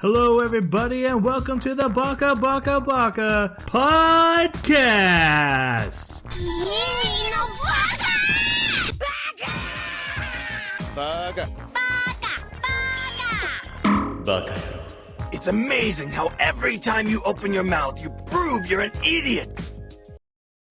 Hello, everybody, and welcome to the Baka podcast. Baka. It's amazing how every time you open your mouth, you prove you're an idiot.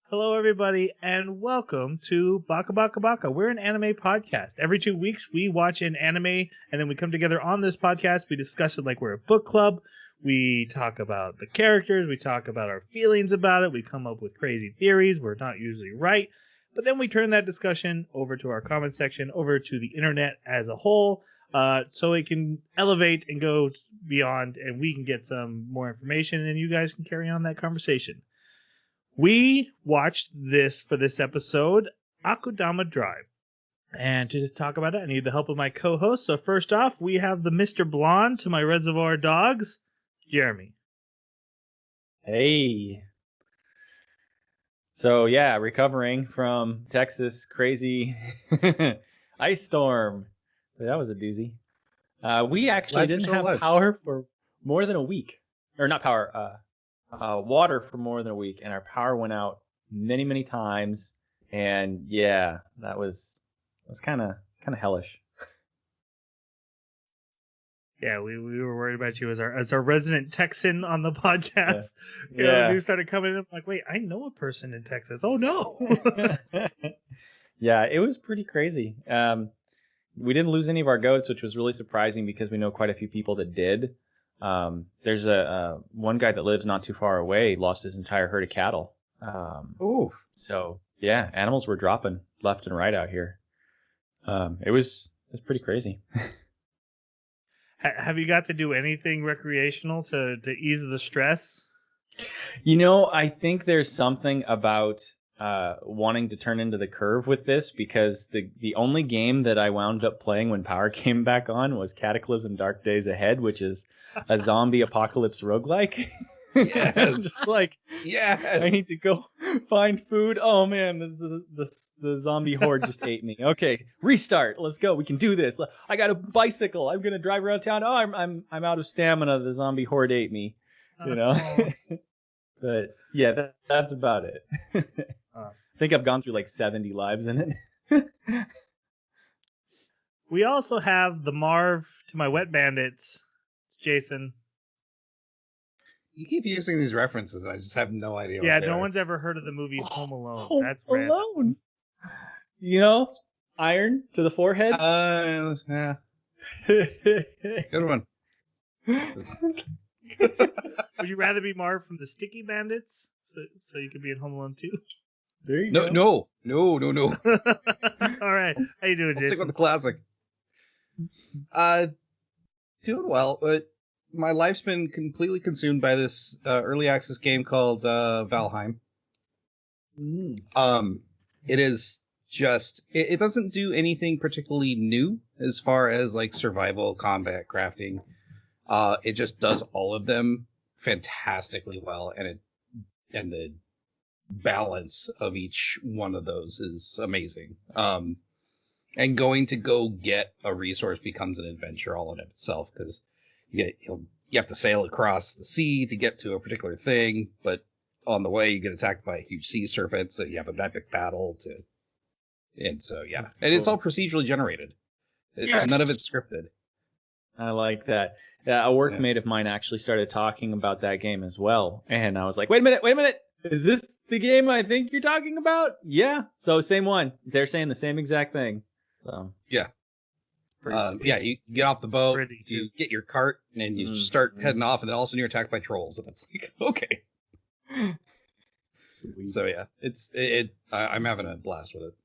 Hello, everybody, and welcome to Baka. We're an anime podcast. Every 2 weeks, we watch an anime, and then we come together on this podcast. We discuss it like we're a book club. We talk about the characters. We talk about our feelings about it. We come up with crazy theories. We're not usually right. But then we turn that discussion over to our comment section, over to the internet as a whole, so it can elevate and go beyond, and we can get some more information, and you guys can carry on that conversation. We watched this for this episode, Akudama Drive. And to talk about it, I need the help of my co-host. So first off, we have the Mr. Blonde to my Reservoir Dogs, Jeremy. Hey. So yeah, recovering from Texas crazy ice storm. That was a doozy. We actually didn't have power for more than a week. Or not power, water for more than a week, and our power went out many times, and yeah, that was kind of hellish. Yeah, we were worried about you as our resident Texan on the podcast. Yeah. News started coming in. I'm like, wait, I know a person in Texas. Oh no. Yeah, it was pretty crazy. We didn't lose any of our goats, which was really surprising because we know quite a few people that did. There's one guy that lives not too far away, lost his entire herd of cattle. So yeah, animals were dropping left and right out here. It was pretty crazy. Have you got to do anything recreational to ease the stress? You know, I think there's something about wanting to turn into the curve with this, because the only game that I wound up playing when power came back on was Cataclysm Dark Days Ahead, which is a zombie apocalypse roguelike. Yes. I'm just like, yes. I need to go find food. Oh man, the zombie horde just ate me. Okay, restart. Let's go. We can do this. I got a bicycle. I'm gonna drive around town. Oh, I'm out of stamina. The zombie horde ate me. You know. But yeah, that's about it. Awesome. I think I've gone through like 70 lives in it. We also have the Marv to my Wet Bandits, Jason. You keep using these references, and I just have no idea. Yeah, what they no are. one's ever heard of the movie Home Alone. Home That's random. Alone. You know, iron to the forehead. Yeah, good one. Would you rather be Marv from the Sticky Bandits, so you could be in Home Alone too? There you No. go. All right, how you doing, I'll Jason? stick with the classic. Doing well, but my life's been completely consumed by this early access game called Valheim. It is just it doesn't do anything particularly new as far as like survival, combat, crafting. It just does all of them fantastically well, and the balance of each one of those is amazing. And going to go get a resource becomes an adventure all in itself, because you have to sail across the sea to get to a particular thing, but on the way you get attacked by a huge sea serpent, so you have an epic battle and so yeah. That's And cool. it's all procedurally generated. Yes! None of it's scripted. I like that. Yeah, a workmate of mine actually started talking about that game as well, and I was like, wait a minute. Is this the game I think you're talking about? Yeah. So same one. They're saying the same exact thing. So Yeah. Pretty- Yeah, you get off the boat, Pretty you too. get your cart, and then you start heading off, and then all of a sudden you're attacked by trolls, and it's like, okay. sweet. So yeah, I'm having a blast with it.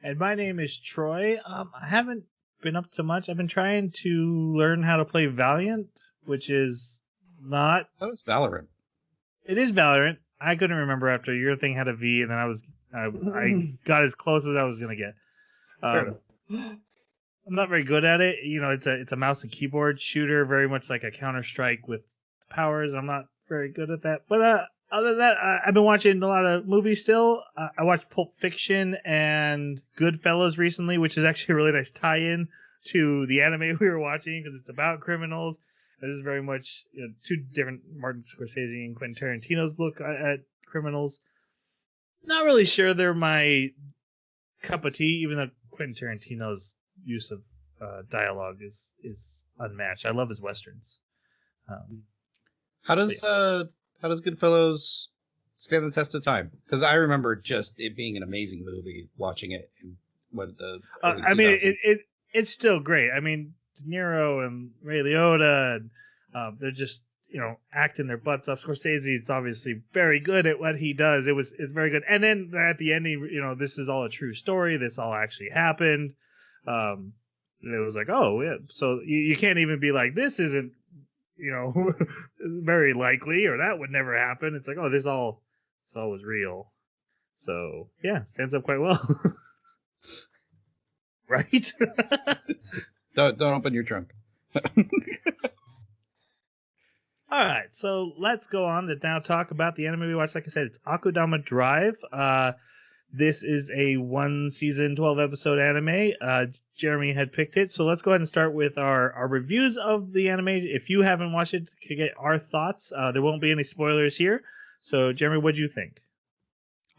And my name is Troy. I haven't been up to much. I've been trying to learn how to play Valiant, which is not. That was Valorant. It is Valorant. I couldn't remember after your thing had a V, and then I got as close as I was gonna get. Fair I'm not very good at it. You know, it's a mouse and keyboard shooter, very much like a Counter-Strike with powers. I'm not very good at that. But other than that, I've been watching a lot of movies still. I watched Pulp Fiction and Goodfellas recently, which is actually a really nice tie-in to the anime we were watching because it's about criminals. This is very much two different Martin Scorsese and Quentin Tarantino's look at criminals. Not really sure they're my cup of tea, even though Quentin Tarantino's use of dialogue is unmatched. I love his westerns. How does Goodfellas stand the test of time? Because I remember just it being an amazing movie, watching it in early 2000s. It's still great. I mean, De Niro and Ray Liotta, and they're just acting their butts off. Scorsese is obviously very good at what he does. It's very good. And then at the ending, this is all a true story. This all actually happened. It was like, oh yeah. So you can't even be like, this isn't very likely, or that would never happen. It's like, oh, this all was real. So yeah, stands up quite well. Right? Don't open your trunk. All right, so let's go on to now talk about the anime we watched. Like I said, it's Akudama Drive. This is a 1 season, 12 episode anime. Jeremy had picked it, so let's go ahead and start with our reviews of the anime. If you haven't watched it, to get our thoughts. There won't be any spoilers here. So, Jeremy, what do you think?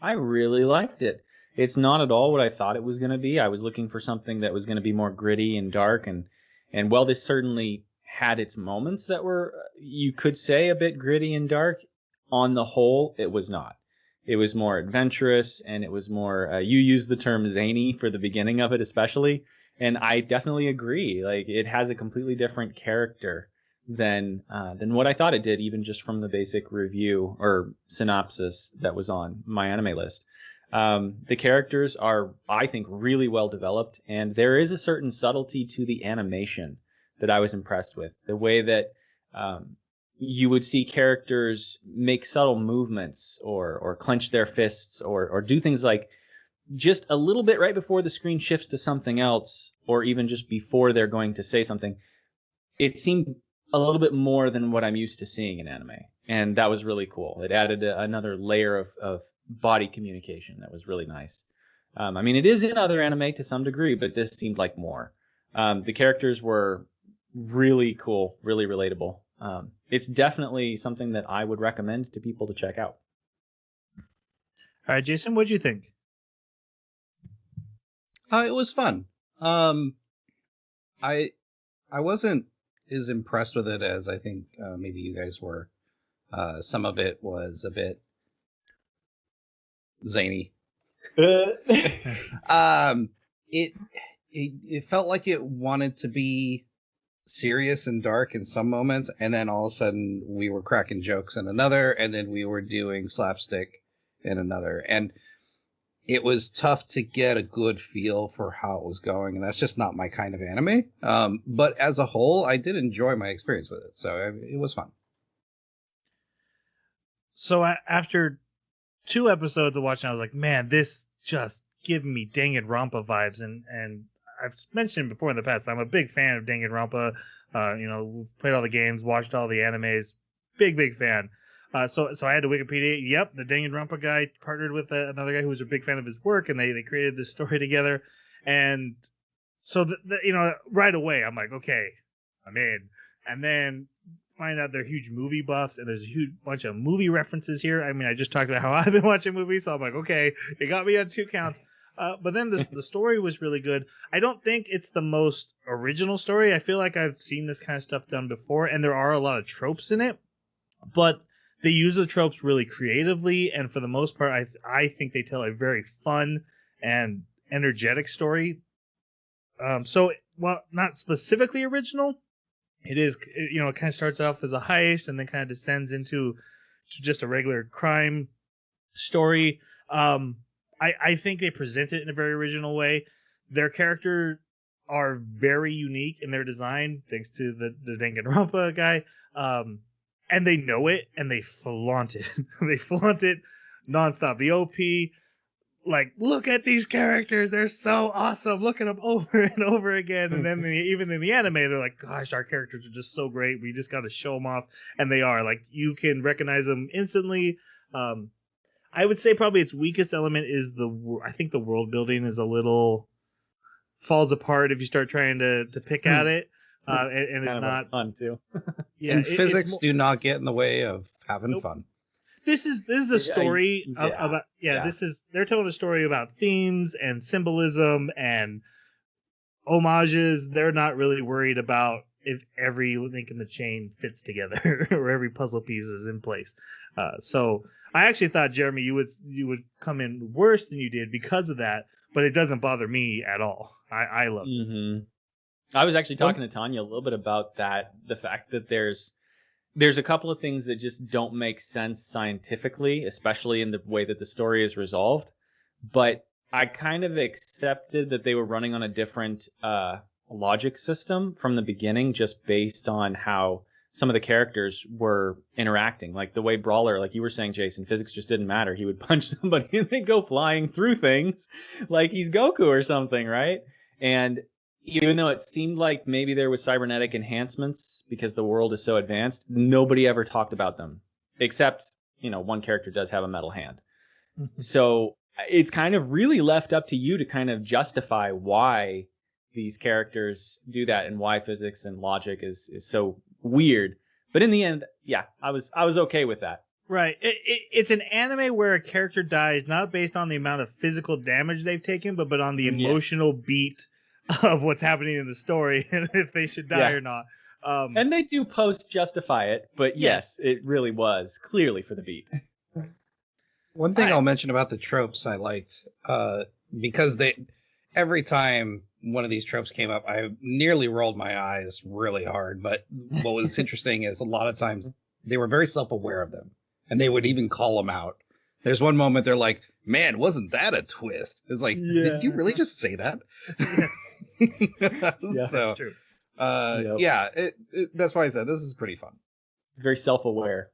I really liked it. It's not at all what I thought it was going to be. I was looking for something that was going to be more gritty and dark, and while this certainly had its moments that were, you could say, a bit gritty and dark, on the whole, it was not. It was more adventurous, and it was more, you used the term zany for the beginning of it especially, and I definitely agree. Like, it has a completely different character than what I thought it did, even just from the basic review or synopsis that was on my anime list. The characters are, I think, really well developed, and there is a certain subtlety to the animation that I was impressed with. The way that you would see characters make subtle movements or clench their fists or do things like just a little bit right before the screen shifts to something else, or even just before they're going to say something. It seemed a little bit more than what I'm used to seeing in anime, and that was really cool. It added another layer of body communication that was really nice. I mean, it is in other anime to some degree, but this seemed like more. The characters were really cool, really relatable. It's definitely something that I would recommend to people to check out. All right, Jason, what do you think? It was fun. I wasn't as impressed with it as I think maybe you guys were. Some of it was a bit zany. It felt like it wanted to be serious and dark in some moments, and then all of a sudden we were cracking jokes in another, and then we were doing slapstick in another, and it was tough to get a good feel for how it was going, and that's just not my kind of anime. But as a whole, I did enjoy my experience with it, so it was fun. So after 2 episodes of watching, I was like, man, this just giving me Danganronpa vibes, and I've mentioned before in the past, I'm a big fan of Danganronpa. Played all the games, watched all the animes, big fan. So I had to Wikipedia. Yep, the Danganronpa guy partnered with another guy who was a big fan of his work, and they created this story together. And so right away I'm like, okay, I'm in. And then find out they're huge movie buffs, and there's a huge bunch of movie references here. I mean, I just talked about how I've been watching movies, so I'm like, okay, it got me on 2 counts. But then the story was really good. I don't think it's the most original story. I feel like I've seen this kind of stuff done before, and there are a lot of tropes in it, but they use the tropes really creatively, and for the most part, I think they tell a very fun and energetic story. So, while not specifically original, it is, it kind of starts off as a heist and then kind of descends into just a regular crime story. I think they present it in a very original way. Their characters are very unique in their design, thanks to the Danganronpa guy. And they know it, and they flaunt it. They flaunt it nonstop. The OP, like, look at these characters. They're so awesome. Look at them over and over again. And then even in the anime, they're like, gosh, our characters are just so great. We just got to show them off. And they are. Like, you can recognize them instantly. I would say probably its weakest element is I think the world building is a little falls apart if you start trying to pick at it, and it's kind of not fun too. Yeah, And physics do not get in the way of having Nope. fun. This is a story about they're telling a story about themes and symbolism and homages. They're not really worried about if every link in the chain fits together or every puzzle piece is in place. So I actually thought, Jeremy, you would come in worse than you did because of that, but it doesn't bother me at all. I love it. I was actually talking to Tanya a little bit about that, the fact that there's a couple of things that just don't make sense scientifically, especially in the way that the story is resolved. But I kind of accepted that they were running on a different logic system from the beginning, just based on how some of the characters were interacting. Like the way Brawler, like you were saying, Jason, physics just didn't matter. He would punch somebody and they'd go flying through things like he's Goku or something, right? And even though it seemed like maybe there was cybernetic enhancements because the world is so advanced, nobody ever talked about them, except, one character does have a metal hand. So it's kind of really left up to you to kind of justify why these characters do that and why physics and logic is so weird. But in the end, yeah, I was okay with that. Right. It's an anime where a character dies not based on the amount of physical damage they've taken, but on the emotional beat of what's happening in the story and if they should die or not. And they do post justify it, but yes, it really was clearly for the beat. One thing I'll mention about the tropes I liked, because every time one of these tropes came up, I nearly rolled my eyes really hard. But what was interesting is a lot of times they were very self-aware of them, and they would even call them out. There's one moment they're like, "Man, wasn't that a twist?" It's like, did you really just say that? Yeah, so, that's true. Yeah, that's why I said this is pretty fun. Very self-aware.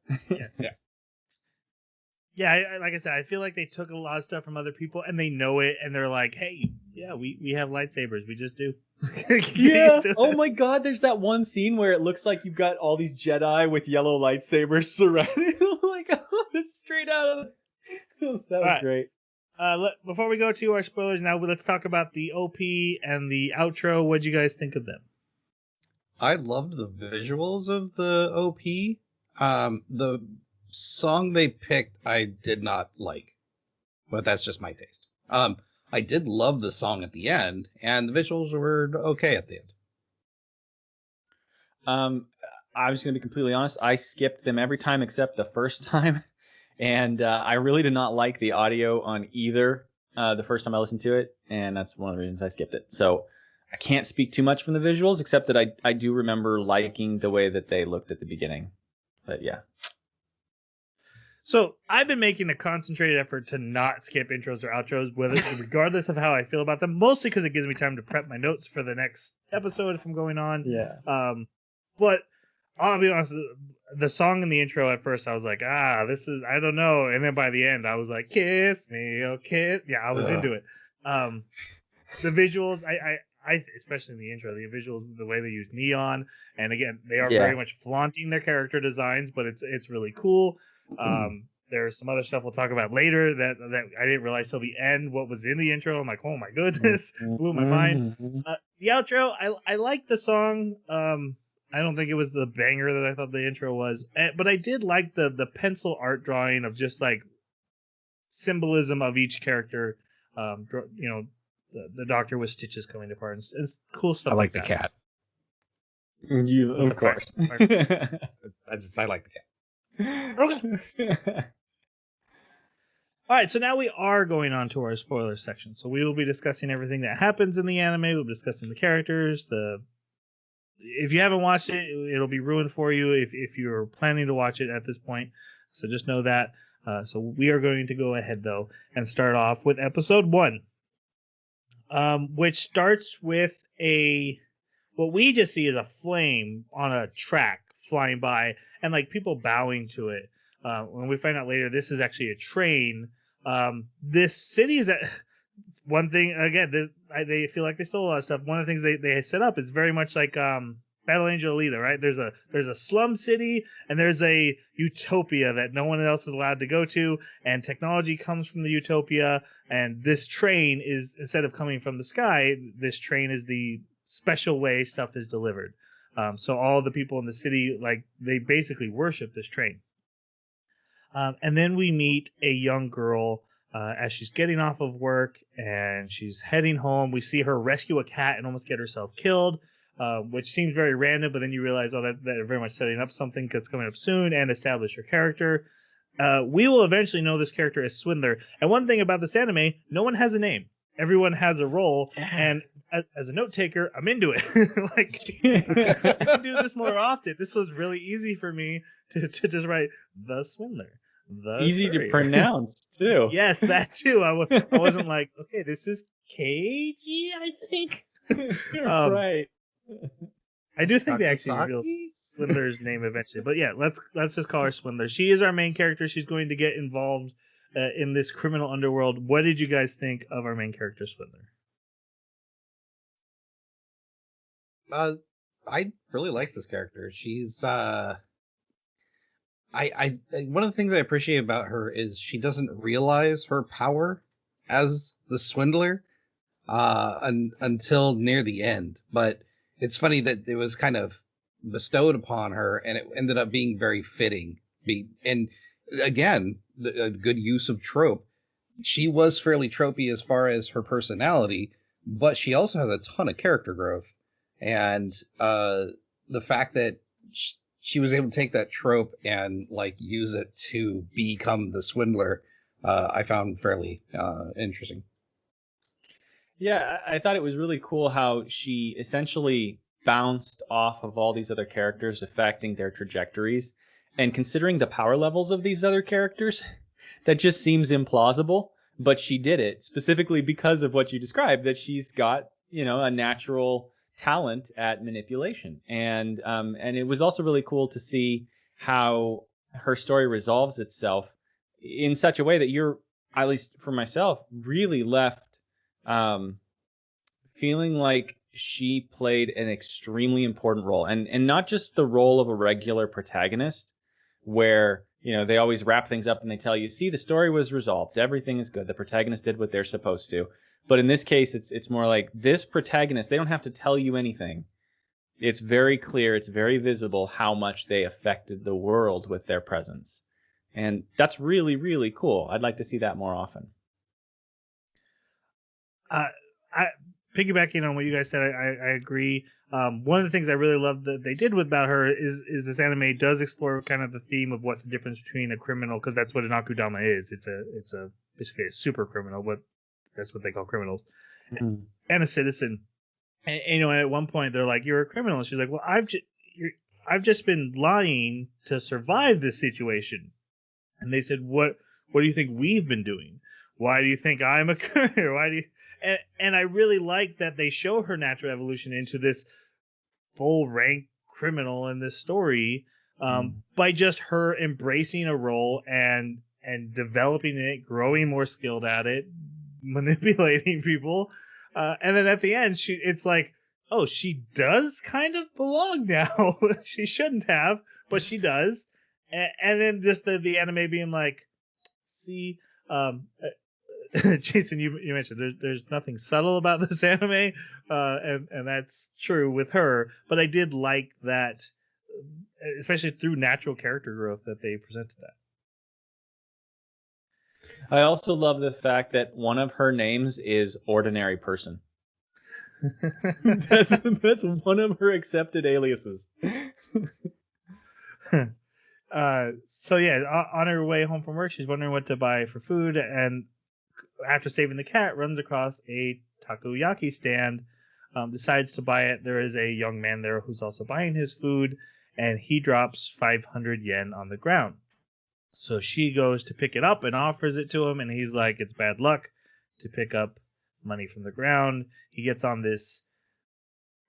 Yeah, like I said, I feel like they took a lot of stuff from other people and they know it, and they're like, "Hey, yeah, we have lightsabers, we just do." Yeah. Oh my God, there's that one scene where it looks like you've got all these Jedi with yellow lightsabers surrounding. Like, oh, it's straight out of. That was great. Before we go to our spoilers, now let's talk about the OP and the outro. What'd you guys think of them? I loved the visuals of the OP. The song they picked, I did not like, but that's just my taste. I did love the song at the end, and the visuals were okay at the end. I'm just gonna be completely honest. I skipped them every time except the first time, and I really did not like the audio on either the first time I listened to it, and that's one of the reasons I skipped it. So I can't speak too much from the visuals, except that I do remember liking the way that they looked at the beginning. But yeah. So I've been making a concentrated effort to not skip intros or outros, regardless of how I feel about them. Mostly because it gives me time to prep my notes for the next episode if I'm going on. Yeah. But I'll be honest, the song in the intro at first I was like, this is, I don't know, and then by the end I was like, kiss me, oh kiss. Yeah, I was into it. The visuals, I especially in the intro, the visuals, the way they use neon, and again, they are very much flaunting their character designs, but it's really cool. There's some other stuff we'll talk about later that I didn't realize till the end what was in the intro. I'm like, oh my goodness, blew my mind. The outro, I like the song. I don't think it was the banger that I thought the intro was, but I did like the pencil art drawing of just like symbolism of each character. The doctor with stitches coming apart and cool stuff. I like the that. cat. Of course. I like the cat. Okay. All right, so now we are going on to our spoiler section. So we will be discussing everything that happens in the anime. We'll be discussing the characters. If you haven't watched it, it'll be ruined for you if you're planning to watch it at this point. So just know that. So we are going to go ahead though and start off with episode 1, which starts with what we just see is a flame on a track flying by and like people bowing to it. When we find out later, this is actually a train. This city is one thing again. They feel like they stole a lot of stuff. One of the things they had set up is very much like Battle Angel Alita, right? There's a slum city and there's a utopia that no one else is allowed to go to, and technology comes from the utopia, and this train is, instead of coming from the sky, this train is the special way stuff is delivered. So all the people in the city, like, they basically worship this train. And then we meet a young girl as she's getting off of work and she's heading home. We see her rescue a cat and almost get herself killed, which seems very random, but then you realize, oh, that they're very much setting up something that's coming up soon and establish her character. We will eventually know this character as Swindler. And one thing about this anime, no one has a name. Everyone has a role, and as a note taker, I'm into it. Like, I can do this more often. This was really easy for me to just write the Swindler. Easy to pronounce too. Yes, that too. I wasn't like, okay, this is KG, I think. Right. I do think they actually reveal Swindler's name eventually, but yeah, let's just call her Swindler. She is our main character. She's going to get involved in this criminal underworld. What did you guys think of our main character, Swindler? I really like this character. She's I one of the things I appreciate about her is she doesn't realize her power as the Swindler until near the end. But it's funny that it was kind of bestowed upon her, and it ended up being very fitting. And again, a good use of trope. She was fairly tropey as far as her personality, but she also has a ton of character growth. And the fact that she was able to take that trope and like use it to become the Swindler, I found fairly interesting. Yeah, I thought it was really cool how she essentially bounced off of all these other characters, affecting their trajectories. And considering the power levels of these other characters, that just seems implausible. But she did it specifically because of what you described, that she's got, a natural talent at manipulation. And it was also really cool to see how her story resolves itself in such a way that you're, at least for myself, really left feeling like she played an extremely important role, and not just the role of a regular protagonist where they always wrap things up and they tell you, see, the story was resolved, everything is good, the protagonist did what they're supposed to. But in this case, it's more like this protagonist, they don't have to tell you anything. It's very clear, it's very visible how much they affected the world with their presence, and that's really, really cool. I'd like to see that more often. Piggybacking on what you guys said, I agree. One of the things I really love that they did about her is this anime does explore kind of the theme of what's the difference between a criminal, because that's what an Akudama is. It's a basically a super criminal, but that's what they call criminals, and a citizen. And at one point they're like, "You're a criminal," and she's like, "Well, I've just been lying to survive this situation." And they said, "What do you think we've been doing? Why do you think I'm a criminal? Why do you?" And I really like that they show her natural evolution into this full rank criminal in this story, by just her embracing a role and developing it, growing more skilled at it, manipulating people, and then at the end it's like, oh, she does kind of belong now. She shouldn't have, but she does. And then just the anime being like, see, Jason, you mentioned there's nothing subtle about this anime, and that's true with her. But I did like that, especially through natural character growth, that they presented that. I also love the fact that one of her names is Ordinary Person. that's one of her accepted aliases. So yeah, on her way home from work, she's wondering what to buy for food, and after saving the cat, runs across a takoyaki stand, decides to buy it. There is a young man there who's also buying his food, and he drops 500 yen on the ground. So she goes to pick it up and offers it to him, and he's like, it's bad luck to pick up money from the ground. He gets on this,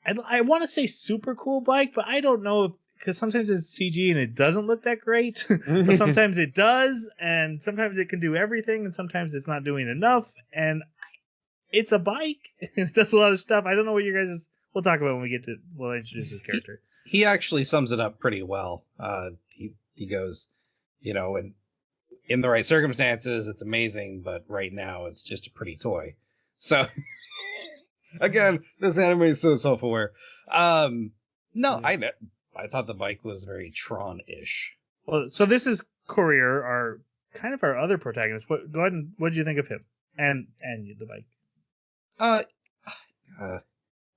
I want to say super cool bike, but I don't know, because sometimes it's CG and it doesn't look that great, but sometimes it does, and sometimes it can do everything, and sometimes it's not doing enough, and it's a bike, and it does a lot of stuff. I don't know what you guys we'll talk about when we'll introduce this character. He actually sums it up pretty well. He goes, and in the right circumstances, it's amazing, but right now it's just a pretty toy. So again, this anime is so self-aware. No, Yeah. I thought the bike was very Tron-ish. Well, so this is Courier, our other protagonist. Go ahead and what did you think of him and the bike? Uh,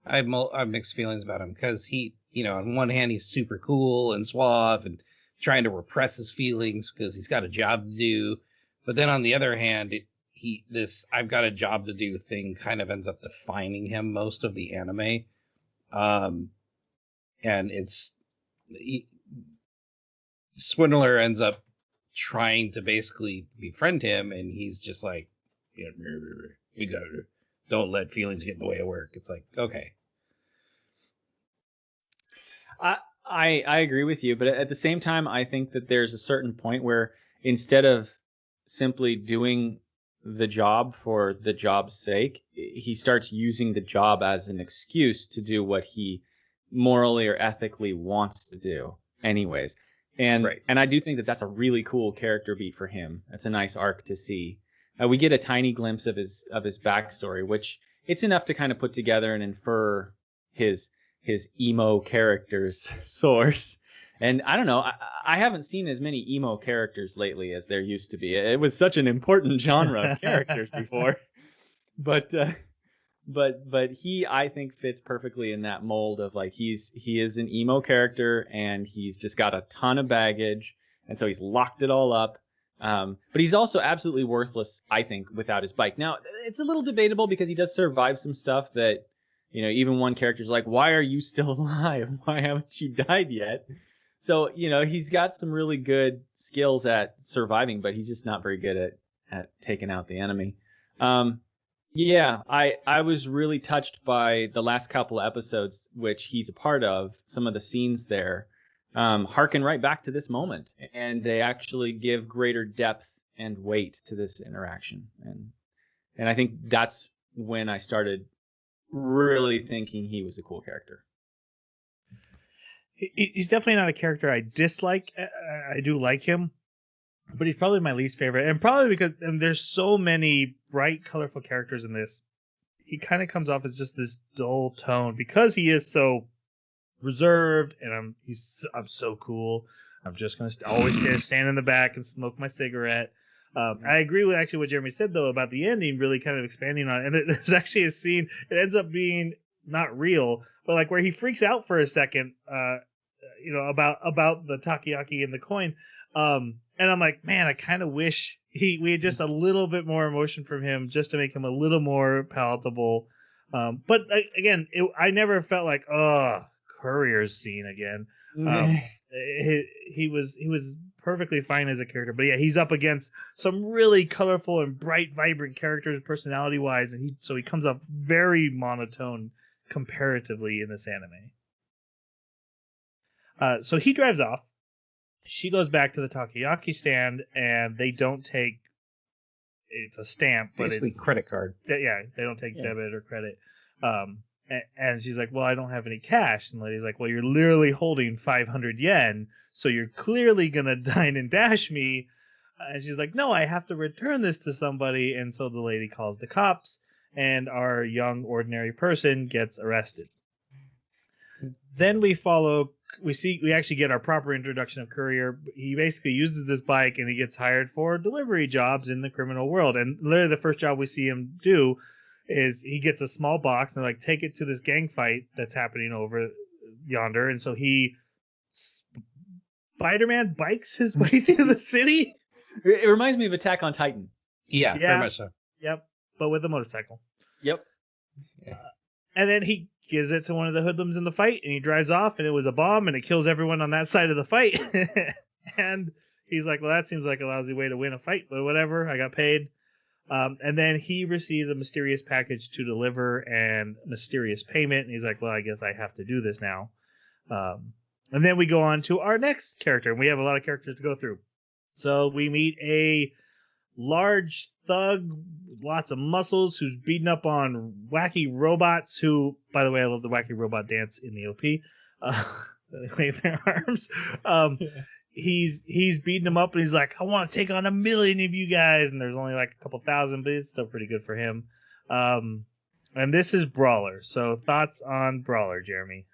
I have mixed feelings about him because he, on one hand he's super cool and suave and trying to repress his feelings because he's got a job to do, but then on the other hand, this "I've got a job to do" thing kind of ends up defining him most of the anime, and Swindler ends up trying to basically befriend him, and he's just like, you got to don't let feelings get in the way of work. It's like, okay. I agree with you, but at the same time, I think that there's a certain point where instead of simply doing the job for the job's sake, he starts using the job as an excuse to do what he morally or ethically wants to do anyways. And Right. and I do think that that's a really cool character beat for him. That's a nice arc to see. We get a tiny glimpse of his backstory, which it's enough to kind of put together and infer his emo character's source. And I don't know, I haven't seen as many emo characters lately as there used to be. It was such an important genre of characters before. But he, I think, fits perfectly in that mold of like he is an emo character and he's just got a ton of baggage, and so he's locked it all up. But he's also absolutely worthless, I think, without his bike. Now, it's a little debatable because he does survive some stuff that, even one character's like, "Why are you still alive? Why haven't you died yet?" So, he's got some really good skills at surviving, but he's just not very good at taking out the enemy. Yeah, I was really touched by the last couple of episodes, which he's a part of. Some of the scenes there harken right back to this moment, and they actually give greater depth and weight to this interaction. And I think that's when I started really thinking he was a cool character. He's definitely not a character I dislike. I do like him, but he's probably my least favorite, and probably because there's so many bright, colorful characters in this. He kind of comes off as just this dull tone because he is so reserved, and I'm so cool. I'm just gonna always stand in the back and smoke my cigarette. I agree with actually what Jeremy said though about the ending, really kind of expanding on it. And there's actually a scene. It ends up being not real, but like where he freaks out for a second, about the takoyaki and the coin. And I'm like, man, I kind of wish we had just a little bit more emotion from him just to make him a little more palatable. But again, I never felt like, Courier's scene again. He was perfectly fine as a character, but yeah, he's up against some really colorful and bright, vibrant characters, personality wise, and so he comes up very monotone comparatively in this anime. So he drives off. She goes back to the takoyaki stand, and they don't take. It's a stamp, but basically it's credit card. Yeah, they don't take debit or credit. And she's like, "Well, I don't have any cash." And the lady's like, "Well, you're literally holding 500 yen, so you're clearly gonna dine and dash me." And she's like, "No, I have to return this to somebody." And so the lady calls the cops, and our young ordinary person gets arrested. Then we actually get our proper introduction of Courier. He basically uses this bike and he gets hired for delivery jobs in the criminal world. And literally the first job we see him do is he gets a small box and they're like, take it to this gang fight that's happening over yonder. And so he Spider-Man bikes his way through the city. It reminds me of Attack on Titan. Yeah, very much so. Yep, but with a motorcycle. Yep. And then he gives it to one of the hoodlums in the fight, and he drives off, and it was a bomb, and it kills everyone on that side of the fight. And he's like, well, that seems like a lousy way to win a fight, but whatever, I got paid. And then he receives a mysterious package to deliver and mysterious payment, and he's like, well, I guess I have to do this now. And then we go on to our next character, and we have a lot of characters to go through. So we meet a large thug, lots of muscles, who's beating up on wacky robots who, by the way, I love the wacky robot dance in the OP. They wave their arms. He's beating him up, and he's like, I want to take on 1 million of you guys, and there's only like a couple thousand, but it's still pretty good for him. And this is Brawler. So thoughts on Brawler, Jeremy?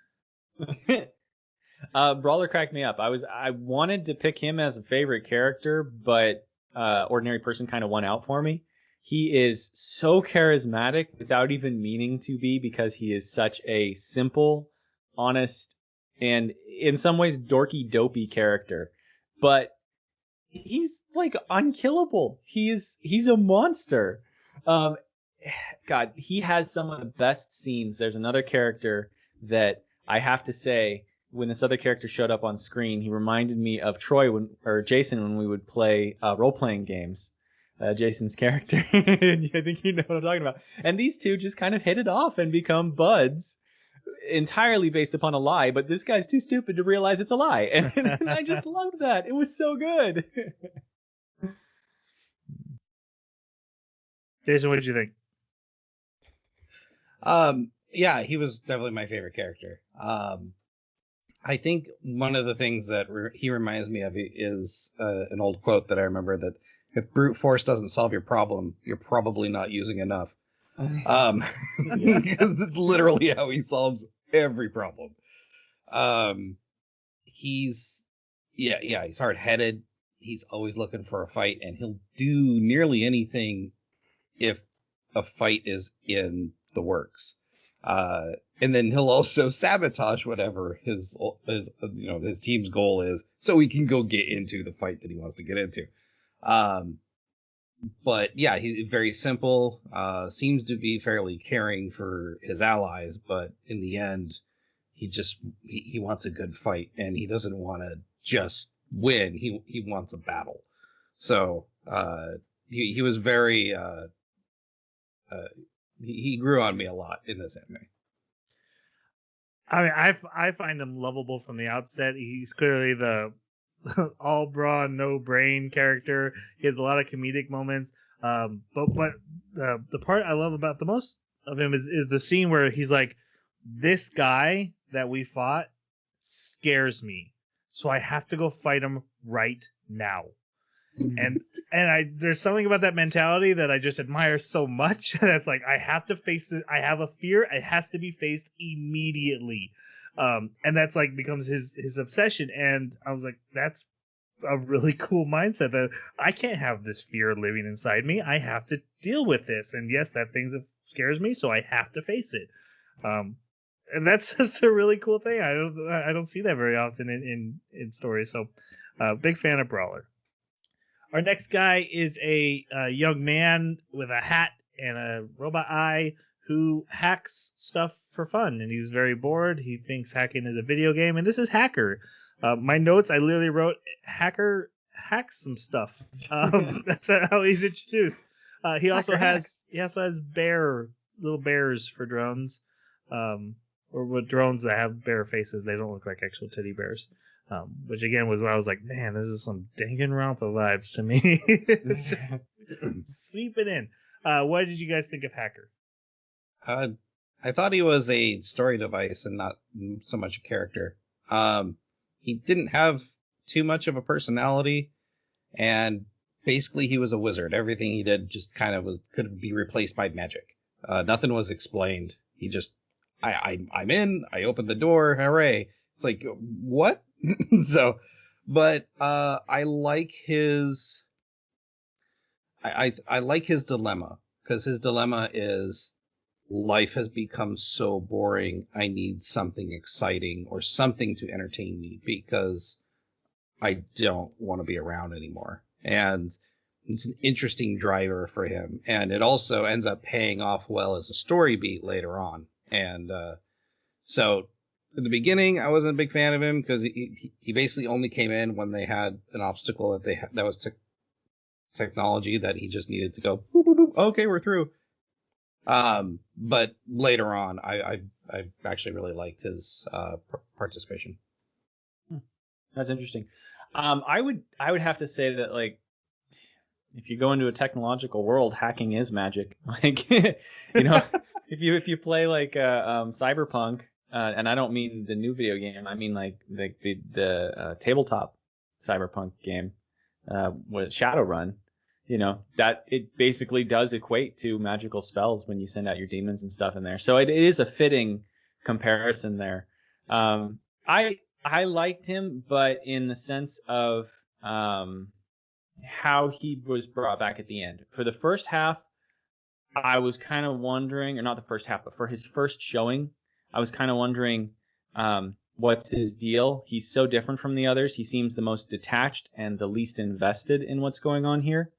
Brawler cracked me up. I wanted to pick him as a favorite character, but Ordinary Person kind of won out for me. He is so charismatic without even meaning to be, because he is such a simple, honest, and in some ways dorky, dopey character. But he's like unkillable. He's a monster. God, he has some of the best scenes. There's another character that I have to say, when this other character showed up on screen, he reminded me of Jason when we would play role-playing games. Jason's character. I think you know what I'm talking about. And these two just kind of hit it off and become buds, entirely based upon a lie, but this guy's too stupid to realize it's a lie. And I just loved that. It was so good. Jason, what did you think? Yeah, he was definitely my favorite character. I think one of the things that he reminds me of is an old quote that I remember, that if brute force doesn't solve your problem, you're probably not using enough. Because it's literally how he solves every problem. He's hard-headed. He's always looking for a fight, and he'll do nearly anything if a fight is in the works. And then he'll also sabotage whatever his team's goal is, so he can go get into the fight that he wants to get into. But yeah, he's very simple, seems to be fairly caring for his allies, but in the end, he wants a good fight, and he doesn't want to just win. He wants a battle. So he was very he grew on me a lot in this anime. I mean, I find him lovable from the outset. He's clearly the all brawn, no brain character. He has a lot of comedic moments. But the part I love about the most of him is the scene where he's like, this guy that we fought scares me, so I have to go fight him right now. And there's something about that mentality that I just admire so much. That's like, I have to face it. I have a fear. It has to be faced immediately. And that's like becomes his obsession. And I was like, that's a really cool mindset, that I can't have this fear living inside me. I have to deal with this. And yes, that thing that scares me, so I have to face it. And that's just a really cool thing. I don't see that very often in stories. So big fan of Brawler. Our next guy is a young man with a hat and a robot eye who hacks stuff for fun, and he's very bored. He thinks hacking is a video game, and this is Hacker. My notes, I literally wrote, Hacker hacks some stuff. That's how he's introduced. He also has little bears for drones, or with drones that have bear faces. They don't look like actual teddy bears. Which again was when I was like, man, this is some Danganronpa vibes to me. It's just sleeping in. What did you guys think of Hacker? I thought he was a story device and not so much a character. He didn't have too much of a personality, and basically he was a wizard. Everything he did just kind of could be replaced by magic. Nothing was explained. He just, I'm in, I opened the door, hooray. It's like, what? So, but I like his I like his dilemma, because his dilemma is, life has become so boring. I need something exciting or something to entertain me, because I don't want to be around anymore. And it's an interesting driver for him, and it also ends up paying off well as a story beat later on. And so in the beginning, I wasn't a big fan of him, because he basically only came in when they had an obstacle that was technology that he just needed to go, boop, boop, boop, okay, we're through. But later on, I actually really liked his participation. That's interesting. I would have to say that, like, if you go into a technological world, hacking is magic. Like, if you play like Cyberpunk, and I don't mean the new video game. I mean like the tabletop cyberpunk game with Shadowrun. You know, that it basically does equate to magical spells when you send out your demons and stuff in there. So it is a fitting comparison there. I liked him, but in the sense of how he was brought back at the end. For the first half, I was kind of wondering, or not the first half, but for his first showing, I was kind of wondering what's his deal. He's so different from the others. He seems the most detached and the least invested in what's going on here.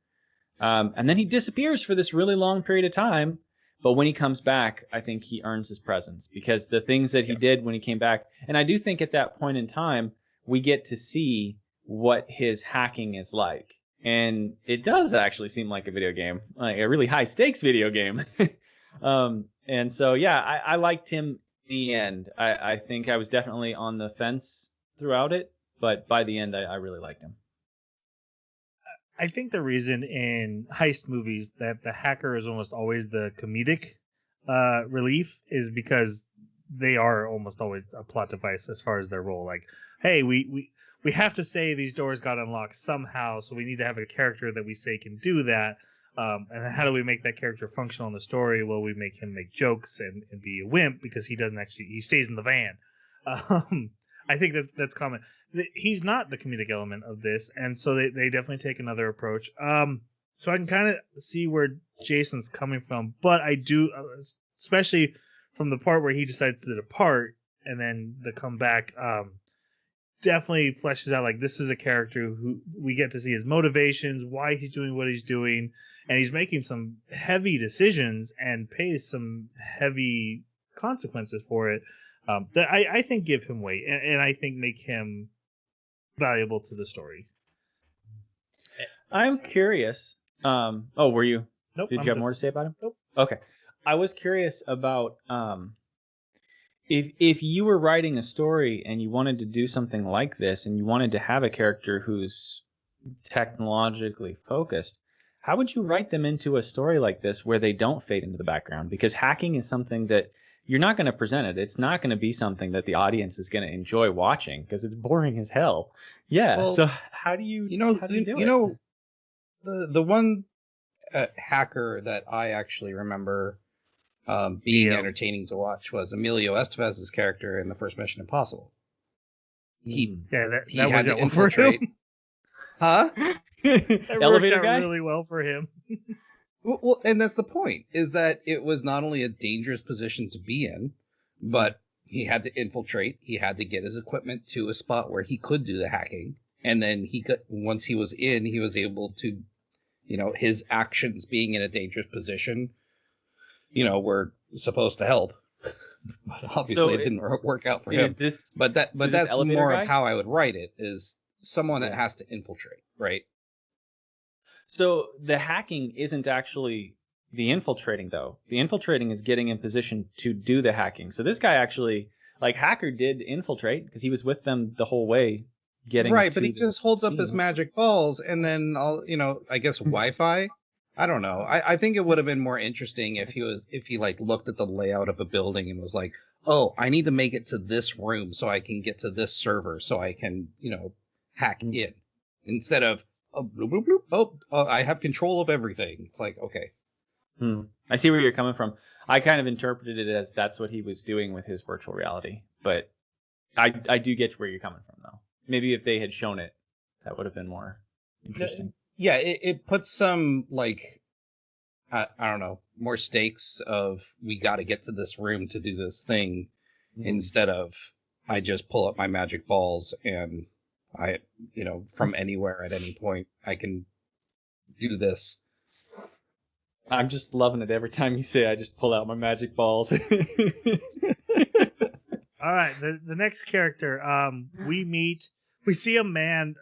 And then he disappears for this really long period of time. But when he comes back, I think he earns his presence because the things that he did when he came back, and I do think at that point in time, we get to see what his hacking is like. And it does actually seem like a video game, like a really high stakes video game. And so, yeah, I liked him in the end. I think I was definitely on the fence throughout it, but by the end, I really liked him. I think the reason in heist movies that the hacker is almost always the comedic relief is because they are almost always a plot device as far as their role. Like, hey, we have to say these doors got unlocked somehow, so we need to have a character that we say can do that. And how do we make that character functional in the story? Well, we make him make jokes and be a wimp because he doesn't actually, he stays in the van. I think that's common. He's not the comedic element of this, and so they definitely take another approach. So I can kind of see where Jason's coming from, but I do, especially from the part where he decides to depart and then the comeback, definitely fleshes out like this is a character who we get to see his motivations, why he's doing what he's doing, and he's making some heavy decisions and pays some heavy consequences for it. That I think give him weight and I think make him valuable to the story. I'm curious. Were you? Nope. Did you have more to say about him? Nope. Okay. I was curious about if you were writing a story and you wanted to do something like this and you wanted to have a character who's technologically focused, how would you write them into a story like this where they don't fade into the background? Because hacking is something that you're not going to present it. It's not going to be something that the audience is going to enjoy watching because it's boring as hell. Yeah. Well, so how do you do it? The one hacker that I actually remember being entertaining to watch was Emilio Estevez's character in the first Mission Impossible. He had to infiltrate. Huh? Elevator guy? Really well for him. Well, and that's the point, is that it was not only a dangerous position to be in, but he had to infiltrate. He had to get his equipment to a spot where he could do the hacking. And then once he was in, he was able to, his actions being in a dangerous position, were supposed to help. But obviously it didn't work out for him. But that's more of how I would write it, is someone that has to infiltrate, right? So the hacking isn't actually the infiltrating, though. The infiltrating is getting in position to do the hacking. So this guy actually, like, hacker did infiltrate because he was with them the whole way. Right, but he just holds up his magic balls and then I guess Wi-Fi. I don't know. I think it would have been more interesting if he looked at the layout of a building and was like, oh, I need to make it to this room so I can get to this server so I can hack in, instead of bloop, bloop, bloop. I have control of everything. It's like, okay. I see where you're coming from. I kind of interpreted it as that's what he was doing with his virtual reality, but I do get where you're coming from, though. Maybe if they had shown it, that would have been more interesting. Yeah, it puts some, I don't know, more stakes of we got to get to this room to do this thing, instead of I just pull up my magic balls and I, from anywhere at any point, I can do this. I'm just loving it every time you say I just pull out my magic balls. All right, the next character, we see a man.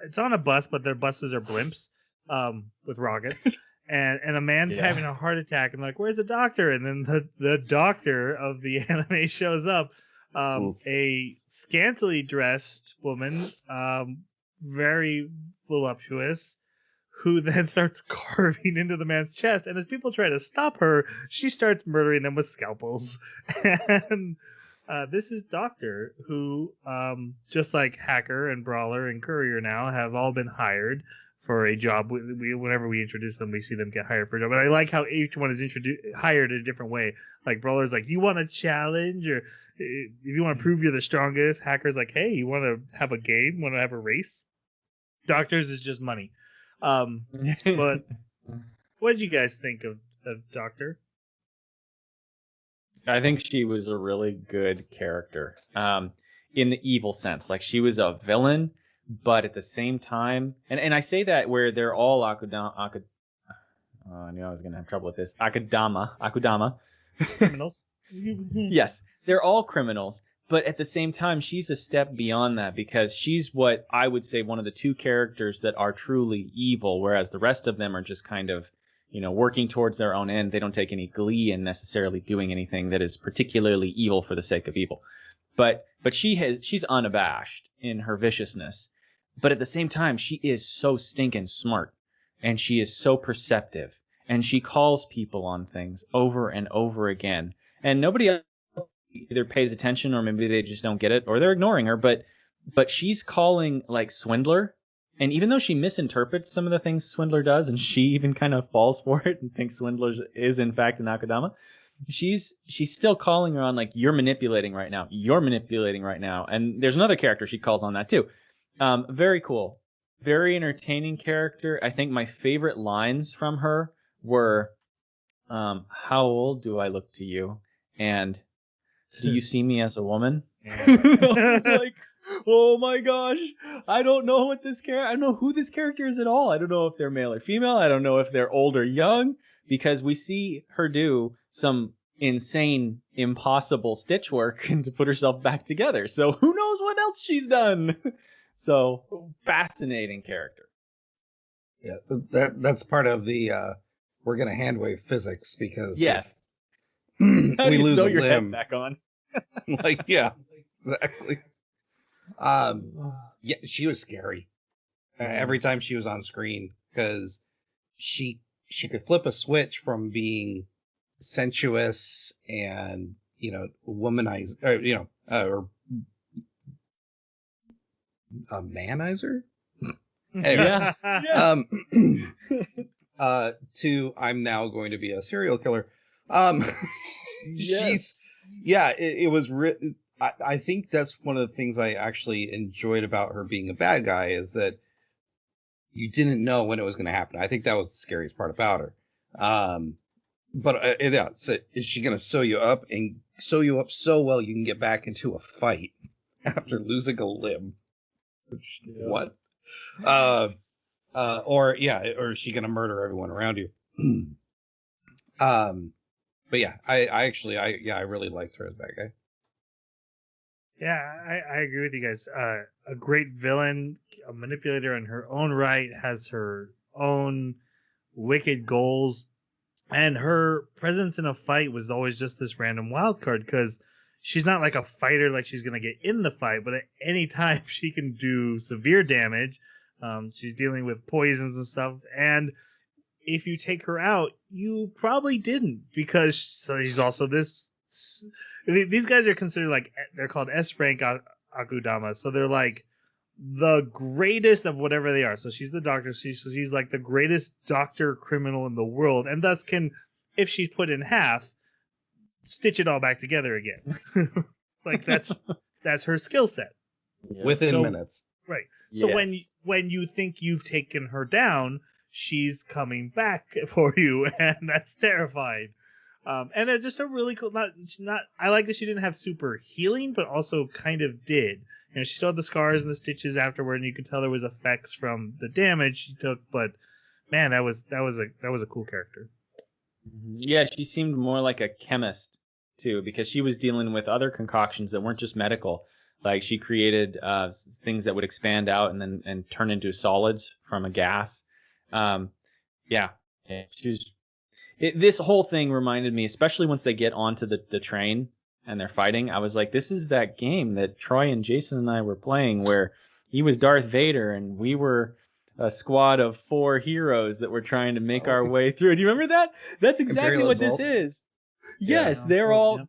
It's on a bus, but their buses are blimps with rockets. And a man's having a heart attack, and like, where's the doctor? And then the doctor of the anime shows up. A scantily dressed woman, very voluptuous, who then starts carving into the man's chest. And as people try to stop her, she starts murdering them with scalpels. And This is Doctor, who, just like Hacker and Brawler and Courier now, have all been hired for a job. Whenever we introduce them, we see them get hired for a job. But I like how each one is hired in a different way. Like Brawler's like, you want a challenge, or if you want to prove you're the strongest. Hacker's like, hey, you want to have a game? Want to have a race? Doctor's is just money. But what did you guys think of Doctor? I think she was a really good character, in the evil sense. Like, she was a villain, but at the same time, and I say that where they're all I knew I was going to have trouble with this. Akudama. Criminals? Yes, they're all criminals, but at the same time, she's a step beyond that, because she's what I would say one of the two characters that are truly evil, whereas the rest of them are just kind of, working towards their own end. They don't take any glee in necessarily doing anything that is particularly evil for the sake of evil. But she's unabashed in her viciousness. But at the same time, she is so stinking smart, and she is so perceptive, and she calls people on things over and over again. And nobody else either pays attention, or maybe they just don't get it, or they're ignoring her. But she's calling, like, Swindler. And even though she misinterprets some of the things Swindler does, and she even kind of falls for it and thinks Swindler is in fact an Akudama, she's still calling her on, like, you're manipulating right now. You're manipulating right now. And there's another character she calls on that too. Very cool. Very entertaining character. I think my favorite lines from her were, how old do I look to you? And do you see me as a woman? Like, oh my gosh, I don't know what this character. I don't know who this character is at all. I don't know if they're male or female. I don't know if they're old or young, because we see her do some insane, impossible stitch work and to put herself back together. So who knows what else she's done? So fascinating character. Yeah, that's part of the we're gonna handwave physics, because yes, we lose sew a your limb. head back on. Like, yeah, exactly. Yeah, she was scary every time she was on screen, because she could flip a switch from being sensuous and womanizer, or a manizer. Anyway, Yeah. to I'm now going to be a serial killer. Yes. It was. I think that's one of the things I actually enjoyed about her being a bad guy, is that you didn't know when it was going to happen. I think that was the scariest part about her. So is she going to sew you up so well you can get back into a fight after losing a limb? What? Or is she going to murder everyone around you? But yeah, I really liked her as a bad guy. Yeah, I agree with you guys. A great villain, a manipulator in her own right, has her own wicked goals, and her presence in a fight was always just this random wild card, because she's not like a fighter, like she's gonna get in the fight, but at any time she can do severe damage. She's dealing with poisons and stuff, and if you take her out, you probably didn't, because she's also this. These guys are considered, like, they're called S rank Akudama, so they're like the greatest of whatever they are. So she's the doctor. She's like the greatest doctor criminal in the world, and thus can, if she's put in half, stitch it all back together again. Like, that's her skill set. Within minutes. Right. So Yes. when you think you've taken her down, she's coming back for you, and that's terrifying. And it's just a really cool. Not. I like that she didn't have super healing, but also kind of did. She still had the scars and the stitches afterward, and you could tell there was effects from the damage she took. But man, that was a cool character. Yeah, she seemed more like a chemist too, because she was dealing with other concoctions that weren't just medical. Like, she created things that would expand out and turn into solids from a gas. She was. This whole thing reminded me, especially once they get onto the train and they're fighting, I was like, this is that game that Troy and Jason and I were playing, where he was Darth Vader and we were a squad of 4 heroes that were trying to make our way through. Do you remember that? That's exactly what this is. Yes, they're all,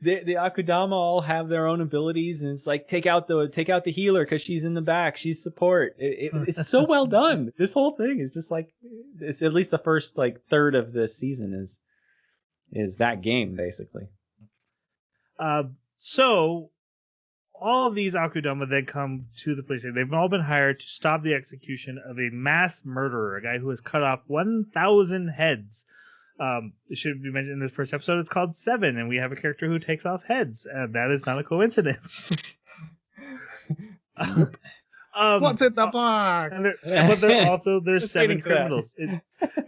the Akudama all have their own abilities, and it's like take out the healer because she's in the back, she's support. It's so well done. This whole thing is just like, it's at least the first like third of this season is that game basically. So all of these Akudama then come to the police station. They've all been hired to stop the execution of a mass murderer, a guy who has cut off 1,000 heads. It should be mentioned in this first episode. It's called Seven, and we have a character who takes off heads, and that is not a coincidence. What's in the box? But there's 7 criminals.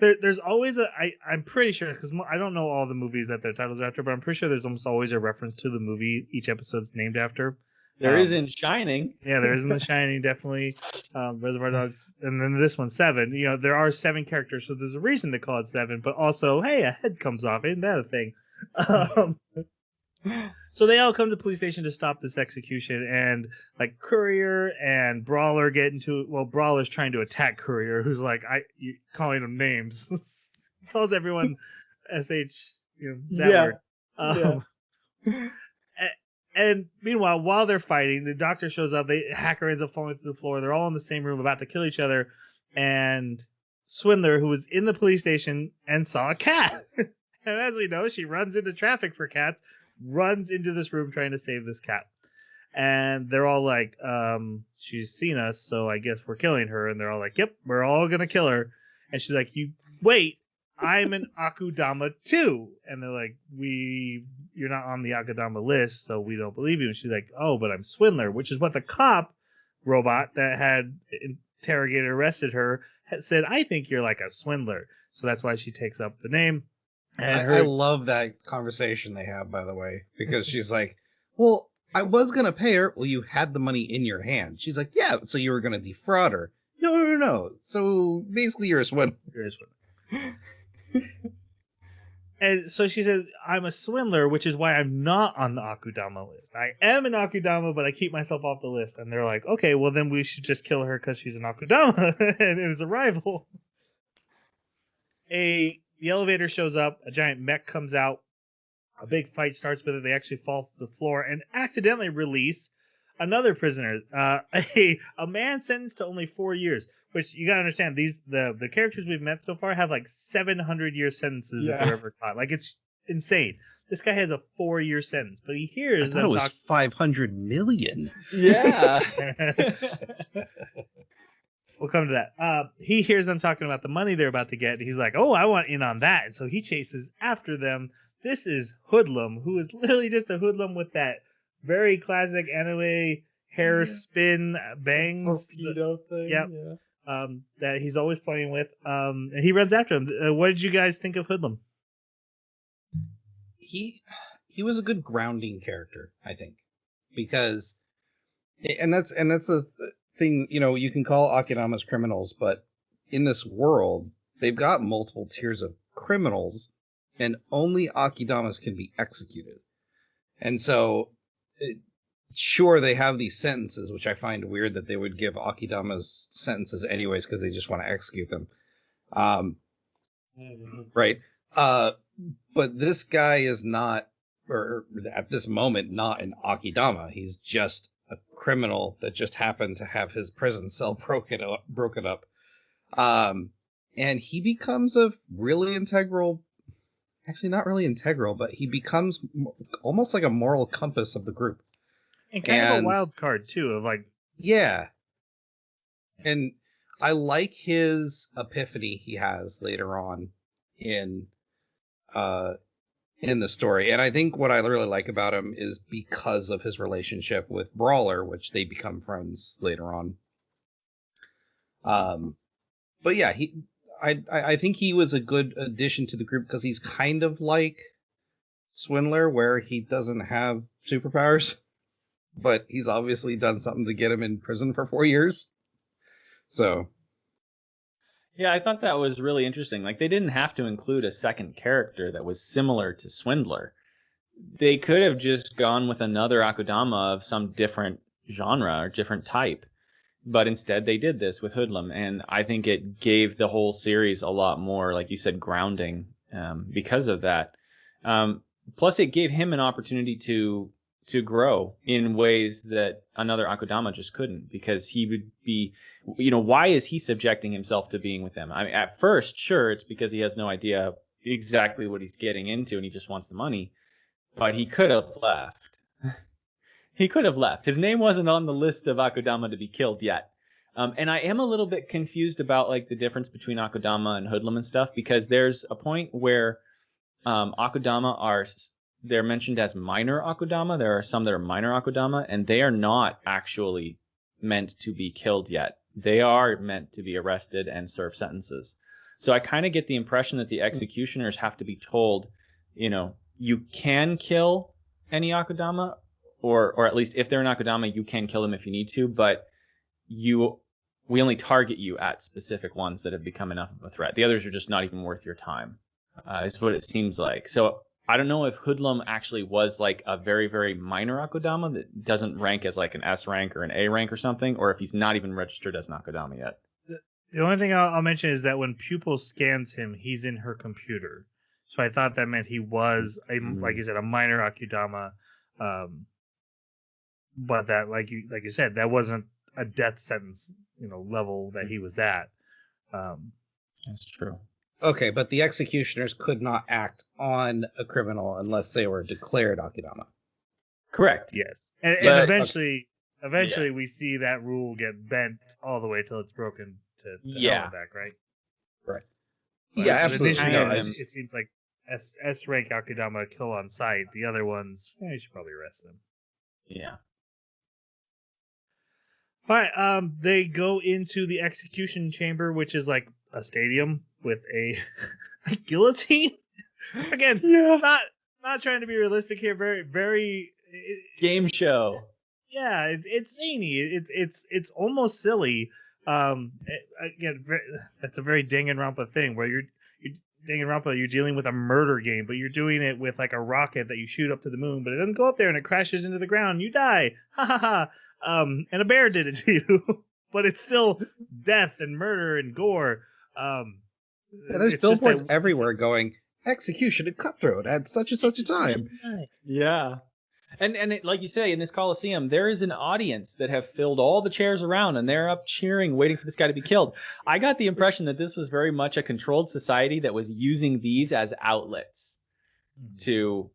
There's always I'm pretty sure, because I don't know all the movies that their titles are after, but I'm pretty sure there's almost always a reference to the movie each episode's named after. There is in Shining. Yeah, there is in The Shining, definitely. Reservoir Dogs, and then this one, 7. You know, there are 7 characters, so there's a reason to call it 7. But also, hey, a head comes off. Isn't that a thing? So they all come to the police station to stop this execution, and like Courier and Brawler get into it. Well, Brawler's trying to attack Courier, who's like, calling them names. He calls everyone SH. You know, that word. And meanwhile, while they're fighting, the doctor shows up. The hacker ends up falling through the floor. They're all in the same room about to kill each other. And Swindler, who was in the police station and saw a cat. And as we know, she runs into traffic for cats, runs into this room trying to save this cat. And they're all like, she's seen us, so I guess we're killing her. And they're all like, yep, we're all going to kill her. And she's like, wait, I'm an Akudama too. And they're like, you're not on the Akudama list, so we don't believe you. And she's like, oh, but I'm Swindler, which is what the cop robot that had interrogated, arrested her, had said, I think you're like a swindler. So that's why she takes up the name. And I love that conversation they have, by the way, because she's like, well, I was going to pay her. Well, you had the money in your hand. She's like, yeah, so you were going to defraud her. No. So basically you're a swindler. You're a swindler. And so she says, I'm a swindler, which is why I'm not on the Akudama list. I am an Akudama, but I keep myself off the list. And they're like, okay, well, then we should just kill her because she's an Akudama and it is a rival. The elevator shows up. A giant mech comes out. A big fight starts with it. They actually fall to the floor and accidentally release another prisoner. A man sentenced to only 4 years. Which you gotta understand, the characters we've met so far have like 700-year sentences that they're ever caught. Like, it's insane. This guy has a 4-year sentence, but he hears them talk. 500 million. Yeah. We'll come to that. He hears them talking about the money they're about to get. And he's like, "Oh, I want in on that." And so he chases after them. This is Hoodlum, who is literally just a hoodlum with that very classic anime hair spin bangs. Torpedo thing. Yep. Yeah. That he's always playing with. And he runs after him. What did you guys think of Hoodlum? He was a good grounding character, I think, because, and that's a thing. You know, you can call Akidamas criminals, but in this world, they've got multiple tiers of criminals, and only Akidamas can be executed. And so, sure, they have these sentences, which I find weird that they would give Akidamas sentences anyways, because they just want to execute them. Right. But this guy is not, or at this moment, not an Akidama. He's just a criminal that just happened to have his prison cell broken up. And he becomes a really integral, actually not really integral, but he becomes almost like a moral compass of the group. And kind of a wild card, too, of like... Yeah. And I like his epiphany he has later on in the story. And I think what I really like about him is because of his relationship with Brawler, which they become friends later on. But yeah, I think he was a good addition to the group because he's kind of like Swindler, where he doesn't have superpowers. But he's obviously done something to get him in prison for 4 years. So. Yeah, I thought that was really interesting. Like, they didn't have to include a second character that was similar to Swindler. They could have just gone with another Akudama of some different genre or different type. But instead, they did this with Hoodlum. And I think it gave the whole series a lot more, like you said, grounding because of that. plus it gave him an opportunity to grow in ways that another Akudama just couldn't, because he would be, why is he subjecting himself to being with them? I mean, at first, sure, it's because he has no idea exactly what he's getting into and he just wants the money, but he could have left. He could have left. His name wasn't on the list of Akudama to be killed yet. And I am a little bit confused about like the difference between Akudama and Hoodlum and stuff, because there's a point where Akudama they're mentioned as minor Akudama. There are some that are minor Akudama, and they are not actually meant to be killed yet. They are meant to be arrested and serve sentences. So I kind of get the impression that the executioners have to be told, you can kill any Akudama, or at least if they're an Akudama, you can kill them if you need to, but we only target you at specific ones that have become enough of a threat. The others are just not even worth your time. Is what it seems like. So I don't know if Hoodlum actually was like a very, very minor Akudama that doesn't rank as like an S rank or an A rank or something, or if he's not even registered as an Akudama yet. The only thing I'll mention is that when Pupil scans him, he's in her computer. So I thought that meant he was, like you said, a minor Akudama. But that, like you said, that wasn't a death sentence, level that he was at. That's true. Okay, but the executioners could not act on a criminal unless they were declared Akudama. Correct. Yes. And eventually we see that rule get bent all the way till it's broken to hell and back, right? Right. But yeah, absolutely. It seems like S rank Akudama kill on sight. The other ones, you should probably arrest them. Yeah. All right. They go into the execution chamber, which is like a stadium with a guillotine. Again, not trying to be realistic here. Very, very game show. Yeah, it's zany. It's almost silly. Again, that's a very Danganronpa thing where you're Danganronpa. You're dealing with a murder game, but you're doing it with like a rocket that you shoot up to the moon, but it doesn't go up there and it crashes into the ground. You die. Ha ha ha. And a bear did it to you, but it's still death and murder and gore. There's billboards everywhere going, execution and cutthroat at such and such a time. Yeah. And it, like you say, in this Coliseum, there is an audience that have filled all the chairs around, and they're up cheering, waiting for this guy to be killed. I got the impression that this was very much a controlled society that was using these as outlets to,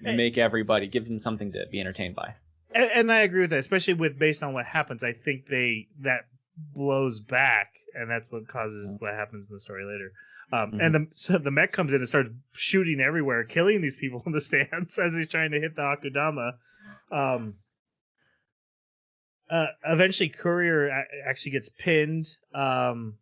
make everybody, give them something to be entertained by. And I agree with that, especially based on what happens. I think that blows back, and that's what causes what happens in the story later. And the mech comes in and starts shooting everywhere, killing these people in the stands as he's trying to hit the Akudama. Eventually, Courier actually gets pinned, and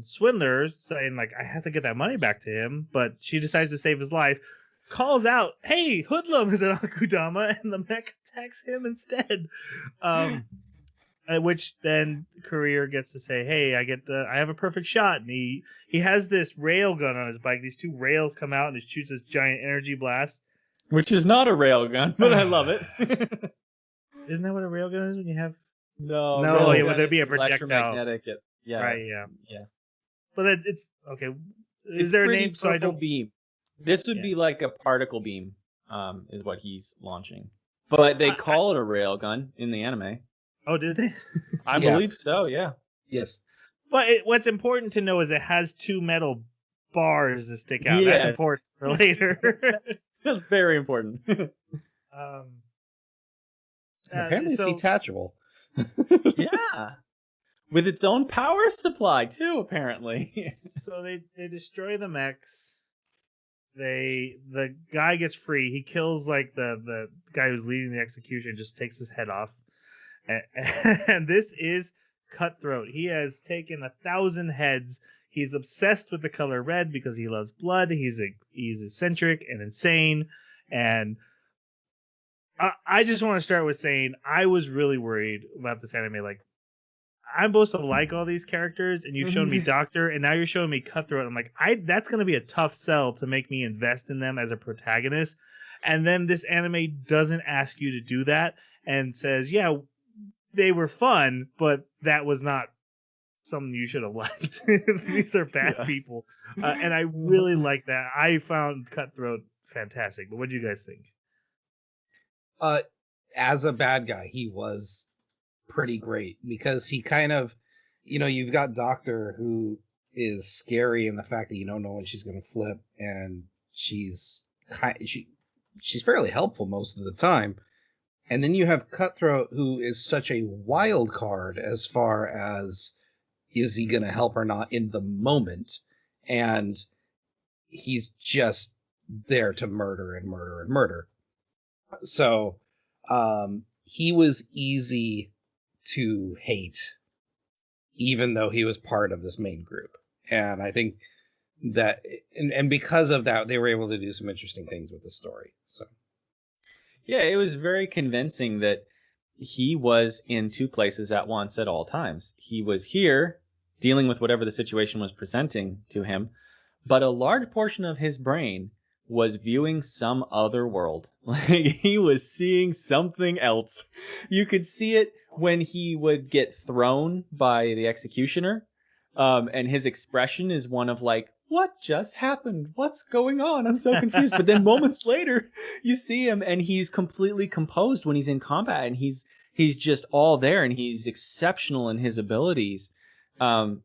Swindler saying, like, I have to get that money back to him, but she decides to save his life. Calls out, "Hey, Hoodlum is an Akudama," and the mech attacks him instead. Which then Courier gets to say, "Hey, I have a perfect shot." And he has this rail gun on his bike. These two rails come out and it shoots this giant energy blast. Which is not a rail gun, but I love it. Isn't that what a rail gun is when you have? No. Would there be a projectile? Electromagnetic. Yeah. Right. Yeah. Yeah. But it's okay. Is there a name? So I don't. Beam. This would be like a particle beam, is what he's launching. But they call it a rail gun in the anime. Oh, did they? I believe so, yeah. Yes. But what's important to know is it has two metal bars that stick out. Yes. That's important for later. That's very important. Apparently it's detachable. Yeah. With its own power supply, too, apparently. So they destroy the mechs. The guy gets free. He kills like the guy who's leading the execution, just takes his head off. And this is Cutthroat. He has taken 1,000 heads. He's obsessed with the color red because he loves blood. He's eccentric and insane. And I just want to start with saying I was really worried about this anime. Like, I'm supposed to like all these characters, and you've shown me Doctor, and now you're showing me Cutthroat. I'm like, that's going to be a tough sell to make me invest in them as a protagonist. And then this anime doesn't ask you to do that and says, yeah, they were fun, but that was not something you should have liked. These are bad people. And I really like that. I found Cutthroat fantastic. But what do you guys think? As a bad guy, he was pretty great because he kind of, you've got Doctor who is scary in the fact that you don't know when she's going to flip, and she's fairly helpful most of the time. And then you have Cutthroat, who is such a wild card as far as is he going to help or not in the moment, and he's just there to murder and murder and murder. So he was easy to hate, even though he was part of this main group. And I think that, and because of that, they were able to do some interesting things with the story. So, yeah, it was very convincing that he was in two places at once at all times. He was here dealing with whatever the situation was presenting to him, but a large portion of his brain was viewing some other world. Like, he was seeing something else. You could see it when he would get thrown by the executioner, and his expression is one of like, what just happened? What's going on? I'm so confused. But then moments later, you see him and he's completely composed when he's in combat, and he's just all there, and he's exceptional in his abilities.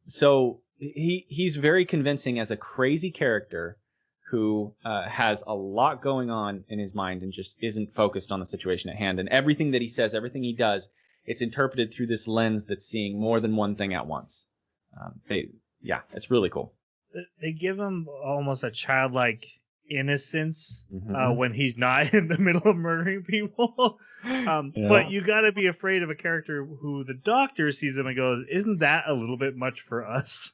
So he's very convincing as a crazy character who has a lot going on in his mind and just isn't focused on the situation at hand. And everything that he says, everything he does, it's interpreted through this lens that's seeing more than one thing at once. It's really cool. They give him almost a childlike innocence Mm-hmm. when he's not in the middle of murdering people. But you got to be afraid of a character who the Doctor sees him and goes, "Isn't that a little bit much for us?"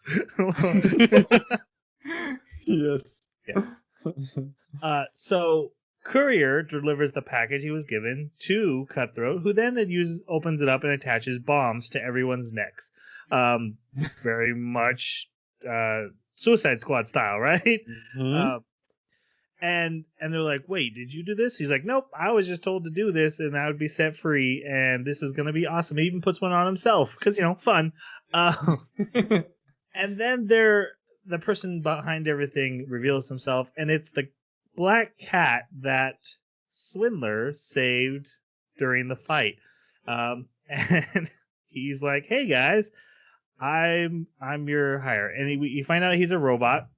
Yes. Yeah. So Courier delivers the package he was given to Cutthroat, who then opens it up and attaches bombs to everyone's necks. Very much Suicide Squad style, right? Mm-hmm. And they're like, "Wait, did you do this?" He's like, "Nope, I was just told to do this, and I would be set free, and this is gonna be awesome." He even puts one on himself because fun. And then the person behind everything reveals himself, and it's the black cat that Swindler saved during the fight. And he's like, "Hey guys, I'm your hire," and you find out he's a robot.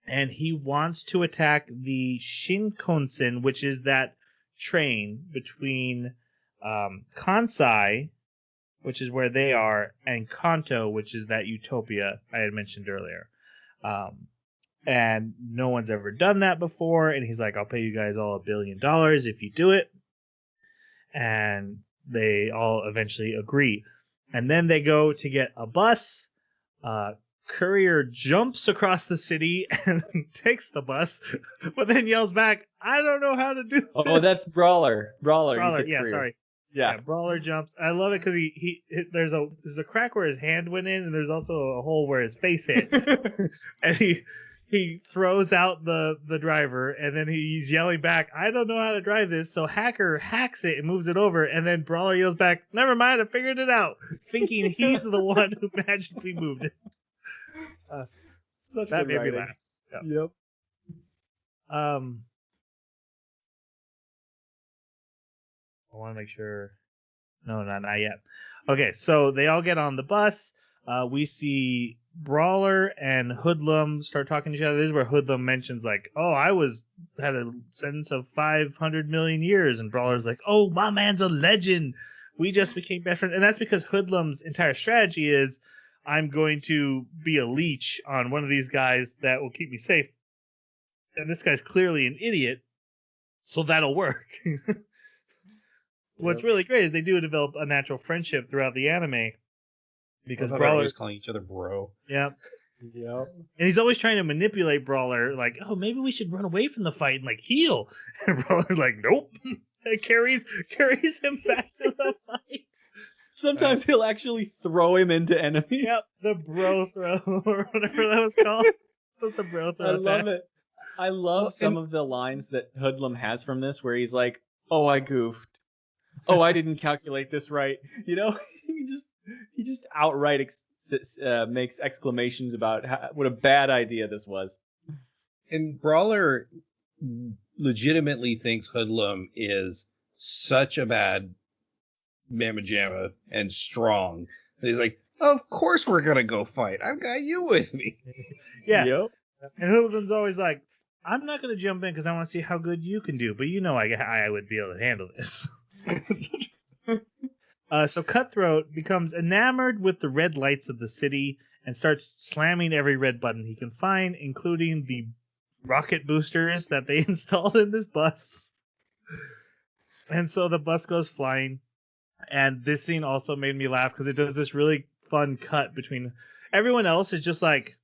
And he wants to attack the Shinkansen, which is that train between Kansai, which is where they are, and Kanto, which is that utopia I had mentioned earlier. And no one's ever done that before. And he's like, "I'll pay you guys all $1 billion if you do it." And they all eventually agree. And then they go to get a bus. Courier jumps across the city and takes the bus, but then yells back, "I don't know how to do this." Oh, that's Brawler. Brawler, yeah, Courier. sorry. Yeah. Brawler jumps. I love it because there's a crack where his hand went in, and there's also a hole where his face hit. And he throws out the driver, and then he's yelling back, "I don't know how to drive this." So Hacker hacks it and moves it over, and then Brawler yells back, "Never mind, I figured it out," thinking he's the one who magically moved it. Such that good made writing. me laugh. Yep. I want to make sure. No, not yet. Okay, so they all get on the bus. We see Brawler and Hoodlum start talking to each other. This is where Hoodlum mentions like, "Oh, I had a sentence of 500 million years," and Brawler's like, "Oh, my man's a legend. We just became best friends." And that's because Hoodlum's entire strategy is, "I'm going to be a leech on one of these guys that will keep me safe." And this guy's clearly an idiot, so that'll work. What's really great is they do develop a natural friendship throughout the anime because Brawler is calling each other bro. Yeah. Yep. And he's always trying to manipulate Brawler, like, "Oh, maybe we should run away from the fight and like heal." And Brawler's like, "Nope." It carries him back to the fight. Sometimes he'll actually throw him into enemies. Yep, the bro throw or whatever that was called. That's the bro throw. I love it. I love some of the lines that Hoodlum has from this, where he's like, "Oh, I goofed. Oh, I didn't calculate this right." He just outright makes exclamations about what a bad idea this was. And Brawler legitimately thinks Hoodlum is such a bad mamma jamma and strong. And he's like, of course we're gonna go fight. I've got you with me. Yeah. Yep. And Hoodlum's always like, I'm not going to jump in because I want to see how good you can do, but I would be able to handle this. So Cutthroat becomes enamored with the red lights of the city and starts slamming every red button he can find, including the rocket boosters that they installed in this bus. And so the bus goes flying. And this scene also made me laugh because it does this really fun cut between everyone else is just like,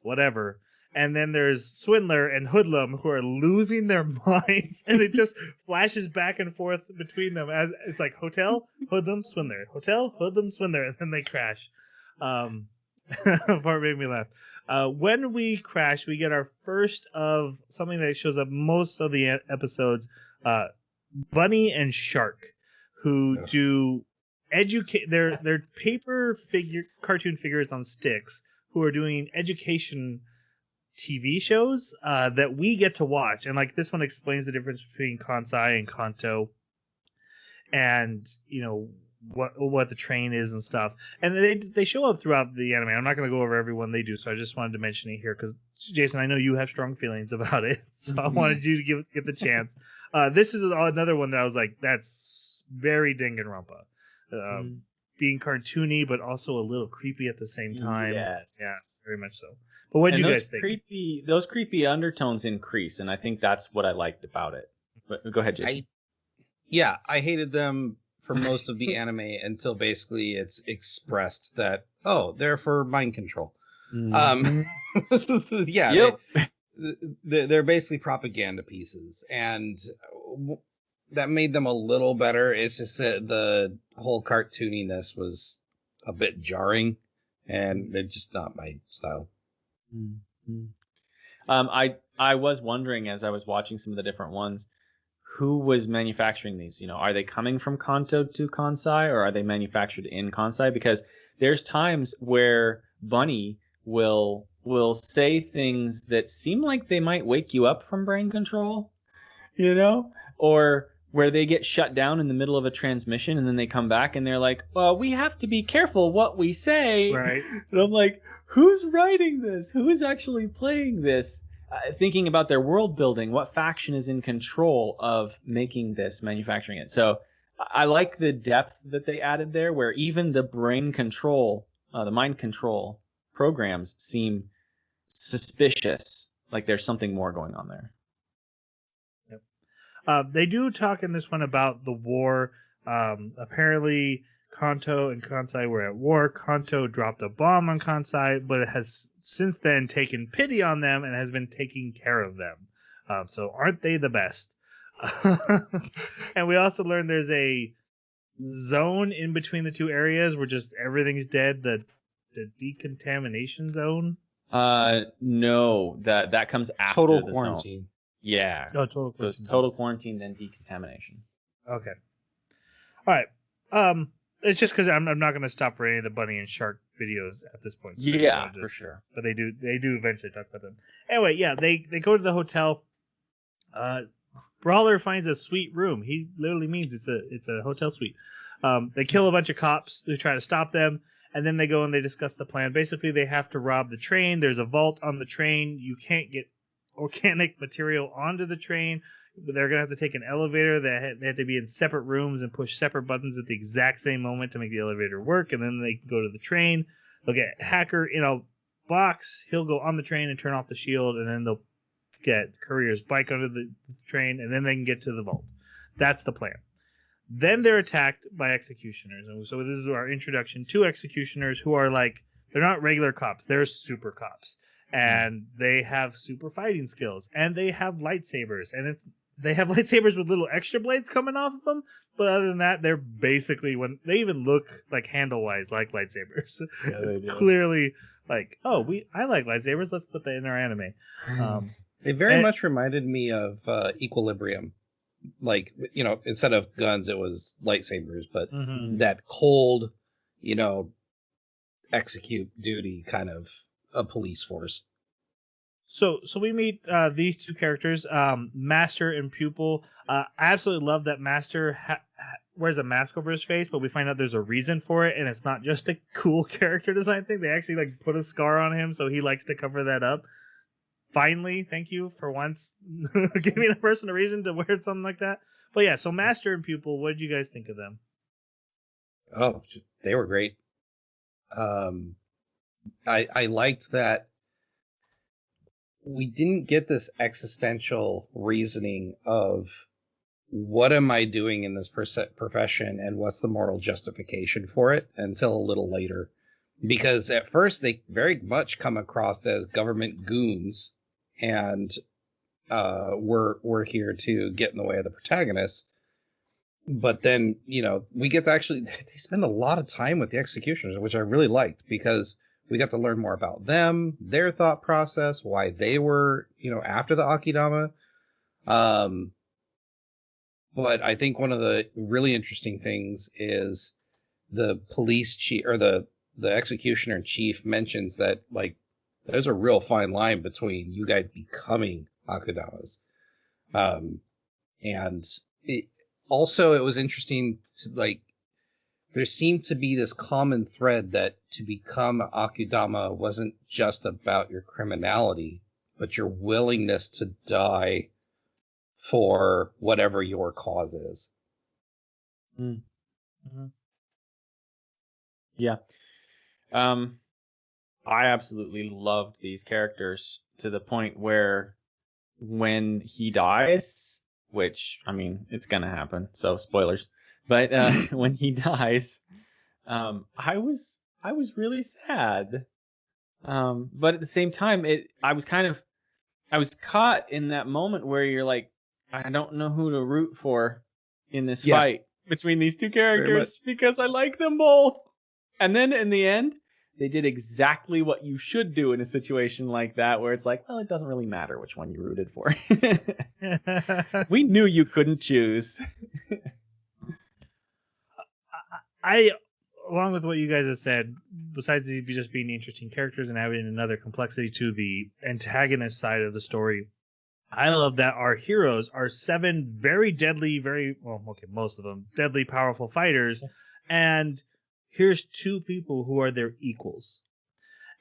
whatever. And then there's Swindler and Hoodlum who are losing their minds, and it just flashes back and forth between them as it's like hotel, Hoodlum, Swindler, hotel, Hoodlum, Swindler, and then they crash. Part made me laugh. When we crash, we get our first of something that shows up most of the episodes. Bunny and Shark, who do educate. They're paper cartoon figures on sticks who are doing education TV shows that we get to watch, and like this one explains the difference between Kansai and Kanto, and what the train is and stuff. And they show up throughout the anime. I'm not going to go over every one they do, so I just wanted to mention it here because Jason, I know you have strong feelings about it, so I wanted you to get the chance. This is another one that I was like, that's very Danganronpa. Being cartoony, but also a little creepy at the same time. Yes. Yeah, very much so. But what did you guys think? Those creepy undertones increase, and I think that's what I liked about it. But go ahead, Jason. I hated them for most of the anime until basically it's expressed that, they're for mind control. Yep. They're basically propaganda pieces, and that made them a little better. It's just that the whole cartooniness was a bit jarring, and they're just not my style. I was wondering as I was watching some of the different ones, who was manufacturing these? Are they coming from Kanto to Kansai, or are they manufactured in Kansai? Because there's times where Bunny will say things that seem like they might wake you up from brain control, or where they get shut down in the middle of a transmission and then they come back and they're like, well, we have to be careful what we say. Right. And I'm like, who's writing this? Who is actually playing this? Thinking about their world building, what faction is in control of making this, manufacturing it. So I like the depth that they added there, where even the brain control, the mind control programs seem suspicious, like there's something more going on there. They do talk in this one about the war. Apparently, Kanto and Kansai were at war. Kanto dropped a bomb on Kansai, but it has since then taken pity on them and has been taking care of them. So aren't they the best? And we also learned there's a zone in between the two areas where just everything's dead. The decontamination zone. No, that comes after Total the quarantine. zone. Yeah. Oh, total quarantine. Total quarantine, then decontamination. Okay. All right. It's just because I'm not going to stop for any of the Bunny and Shark videos at this point. So yeah, for sure. But they do eventually talk about them. Anyway, yeah, they go to the hotel. Brawler finds a suite room. He literally means it's a hotel suite. They kill a bunch of cops who try to stop them, and then they go and they discuss the plan. Basically, they have to rob the train. There's a vault on the train. You can't get organic material onto the train. They're going to have to take an elevator. They have to be in separate rooms and push separate buttons at the exact same moment to make the elevator work. And then they can go to the train. They'll get Hacker in a box. He'll go on the train and turn off the shield. And then they'll get Courier's bike under the train. And then they can get to the vault. That's the plan. Then they're attacked by executioners. And so this is our introduction to executioners, who are like, they're not regular cops. They're super cops. And they have super fighting skills. And they have lightsabers. And they have lightsabers with little extra blades coming off of them, but other than that, they're basically, when they even look like handle-wise like lightsabers. Yeah, it's clearly like, I like lightsabers. Let's put that in our anime. They very much reminded me of Equilibrium. Like, instead of guns, it was lightsabers, but that cold, execute duty kind of a police force. So we meet these two characters, Master and Pupil. I absolutely love that Master wears a mask over his face, but we find out there's a reason for it, and it's not just a cool character design thing. They actually like put a scar on him, so he likes to cover that up. Finally, thank you for once giving a person a reason to wear something like that. But yeah, so Master and Pupil, what did you guys think of them? Oh, they were great. I liked that we didn't get this existential reasoning of what am I doing in this profession and what's the moral justification for it until a little later. Because at first they very much come across as government goons and we're here to get in the way of the protagonist. But then, we get to actually, they spend a lot of time with the executioners, which I really liked because we got to learn more about them, their thought process, why they were, after the Akudama. But I think one of the really interesting things is the police chief or the executioner in chief mentions that like there's a real fine line between you guys becoming Akudamas. And it was interesting to like, there seemed to be this common thread that to become Akudama wasn't just about your criminality, but your willingness to die for whatever your cause is. Mm-hmm. Yeah. I absolutely loved these characters to the point where when he dies, which, I mean, it's going to happen, so spoilers. But when he dies, I was really sad. But at the same time, I was caught in that moment where you're like, I don't know who to root for in this fight between these two characters because I like them both. And then in the end, they did exactly what you should do in a situation like that, where it's like, well, it doesn't really matter which one you rooted for. We knew you couldn't choose. I, along with what you guys have said, besides these just being interesting characters and adding another complexity to the antagonist side of the story, I love that our heroes are 7 very deadly, most of them deadly, powerful fighters, and here's 2 people who are their equals.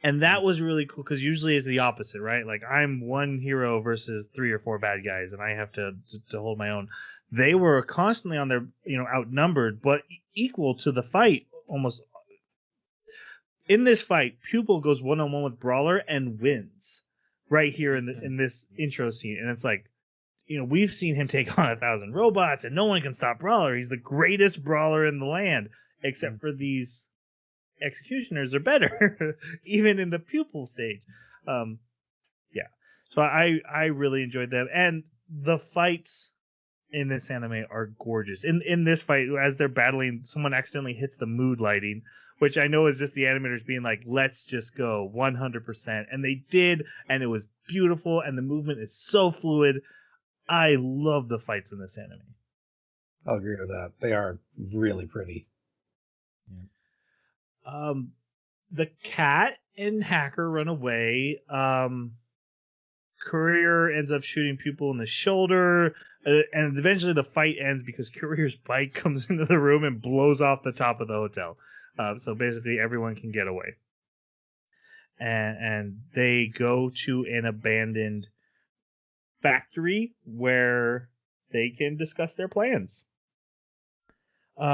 And that was really cool because usually it's the opposite, right? Like I'm one hero versus 3 or 4 bad guys, and I have to hold my own. They were constantly on their, outnumbered, but equal to the fight almost. In this fight, Pupil goes 1-on-1 with Brawler and wins right here in this intro scene, and it's like, we've seen him take on 1,000 robots, and no one can stop Brawler. He's the greatest brawler in the land, except for these executioners are better, even in the Pupil stage. Yeah, so I really enjoyed them, and the fights in this anime are gorgeous. In this fight, as they're battling, someone accidentally hits the mood lighting, which I know is just the animators being like, let's just go 100%. And they did, and it was beautiful, and the movement is so fluid. I love the fights in this anime. I'll agree with that. They are really pretty. Yeah. The cat and Hacker run away. Courier ends up shooting Pupil in the shoulder, and eventually the fight ends because Courier's bike comes into the room and blows off the top of the hotel. So basically everyone can get away. And they go to an abandoned factory where they can discuss their plans. We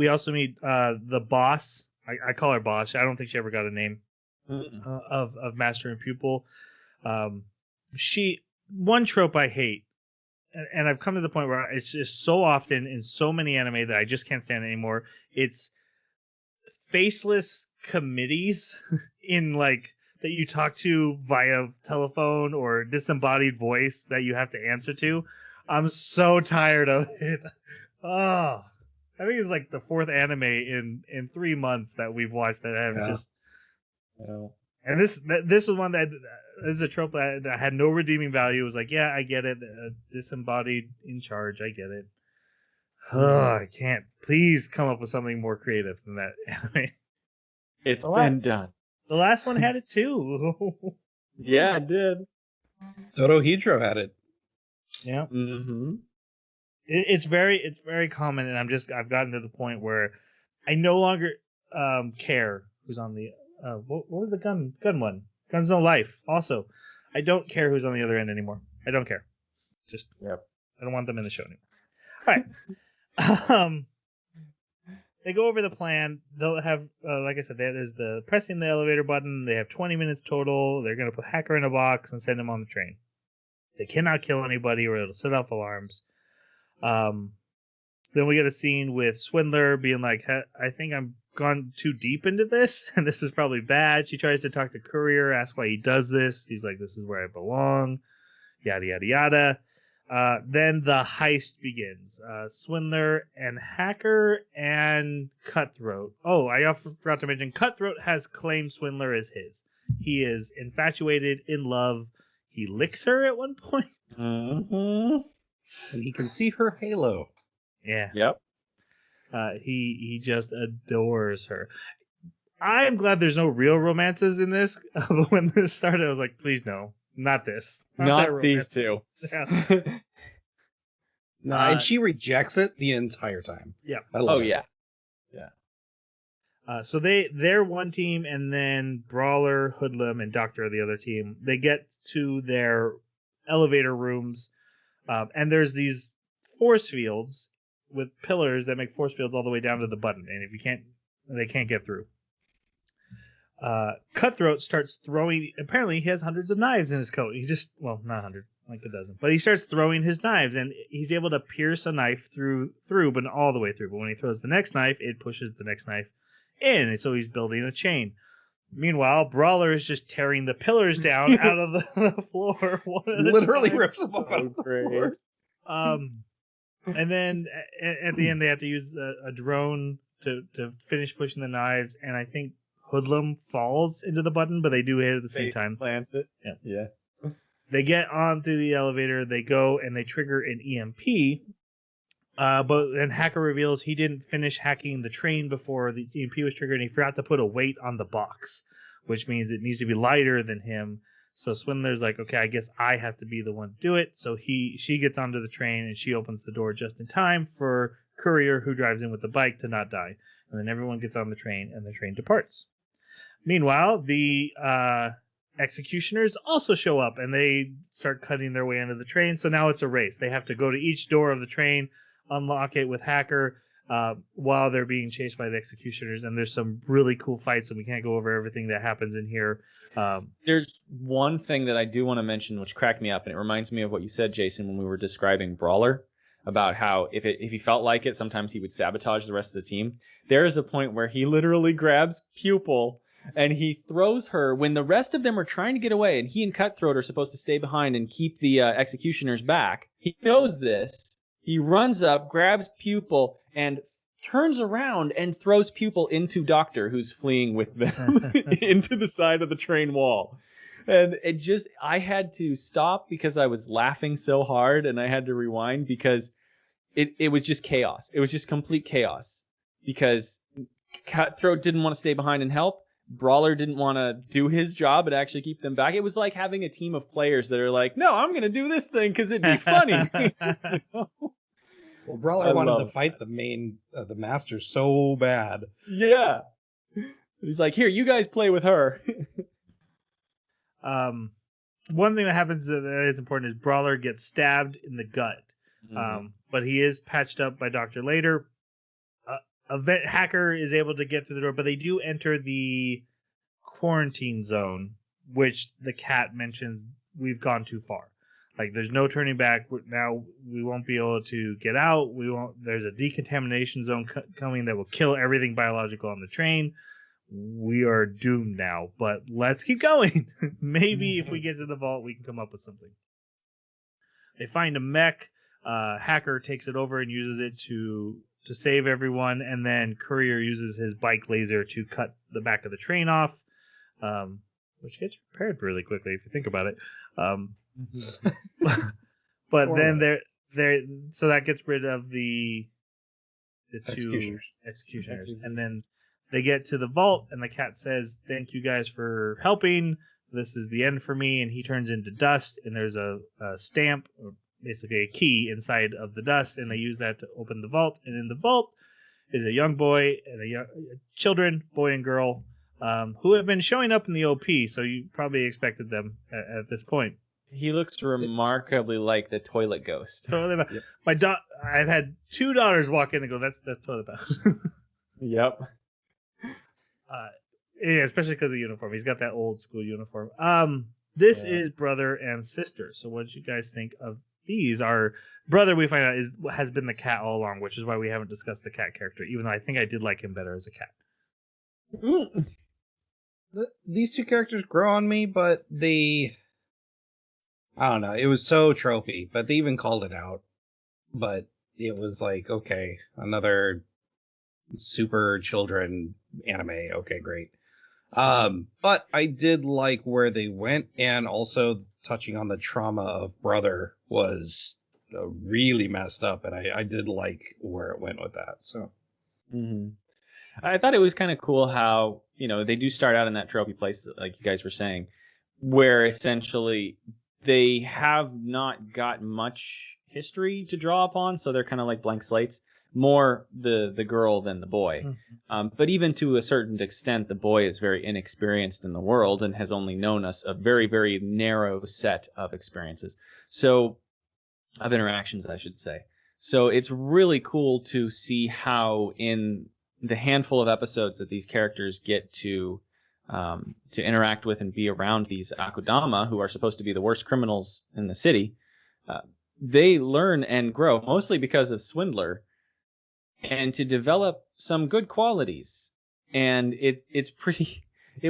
also meet the boss. I call her boss. I don't think she ever got a name. Of Master and Pupil. One trope I hate, and I've come to the point where it's just so often in so many anime that I just can't stand it anymore. It's faceless committees in like that you talk to via telephone or disembodied voice that you have to answer to. I'm so tired of it. Oh, I think it's like the 4th anime in 3 months that we've watched that have just. And this was one that this is a trope that had no redeeming value. It was like, yeah, I get it. Disembodied in charge, I get it. I can't. Please come up with something more creative than that anime. It's been done. The last one had it too. Yeah, I did. Dodohedro had it. Yeah. Mm-hmm. It's very common, and I've gotten to the point where I no longer care who's on the what was the gun one? Guns No Life. Also, I don't care who's on the other end anymore. I don't care. Just Yep. I don't want them in the show anymore. All right. They go over the plan. They'll have, like I said, that is the pressing the elevator button. They have 20 minutes total. They're going to put Hacker in a box and send him on the train. They cannot kill anybody or it'll set off alarms. Then we get a scene with Swindler being like, I think I'm gone too deep into this, and this is probably bad. She tries to talk to Courier, ask why he does this. He's like, this is where I belong, yada, yada, yada. Then the heist begins. Swindler and Hacker and Cutthroat. Oh, I forgot to mention, Cutthroat has claimed Swindler as his. He is infatuated, in love. He licks her at one point. Mm-hmm. And he can see her halo. Yeah. Yep. He just adores her. I'm glad there's no real romances in this. But when this started, I was like, please no, not this. Not these two. Yeah. No, and she rejects it the entire time. Yeah. I love it. Yeah. So they're one team, and then Brawler, Hoodlum, and Doctor are the other team. They get to their elevator rooms, and there's these force fields with pillars that make force fields all the way down to the button. And if you can't, they can't get through. Cutthroat starts throwing. Apparently, he has hundreds of knives in his coat. He just, well, not 100, like a dozen, but he starts throwing his knives, and he's able to pierce a knife through, but not all the way through. But when he throws the next knife, it pushes the next knife in, and so he's building a chain. Meanwhile, Brawler is just tearing the pillars down out of the floor. Literally rips them up out of the floor. And then at the end, they have to use a drone to finish pushing the knives, and I think Hoodlum falls into the button, but they do hit at the same time. Plants it. Yeah. They get onto the elevator, they go, and they trigger an EMP. But then Hacker reveals he didn't finish hacking the train before the EMP was triggered, and he forgot to put a weight on the box, which means it needs to be lighter than him. So Swindler's like, okay, I guess I have to be the one to do it. So she gets onto the train, and she opens the door just in time for Courier, who drives in with the bike, to not die. And then everyone gets on the train, and the train departs. Meanwhile, the executioners also show up, and they start cutting their way into the train. So now it's a race. They have to go to each door of the train, unlock it with Hacker, while they're being chased by the executioners. And there's some really cool fights, and we can't go over everything that happens in here. There's one thing that I do want to mention which cracked me up, and it reminds me of what you said, Jason, when we were describing Brawler, about how if he felt like it, sometimes he would sabotage the rest of the team. There is a point where he literally grabs Pupil and he throws her when the rest of them are trying to get away, and he and Cutthroat are supposed to stay behind and keep the executioners back. He knows this. He runs up, grabs Pupil, and turns around and throws Pupil into Doctor, who's fleeing with them, into the side of the train wall. And I had to stop because I was laughing so hard, and I had to rewind because it was just chaos. It was just complete chaos because Cutthroat didn't want to stay behind and help. Brawler didn't want to do his job and actually keep them back. It was like having a team of players that are like, no, I'm going to do this thing because it'd be funny. Well, Brawler wanted to fight the master so bad. Yeah. He's like, here, you guys play with her. One thing that happens that is important is Brawler gets stabbed in the gut. But he is patched up by Doctor later. Hacker is able to get through the door, but they do enter the quarantine zone, which the cat mentions we've gone too far. Like, there's no turning back. Now we won't be able to get out. There's a decontamination zone coming that will kill everything biological on the train. We are doomed now, but let's keep going. Maybe if we get to the vault, we can come up with something. They find a mech. Hacker takes it over and uses it to save everyone, and then Courier uses his bike laser to cut the back of the train off, which gets repaired really quickly if you think about it. But then so that gets rid of the two executioners, and then They get to the vault, and the cat says, "Thank you guys for helping. This is the end for me." And he turns into dust, and there's a stamp, or basically a key inside of the dust, and they use that to open the vault. And in the vault is a young boy and children, boy and girl, who have been showing up in the OP, so you probably expected them at this point. He looks remarkably like the toilet ghost. Totally. Yep. I've had 2 daughters walk in and go, "That's toilet bound." Yep. Yeah, especially because of the uniform. He's got that old school uniform. This is brother and sister. So what did you guys think of these? Our brother, we find out, has been the cat all along, which is why we haven't discussed the cat character, even though I think I did like him better as a cat. These two characters grow on me, but I don't know. It was so tropey, but they even called it out. But it was like, okay, another super children anime. Okay, great. But I did like where they went, and also touching on the trauma of brother was really messed up, and I did like where it went with that. So, I thought it was kind of cool how they do start out in that tropey place, like you guys were saying, where essentially they have not got much history to draw upon, so they're kind of like blank slates. More the girl than the boy. But even to a certain extent, the boy is very inexperienced in the world and has only known us a very, very narrow set of experiences. So, of interactions, I should say. So it's really cool to see how in the handful of episodes that these characters get to interact with and be around these Akudama, who are supposed to be the worst criminals in the city, they learn and grow, mostly because of Swindler, and to develop some good qualities. And it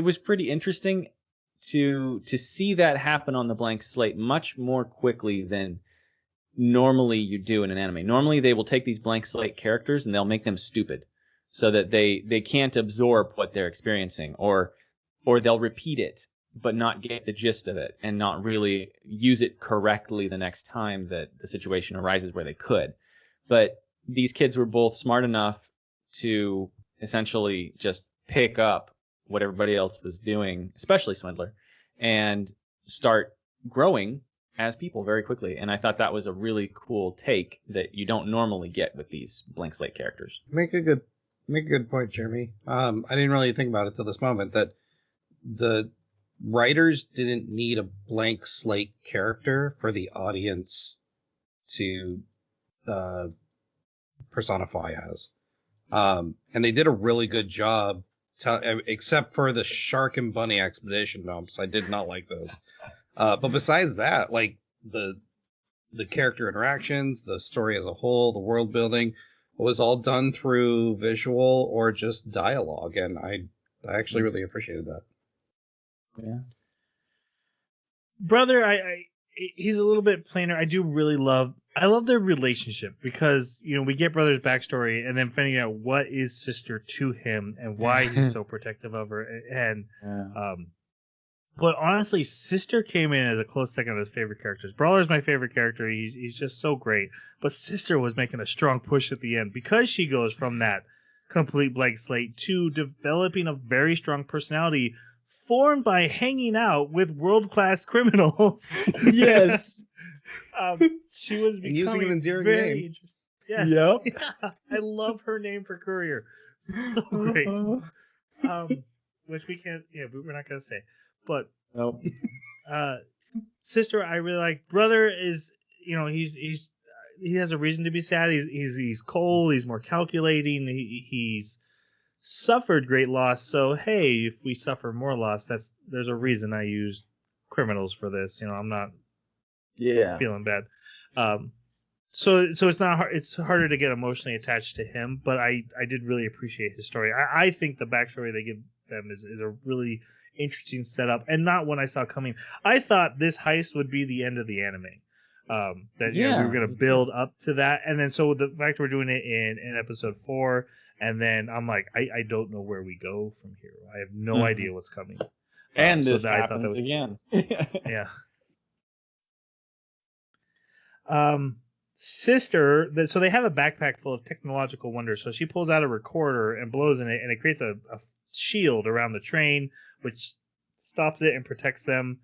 was pretty interesting to see that happen on the blank slate much more quickly than normally you do in an anime. Normally they will take these blank slate characters and they'll make them stupid so that they can't absorb what they're experiencing, or they'll repeat it but not get the gist of it and not really use it correctly the next time that the situation arises where they could. But these kids were both smart enough to essentially just pick up what everybody else was doing, especially Swindler, and start growing as people very quickly. And I thought that was a really cool take that you don't normally get with these blank slate characters. Make a good point, Jeremy. I didn't really think about it till this moment that the writers didn't need a blank slate character for the audience to personify as. And they did a really good job, except for the shark and bunny expedition dumps. I did not like those. But besides that, like the character interactions, the story as a whole, the world building was all done through visual or just dialogue, and I actually really appreciated that. Yeah. Brother, he's a little bit plainer. I love their relationship because we get brother's backstory and then finding out what is sister to him and why he's so protective of her. And but honestly, sister came in as a close second of his favorite characters. Brawler's my favorite character. He's just so great. But sister was making a strong push at the end because she goes from that complete blank slate to developing a very strong personality formed by hanging out with world-class criminals. Yes. She was becoming using an endearing very name. interesting. Yes. Yep. Yeah. I love her name for Courier. So great. Which we can't, we're not going to say. But Nope. sister, I really like. Brother is, he has a reason to be sad. He's cold. He's more calculating. He's suffered great loss. So hey, if we suffer more loss, there's a reason I used criminals for this. I'm not feeling bad. So it's not hard. It's harder to get emotionally attached to him. But I did really appreciate his story. I think the backstory they give them is a really interesting setup and not one I saw coming. I thought this heist would be the end of the anime. That we were going to build up to that, and then so the fact we're doing it in episode 4, and then I'm like, I don't know where we go from here. I have no idea what's coming. And so this happens again. Yeah. sister, so they have a backpack full of technological wonders. So she pulls out a recorder and blows in it, and it creates a shield around the train, which stops it and protects them,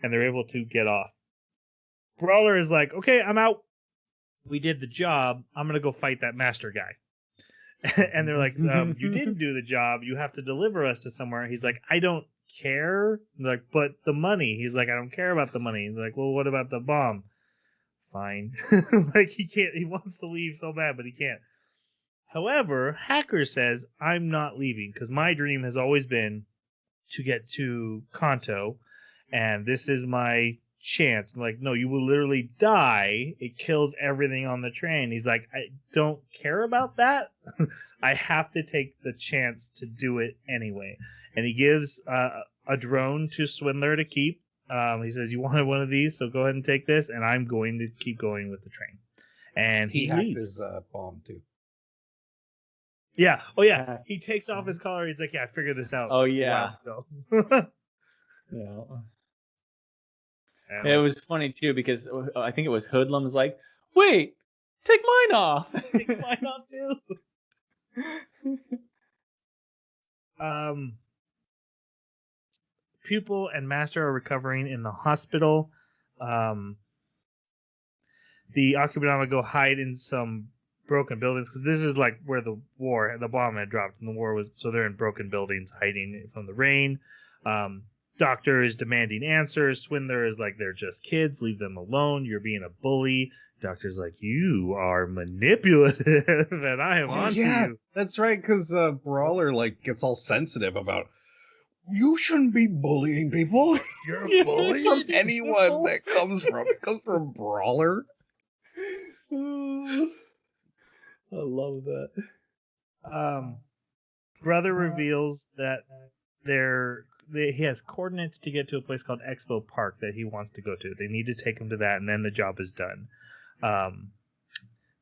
and they're able to get off. Brawler is like, okay, I'm out. We did the job. I'm going to go fight that master guy. And they're like, you didn't do the job. You have to deliver us to somewhere. He's like, I don't care. They're like, but the money. He's like, I don't care about the money. They're like, well, what about the bomb? Fine. Like, he can't. He wants to leave so bad, but he can't. However, Hacker says, I'm not leaving because my dream has always been to get to Kanto, and this is my chance. I'm like, no, you will literally die. It kills everything on the train. He's like, I don't care about that. I have to take the chance to do it anyway. And he gives a drone to Swindler to keep. He says, you wanted one of these, so go ahead and take this, and I'm going to keep going with the train. And he hacked leaves. his bomb too. Yeah. Oh, yeah. He takes off his collar. He's like, yeah, I figured this out. Oh, yeah. Yeah. It was funny, too, because I think it was Hoodlum's like, wait, take mine off. Take mine off, too. Pupil and Master are recovering in the hospital. The Akudama go hide in some broken buildings because this is like where the bomb had dropped, and the war was, so they're in broken buildings hiding from the rain. Doctor is demanding answers. Swindler is like, they're just kids, leave them alone, you're being a bully. Doctor's like, you are manipulative and I am onto you. That's right, because Brawler like gets all sensitive about, you shouldn't be bullying people. You're a bully from anyone that comes from Brawler. I love that. Brother reveals that he has coordinates to get to a place called Expo Park that he wants to go to. They need to take him to that, and then the job is done.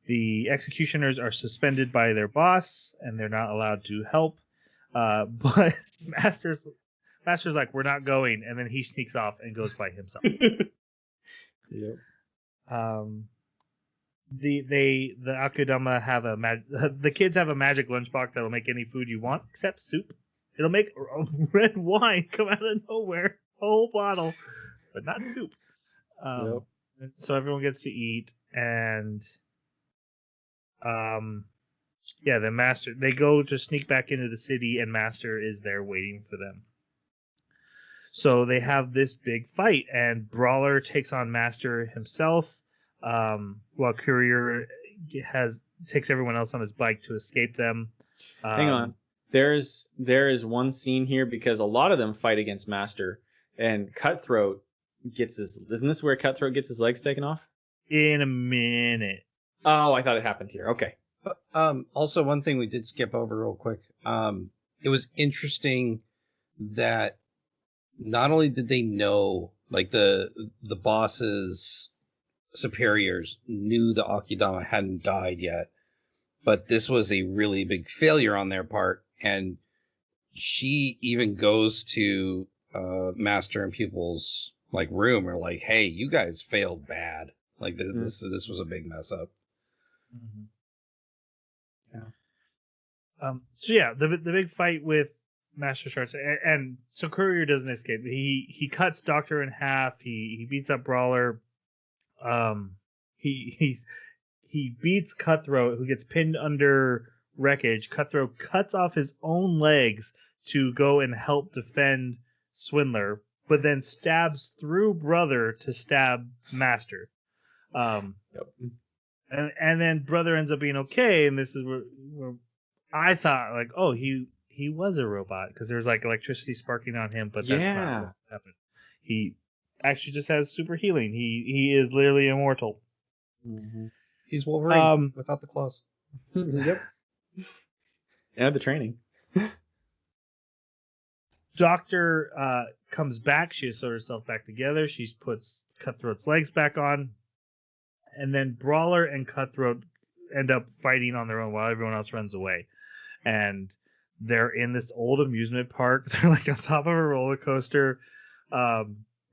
The executioners are suspended by their boss, and they're not allowed to help. But Master's like, we're not going, and then he sneaks off and goes by himself. Yep. The Akudama have the kids have a magic lunchbox that'll make any food you want except soup. It'll make red wine come out of nowhere, a whole bottle, but not soup. Yep. So everyone gets to eat, and the Master, they go to sneak back into the city, and Master is there waiting for them. So they have this big fight, and Brawler takes on Master himself, while Courier takes everyone else on his bike to escape them. Hang on. There is one scene here because a lot of them fight against Master, and Cutthroat gets isn't this where Cutthroat gets his legs taken off? In a minute. Oh, I thought it happened here. Okay. Also, one thing we did skip over real quick. It was interesting that not only did they know, like the boss's superiors knew the Akudama hadn't died yet, but this was a really big failure on their part, and she even goes to Master and Pupil's like room, or like, hey, you guys failed bad. Like this was a big mess up. Mm-hmm. Yeah. So yeah, the big fight with Master starts, and so Courier doesn't escape. He cuts Doctor in half. He beats up Brawler. He beats Cutthroat, who gets pinned under wreckage. Cutthroat cuts off his own legs to go and help defend Swindler, but then stabs through Brother to stab Master. And then Brother ends up being okay, and this is where I thought, like, oh, he was a robot, because there's like electricity sparking on him, but that's not what happened. He actually just has super healing. He is literally immortal. Mm-hmm. He's Wolverine without the claws. Yep. And the training. Doctor comes back. She has sewed herself back together. She puts Cutthroat's legs back on. And then Brawler and Cutthroat end up fighting on their own while everyone else runs away. And they're in this old amusement park. They're like on top of a roller coaster.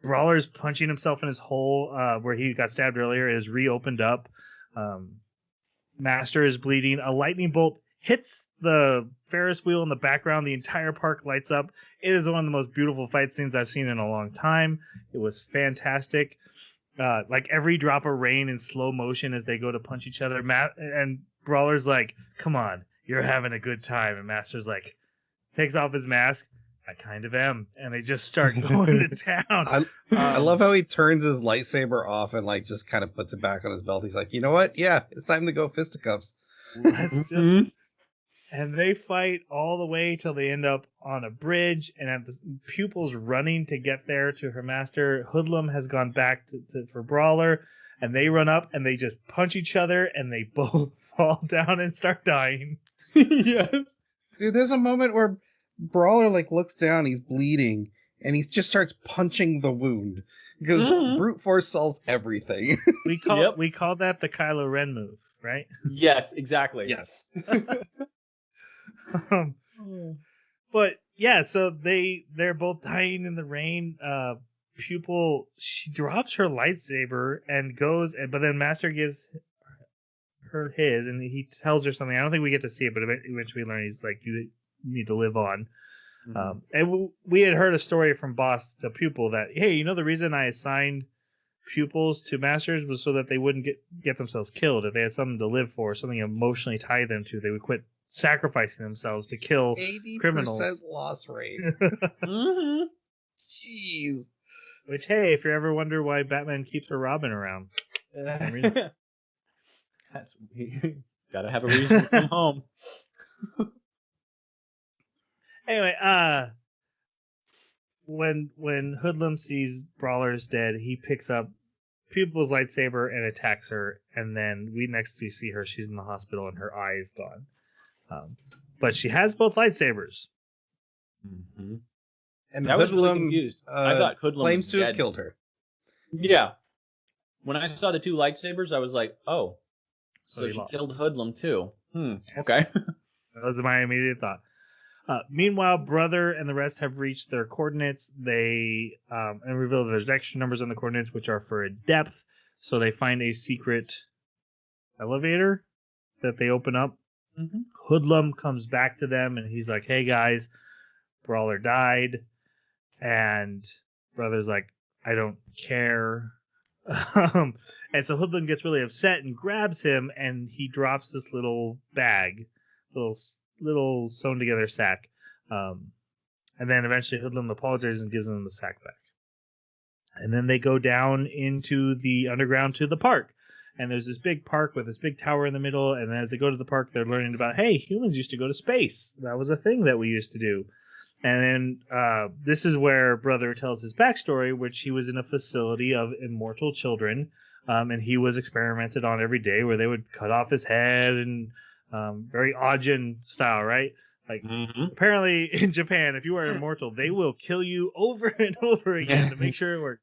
Brawler's punching himself in his hole where he got stabbed earlier. It is reopened up. Master is bleeding. A lightning bolt hits the Ferris wheel in the background. The entire park lights up. It is one of the most beautiful fight scenes I've seen in a long time. It was fantastic. Like every drop of rain in slow motion as they go to punch each other. And Brawler's like, come on, you're having a good time. And Master's like, takes off his mask. I kind of am. And they just start going to town. I love how he turns his lightsaber off and like just kind of puts it back on his belt. He's like, you know what? Yeah, it's time to go fisticuffs. Let's just... And they fight all the way till they end up on a bridge, and at the pupils running to get there to her master. Hoodlum has gone back for Brawler, and they run up and they just punch each other, and they both fall down and start dying. Yes. Dude, there's a moment where Brawler like looks down, he's bleeding, and he just starts punching the wound because brute force solves everything. We call that the Kylo Ren move, right? Yes, exactly. Yes. But yeah, so they're both dying in the rain. Pupil, she drops her lightsaber and goes, but then Master gives her his, and he tells her something. I don't think we get to see it, but eventually we learn he's like, you need to live on. And we had heard a story from Boss to Pupil that, hey, you know, the reason I assigned pupils to masters was so that they wouldn't get themselves killed. If they had something to live for, something emotionally tie them to, they would quit sacrificing themselves to kill 80% criminals. loss rate. Jeez. Which, hey, if you ever wonder why Batman keeps her Robin around, for some reason. Gotta have a reason to come home. Anyway, when Hoodlum sees Brawler's dead, he picks up Pupil's lightsaber and attacks her, and then we see her. She's in the hospital and her eye is gone. But she has both lightsabers. And I was really Hoodlum, confused. I thought Hoodlum claims was to dead. have killed her. Yeah. When I saw the two lightsabers, I was like, oh. So she killed Hoodlum too. Okay. That was my immediate thought. Meanwhile, Brother and the rest have reached their coordinates. They and reveal that there's extra numbers on the coordinates, which are for a depth. So they find a secret elevator that they open up. Hoodlum comes back to them, and he's like, hey, guys, Brawler died. And Brother's like, I don't care. And so Hoodlum gets really upset and grabs him, and he drops this little bag, little sewn together sack. And then eventually Hoodlum apologizes and gives him the sack back. And then they go down into the underground to the park. And there's this big park with this big tower in the middle. And as they go to the park, they're learning about, hey, humans used to go to space. That was a thing that we used to do. And then this is where Brother tells his backstory, which he was in a facility of immortal children. And he was experimented on every day, where they would cut off his head, and very Ajin style, right? Like, apparently in Japan, if you are immortal, they will kill you over and over again to make sure it works.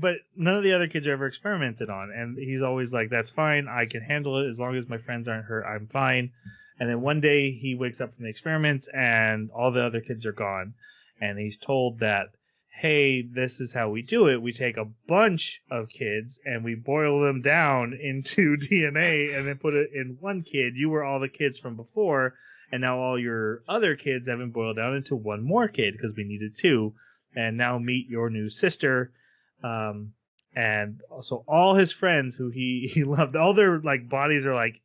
But none of the other kids are ever experimented on. And he's always like, that's fine. I can handle it. As long as my friends aren't hurt, I'm fine. And then one day he wakes up from the experiments and all the other kids are gone. And he's told that, hey, this is how we do it. We take a bunch of kids and we boil them down into DNA and then put it in one kid. You were all the kids from before, and now all your other kids have been boiled down into one more kid because we needed two. And now meet your new sister. And also all his friends who he loved, all their like bodies are like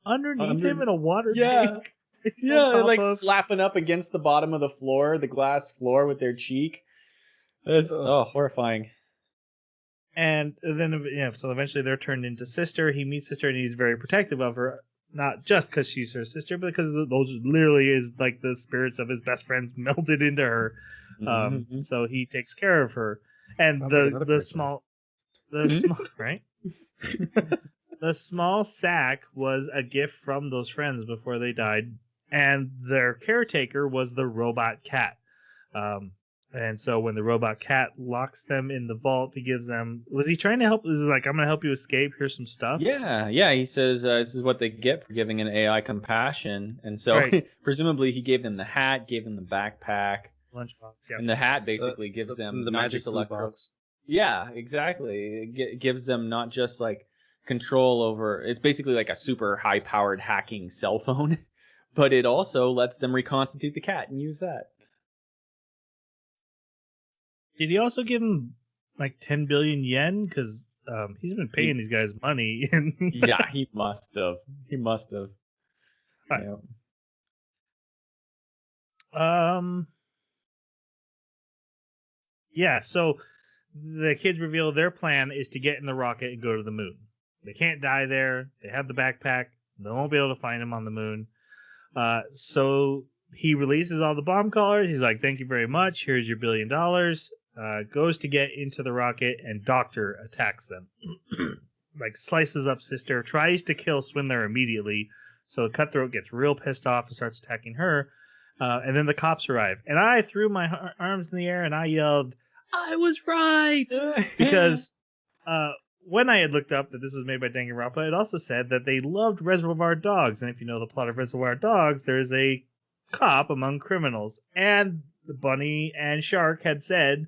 underneath him in a water tank. Yeah, they're like slapping up against the bottom of the floor, the glass floor with their cheek. It's horrifying. And then, so eventually they're turned into sister. He meets sister and he's very protective of her, not just because she's her sister, but because those literally is like the spirits of his best friends melted into her. So he takes care of her. And the small right? The small sack was a gift from those friends before they died, and their caretaker was the robot cat. And so when the robot cat locks them in the vault, he gives them... Was he trying to help? Is like, I'm going to help you escape. Here's some stuff. Yeah. He says this is what they get for giving an AI compassion. And so presumably he gave them the hat, gave them the backpack. Lunchbox, yeah. And the hat basically gives them the not magic just electro. box. Yeah, exactly. It gives them not just like control over. It's basically like a super high-powered hacking cell phone, but it also lets them reconstitute the cat and use that. Did he also give him like 10 billion yen? Because he's been paying these guys money. Yeah, he must have. He must have. Right. Yeah. Yeah, so the kids reveal their plan is to get in the rocket and go to the moon. They can't die there. They have the backpack. They won't be able to find him on the moon. So he releases all the bomb collars. He's like, "Thank you very much. Here's your $1 billion." Goes to get into the rocket, and Doctor attacks them. Like slices up Sister, tries to kill Swindler immediately. So Cutthroat gets real pissed off and starts attacking her. And then the cops arrive, and I threw my arms in the air and I yelled, "I was right!" Because when I had looked up that this was made by Danganronpa, it also said that they loved Reservoir Dogs, and if you know the plot of Reservoir Dogs, there's a cop among criminals, and the Bunny and Shark had said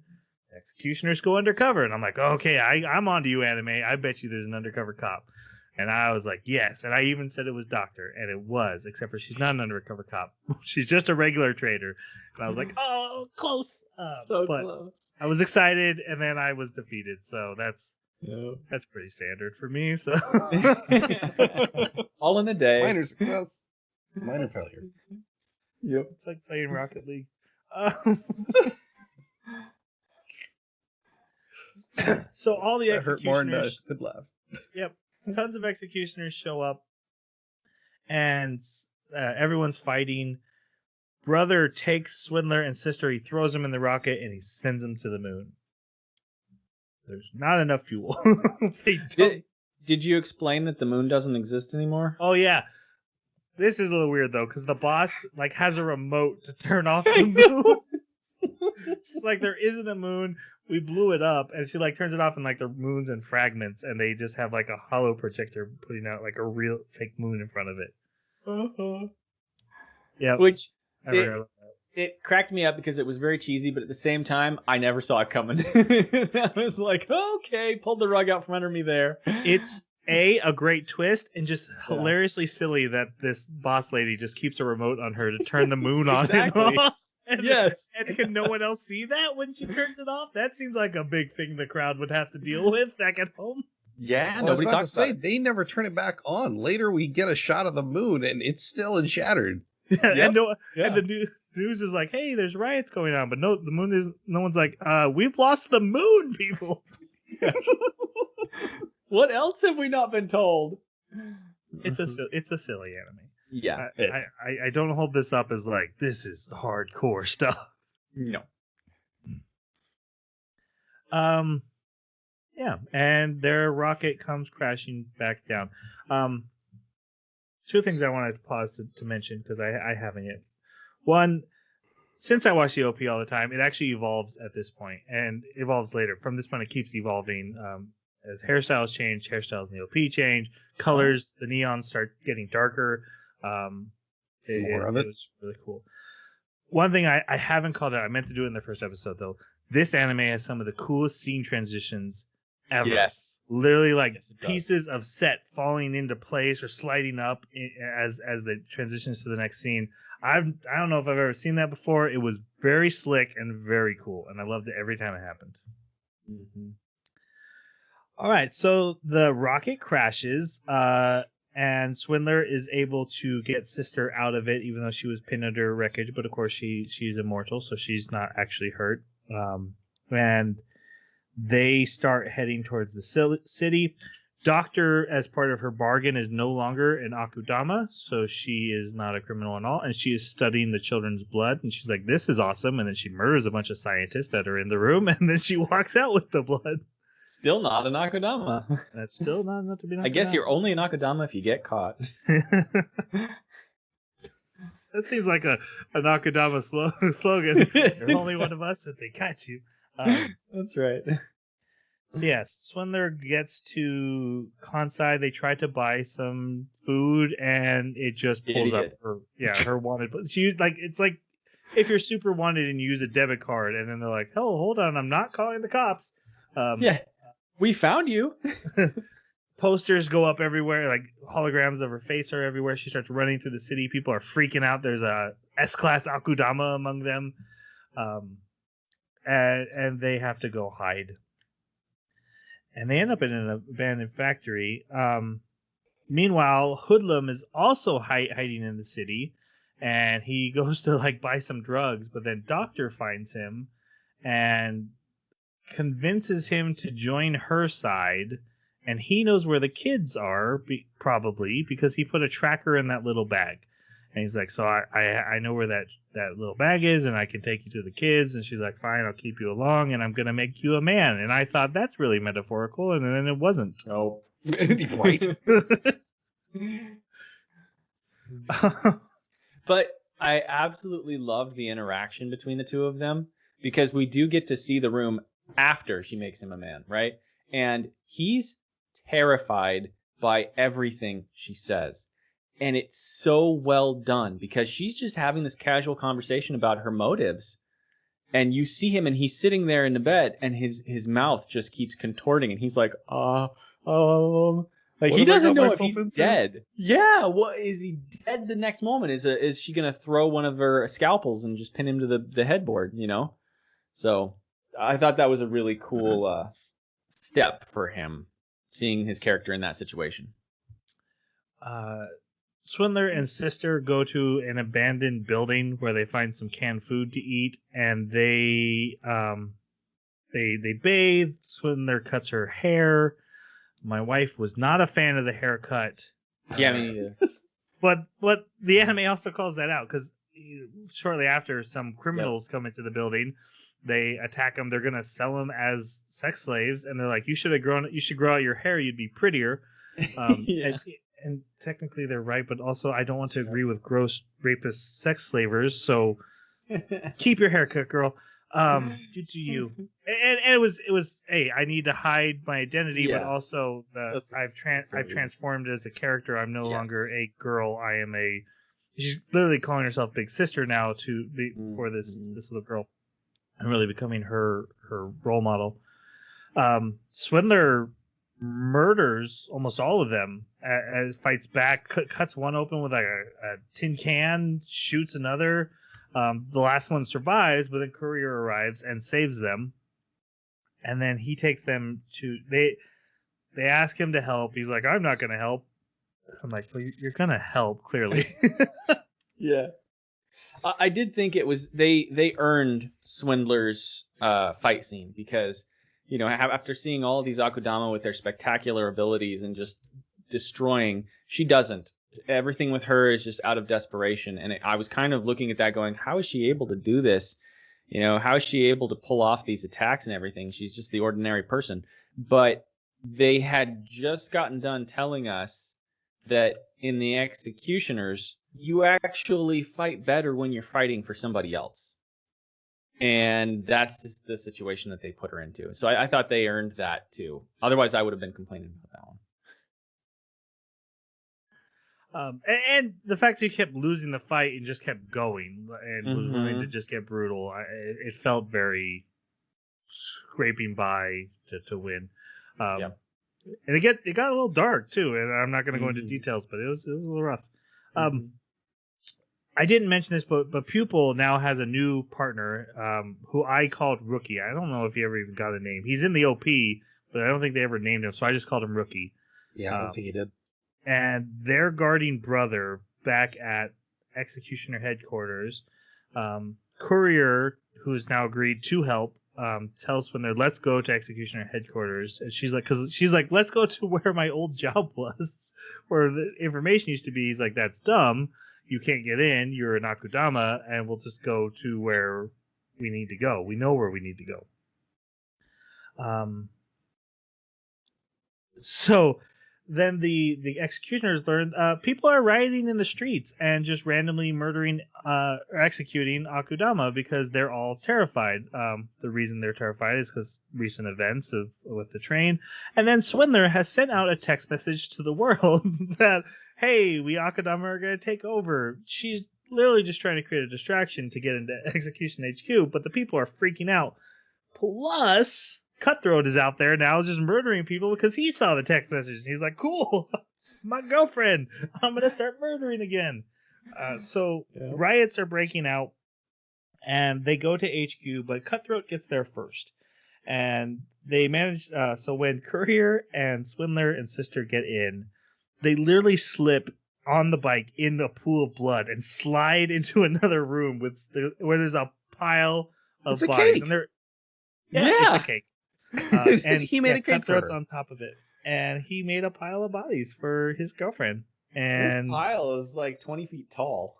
executioners go undercover, and I'm like, okay, I'm onto you, anime. I bet you there's an undercover cop. And I was like, yes. And I even said it was Doctor, and it was, except for she's not an undercover cop. She's just a regular trader. And I was like, oh, close. So but close. I was excited, and then I was defeated. So that's pretty standard for me. So all in a day. Minor success, minor failure. Yep. It's like playing Rocket League. So all the That hurt more than executioners. a good laugh. Yep. Tons of executioners show up, and everyone's fighting. Brother takes Swindler and Sister, he throws them in the rocket, and he sends them to the moon. There's not enough fuel. Did you explain that the moon doesn't exist anymore? Oh, yeah. This is a little weird, though, because the boss like has a remote to turn off the moon. She's like, there isn't a moon. We blew it up, and she like turns it off, and like the moon's in fragments, and they just have like a hollow projector putting out like a real fake moon in front of it. Uh-huh. Yeah, Which it cracked me up because it was very cheesy, but at the same time, I never saw it coming. I was like, okay, pulled the rug out from under me there. It's a great twist, and just hilariously silly that this boss lady just keeps a remote on her to turn the moon on and off. And yes. And can no one else see that when she turns it off? That seems like a big thing the crowd would have to deal with back at home. Yeah, well, nobody talks about it. They never turn it back on. Later, we get a shot of the moon, and it's still shattered. And the news is like, hey, there's riots going on, but no, the moon is. No one's like, we've lost the moon, people. What else have we not been told? It's a silly anime. Yeah, I don't hold this up as like this is hardcore stuff. No. Yeah, and their rocket comes crashing back down. Two things I wanted to pause to mention because I haven't yet. One, since I watch the OP all the time, it actually evolves at this point and evolves later. From this point, it keeps evolving. As hairstyles change, hairstyles in the OP change, colors, the neons start getting darker. It was really cool. One thing I haven't called out, I meant to do it in the first episode though. This anime has some of the coolest scene transitions ever. Yes. Literally like pieces of set falling into place or sliding up as they transitions to the next scene. I don't know if I've ever seen that before. It was very slick and very cool, and I loved it every time it happened. Mm-hmm. All right, so the rocket crashes, and Swindler is able to get Sister out of it, even though she was pinned under wreckage. But of course, she's immortal, so she's not actually hurt. And they start heading towards the city. Doctor, as part of her bargain, is no longer an Akudama, so she is not a criminal at all, and she is studying the children's blood, and she's like, this is awesome, and then she murders a bunch of scientists that are in the room, and then she walks out with the blood. Still not an Akudama. That's still not enough to be an Akudama. I guess you're only an Akudama if you get caught. That seems like an Akudama slogan. You're only one of us if they catch you. That's right. So yes, Swindler gets to Kansai. They try to buy some food, and it just pulls up her wanted. But she it's like if you're super wanted and you use a debit card, and then they're like, "Oh, hold on, I'm not calling the cops." Yeah, we found you. Posters go up everywhere, like holograms of her face are everywhere. She starts running through the city. People are freaking out. There's a S-class Akudama among them, and they have to go hide. And they end up in an abandoned factory. Meanwhile, Hoodlum is also hiding in the city, and he goes to like buy some drugs, but then Doctor finds him and convinces him to join her side. And he knows where the kids are, probably because he put a tracker in that little bag. And he's like, so I know where that little bag is, and I can take you to the kids. And she's like, fine, I'll keep you along, and I'm going to make you a man. And I thought that's really metaphorical, and then it wasn't. Oh. Right. But I absolutely loved the interaction between the two of them, because we do get to see the room after she makes him a man, right? And he's terrified by everything she says. And it's so well done, because she's just having this casual conversation about her motives. And you see him, and he's sitting there in the bed, and his mouth just keeps contorting, and he's like, like, he doesn't know if he's dead. Yeah, what is he dead the next moment? Is she gonna throw one of her scalpels and just pin him to the headboard? You know. So I thought that was a really cool step for him, seeing his character in that situation. Swindler and sister go to an abandoned building where they find some canned food to eat, and they bathe. Swindler cuts her hair. My wife was not a fan of the haircut. Yeah, me neither. But the anime also calls that out, because shortly after, some criminals come into the building. They attack them. They're gonna sell them as sex slaves, and they're like, "You should grow out your hair. You'd be prettier." Yeah. And technically they're right, but also I don't want to agree with gross rapist sex slavers. So keep your haircut, girl. You do you. And it was. Hey, I need to hide my identity, but also I've transformed as a character. I'm no longer a girl. I am a. She's literally calling herself Big Sister now for this little girl. I'm really becoming her role model. Swindler murders almost all of them as fights back, cuts one open with like a tin can, shoots another. The last one survives, but then Courier arrives and saves them. And then he takes them to they ask him to help. He's like, I'm not going to help. I'm like, well, you're going to help, clearly. Yeah. I did think it was they earned Swindler's fight scene, because after seeing all of these Akudama with their spectacular abilities and just destroying, she doesn't. Everything with her is just out of desperation, and I was kind of looking at that going, how is she able to do this? How is she able to pull off these attacks and everything? She's just the ordinary person. But they had just gotten done telling us that in the Executioners, you actually fight better when you're fighting for somebody else. And that's just the situation that they put her into. So I thought they earned that too. Otherwise, I would have been complaining about that one. And the fact that he kept losing the fight and just kept going and was willing to just get brutal, it felt very scraping by to win. And it got a little dark too, and I'm not going to go into details, but it was a little rough. I didn't mention this, but Pupil now has a new partner who I called Rookie. I don't know if he ever even got a name. He's in the OP, but I don't think they ever named him, so I just called him Rookie. Yeah, OP did. And their guarding brother back at Executioner headquarters, Courier, who's now agreed to help, tells Swindler, let's go to Executioner headquarters. And she's like, let's go to where my old job was, where the information used to be. He's like, that's dumb. You can't get in. You're an Akudama, and we'll just go to where we need to go. We know where we need to go. So then the executioners learn people are rioting in the streets and just randomly murdering or executing Akudama because they're all terrified. The reason they're terrified is because recent events with the train. And then Swindler has sent out a text message to the world that, hey, we Akudama are going to take over. She's literally just trying to create a distraction to get into Execution HQ, but the people are freaking out. Plus, Cutthroat is out there now just murdering people because he saw the text message. He's like, cool, my girlfriend. I'm going to start murdering again. So riots are breaking out and they go to HQ, but Cutthroat gets there first. And they manage. So when Courier and Swindler and Sister get in, they literally slip on the bike in a pool of blood and slide into another room where there's a pile of bodies. Cake. And it's a cake. And he made a cake Cutthroat's for her. on top of it, and he made a pile of bodies for his girlfriend. And this pile is like 20 feet tall.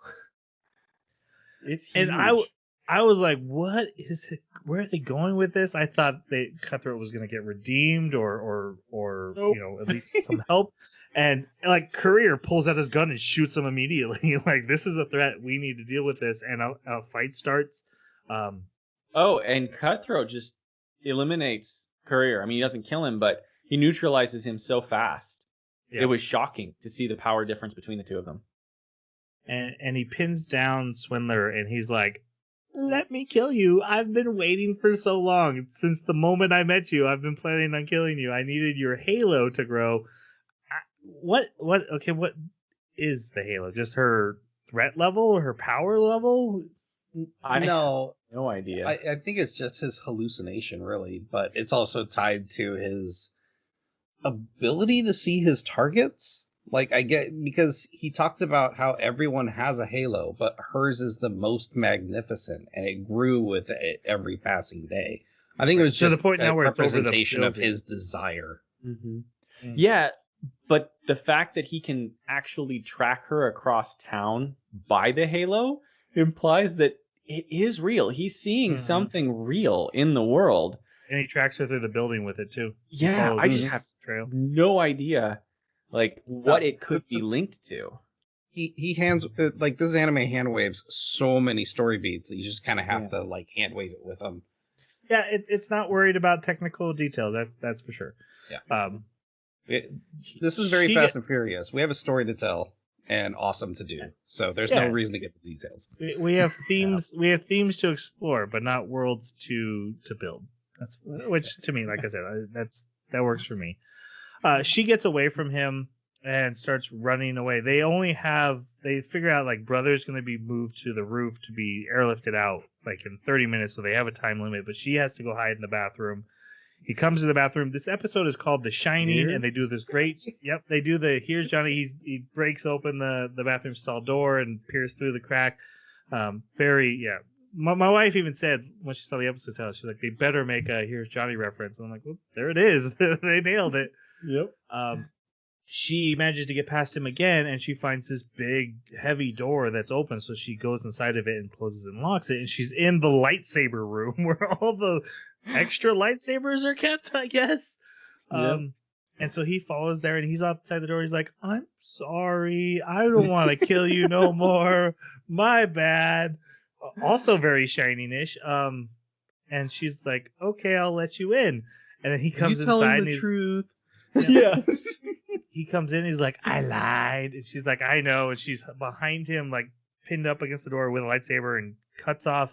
It's huge. And I was like, what is it? Where are they going with this? I thought Cutthroat was going to get redeemed or Nope. at least some help. And like Courier pulls out his gun and shoots him immediately. Like, this is a threat. We need to deal with this. And a fight starts. And Cutthroat just eliminates Courier. I mean, he doesn't kill him, but he neutralizes him so fast. It was shocking to see the power difference between the two of them. And he pins down Swindler, and he's like, let me kill you. I've been waiting for so long. Since the moment I met you, I've been planning on killing you. I needed your halo to grow. What is the halo? Just her threat level or her power level? I No idea. I think it's just his hallucination, really, but it's also tied to his ability to see his targets. Like, I get, because he talked about how everyone has a halo, but hers is the most magnificent, and it grew with it every passing day. I think it was just the point now a where it's over the representation of building. his desire. Mm-hmm. Yeah, but the fact that he can actually track her across town by the halo implies that it is real. He's seeing something real in the world. And he tracks her through the building with it, too. Yeah, I just have no idea what it could be linked to. He hands, like, this anime hand waves so many story beats that you just kind of have to, like, hand wave it with them. Yeah, it's not worried about technical details. That's for sure. Yeah. This is very Fast and Furious. We have a story to tell and awesome to do. So there's no reason to get the details. We have themes. We have themes to explore, but not worlds to build. Which to me, like I said, that works for me. She gets away from him and starts running away. They figure out like Brother's going to be moved to the roof to be airlifted out like in 30 minutes, so they have a time limit, but she has to go hide in the bathroom. He comes to the bathroom. This episode is called The Shining, and they do this great. They do the here's Johnny. He breaks open the bathroom stall door and peers through the crack. My wife even said when she saw the episode title, she's like, they better make a here's Johnny reference. And I'm like, well, there it is. They nailed it. Yep. She manages to get past him again, and she finds this big, heavy door that's open. So she goes inside of it and closes and locks it. And she's in the lightsaber room where all the extra lightsabers are kept, I guess. Yep. And so he follows there, and he's outside the door. He's like, I'm sorry. I don't want to kill you no more. My bad. Also very Shining-ish. And she's like, okay, I'll let you in. And then he comes inside and he's truth. Yeah. He comes in, he's like, I lied. And she's like, I know. And she's behind him, like pinned up against the door with a lightsaber and cuts off.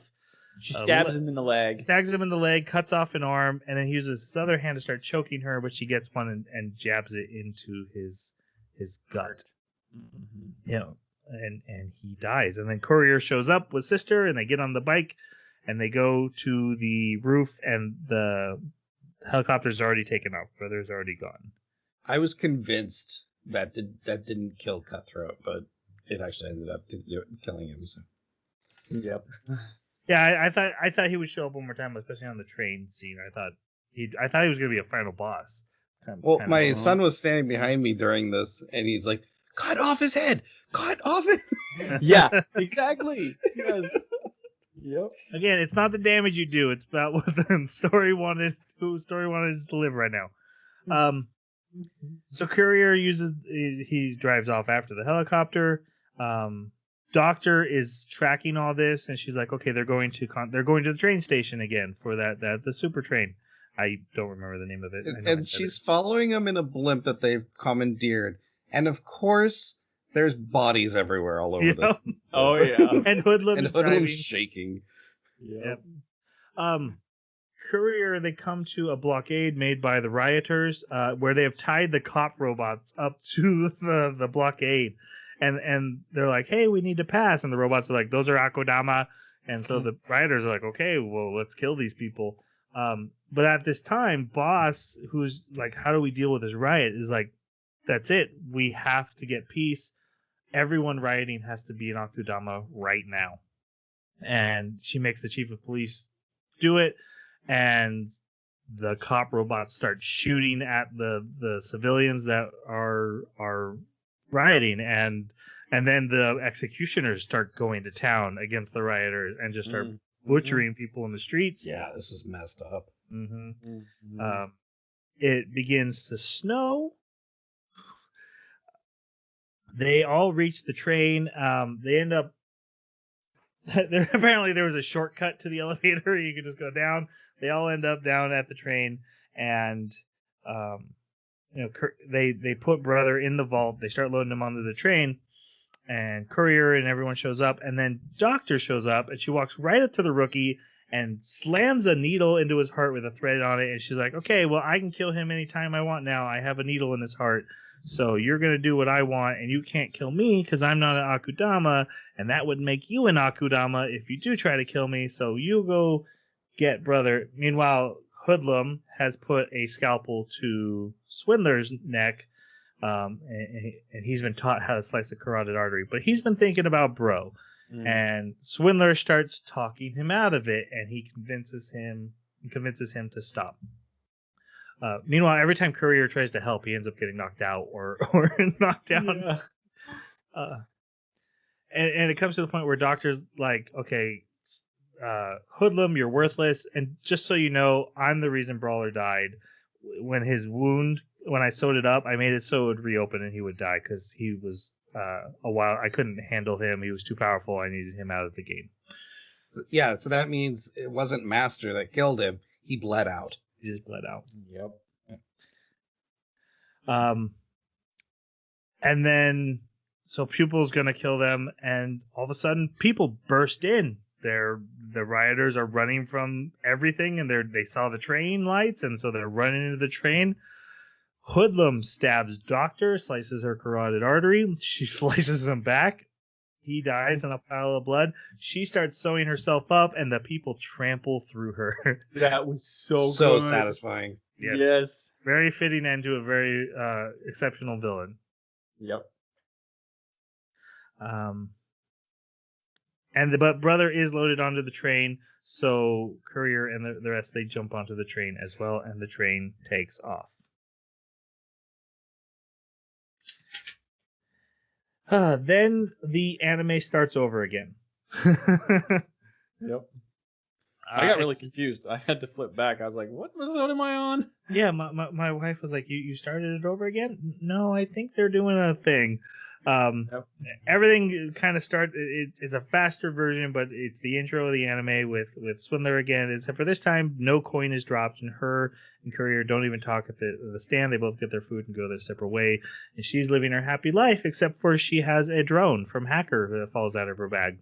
She stabs him in the leg. Stags him in the leg, cuts off an arm, and then he uses his other hand to start choking her, but she gets one and jabs it into his gut. Mm-hmm. And he dies. And then Courier shows up with Sister, and they get on the bike, and they go to the roof, and the helicopter's already taken off. Brother's already gone. I was convinced that didn't kill Cutthroat, but it actually ended up killing him. So. Yep. Yeah, I thought he would show up one more time, especially on the train scene. I thought he was going to be a final boss. My son was standing behind me during this, and he's like, "Cut off his head! Cut off it!" Yeah, exactly. Yes. Yep. Again, it's not the damage you do; it's about what the story wanted us to live right now. So Courier he drives off after the helicopter. Doctor is tracking all this, and she's like, okay, they're going to the train station again for the super train. I don't remember the name of it. And she's following him in a blimp that they've commandeered. And of course, there's bodies everywhere all over this. Oh, yeah. And Hoodlum is driving. shaking. Yep. Courier, they come to a blockade made by the rioters, where they have tied the cop robots up to the blockade, and they're like, "Hey, we need to pass," and the robots are like, "Those are Akudama," and so the rioters are like, "Okay, well, let's kill these people." But at this time, Boss, who's like, "How do we deal with this riot?" is like, "That's it. We have to get peace. Everyone rioting has to be in Akudama right now." And she makes the chief of police do it, and the cop robots start shooting at the civilians that are rioting, and then the executioners start going to town against the rioters and just start butchering people in the streets. Yeah, this was messed up. It begins to snow. They all reach the train. They end up apparently there was a shortcut to the elevator. You could just go down. They all end up down at the train, and they put Brother in the vault. They start loading him onto the train, and Courier and everyone shows up, and then Doctor shows up, and she walks right up to the rookie and slams a needle into his heart with a thread on it, and she's like, "Okay, well, I can kill him anytime I want now. I have a needle in his heart. So you're going to do what I want, and you can't kill me because I'm not an Akudama, and that would make you an Akudama if you do try to kill me. So you go get Brother." Meanwhile, Hoodlum has put a scalpel to Swindler's neck, and he's been taught how to slice the carotid artery. But he's been thinking about Bro, and Swindler starts talking him out of it, and he convinces him to stop. Meanwhile, every time Courier tries to help, he ends up getting knocked out or knocked down. Yeah. And it comes to the point where Doctor's like, "Okay, Hoodlum, you're worthless. And just so you know, I'm the reason Brawler died. When his wound, when I sewed it up, I made it so it would reopen and he would die because he was a while. I couldn't handle him. He was too powerful. I needed him out of the game." Yeah, so that means it wasn't Master that killed him. He bled out. He just bled out. Yep. And then, so Pupil's gonna kill them, and all of a sudden, people burst in. The rioters are running from everything, and they saw the train lights, and so they're running into the train. Hoodlum stabs Doctor, slices her carotid artery. She slices him back. He dies in a pile of blood. She starts sewing herself up, and the people trample through her. That was so good. Satisfying. Yes. Very fitting end to a very exceptional villain. Yep. But Brother is loaded onto the train, so Courier and the rest, they jump onto the train as well, and the train takes off. Then the anime starts over again. Yep. I got really confused. I had to flip back. I was like, "What episode am I on?" Yeah, my wife was like, "You started it over again?" No, I think they're doing a thing. Yep. Everything kind of starts. It's a faster version, but it's the intro of the anime with Swindler again. Except for this time, no coin is dropped, and her and Courier don't even talk at the stand. They both get their food and go their separate way. And she's living her happy life, except for she has a drone from Hacker that falls out of her bag.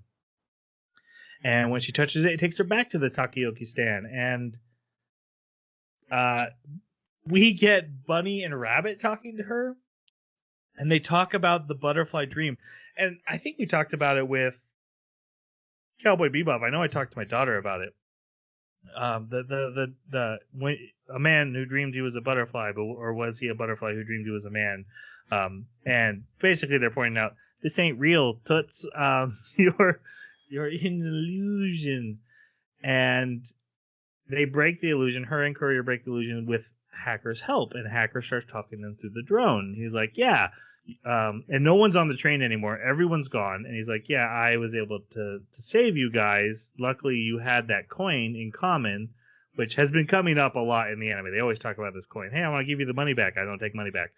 And when she touches it, it takes her back to the Takoyaki stand. And we get Bunny and Rabbit talking to her. And they talk about the butterfly dream. And I think we talked about it with Cowboy Bebop. I know I talked to my daughter about it. When a man who dreamed he was a butterfly, or was he a butterfly who dreamed he was a man? And basically they're pointing out, this ain't real, Toots. You're in an illusion. And they break the illusion. Her and Courier break the illusion with Hacker's help. And Hacker starts talking them through the drone. He's like, yeah. And no one's on the train anymore. Everyone's gone. And he's like, yeah, I was able to save you guys. Luckily, you had that coin in common, which has been coming up a lot in the anime. They always talk about this coin. Hey, I want to give you the money back. I don't take money back.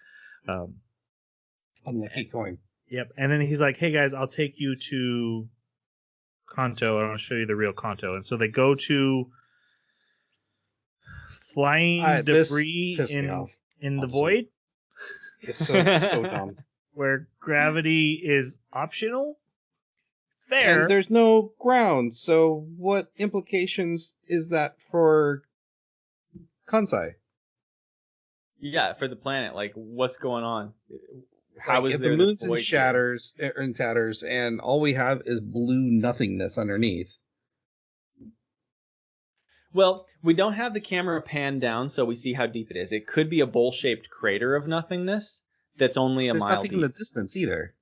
Unlucky coin. Yep. And then he's like, hey, guys, I'll take you to Kanto, and I'll show you the real Kanto. And so they go to flying debris in the void. It's so dumb. Where gravity is optional. It's there. And there's no ground. So what implications is that for Kansai. Yeah, for the planet, like what's going on? How Like, is if there the this moon's in void here? tatters, and all we have is blue nothingness underneath. Well, we don't have the camera pan down so we see how deep it is. It could be a bowl-shaped crater of nothingness that's only a There's mile nothing in the deep. distance either.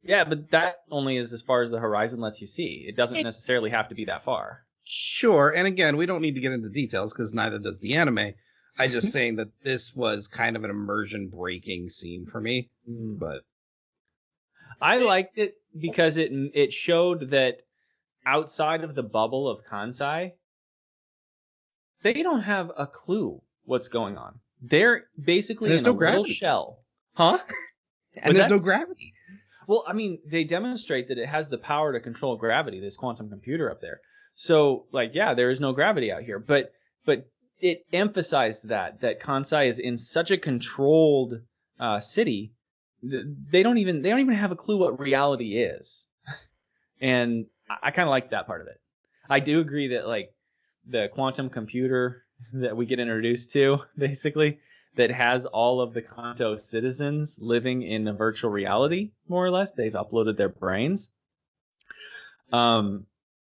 Yeah, but that only is as far as the horizon lets you see. It doesn't It- necessarily have to be that far. Sure, and again, we don't need to get into details because neither does the anime. I just saying that this was kind of an immersion breaking scene for me. But I liked it because it showed that outside of the bubble of Kansai, they don't have a clue what's going on. They're and basically there's in a no little gravity. shell. Huh? And What's there's that? no gravity. Well, I mean, they demonstrate that it has the power to control gravity, this quantum computer up there. So, like, yeah, there is no gravity out here, but it emphasized that Kansai is in such a controlled city. They don't even have a clue what reality is, and I kind of like that part of it. I do agree that like the quantum computer that we get introduced to, basically, that has all of the Kanto citizens living in a virtual reality, more or less. They've uploaded their brains.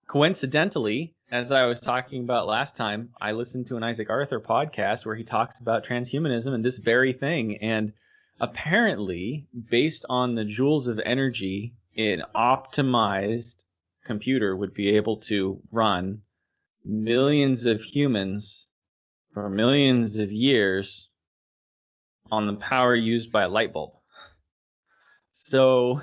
Coincidentally, as I was talking about last time, I listened to an Isaac Arthur podcast where he talks about transhumanism and this very thing. And apparently, based on the joules of energy, an optimized computer would be able to run millions of humans for millions of years on the power used by a light bulb. So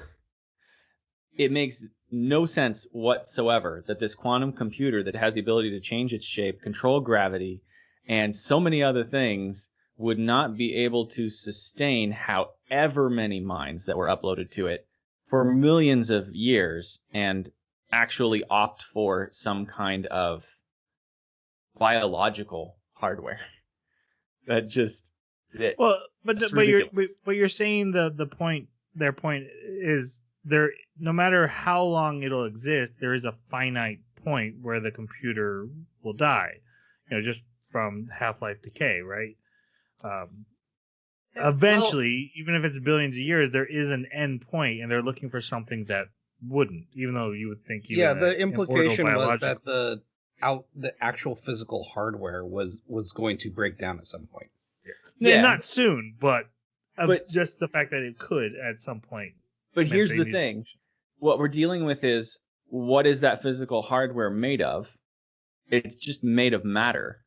it makes no sense whatsoever that this quantum computer that has the ability to change its shape, control gravity, and so many other things would not be able to sustain however many minds that were uploaded to it for millions of years and actually opt for some kind of biological hardware. That just Well, that's but ridiculous. you're saying the point. Their point is there. No matter how long it'll exist, there is a finite point where the computer will die. Just from half-life decay, right? Eventually, even if it's billions of years, there is an end point, and they're looking for something that wouldn't. Even though you would think, Yeah, even the an immortal implication was biological. that the actual physical hardware was going to break down at some point. Yeah. Not soon, but But- just the fact that it could at some point. But meant here's they the needed thing. What we're dealing with is, what is that physical hardware made of? It's just made of matter.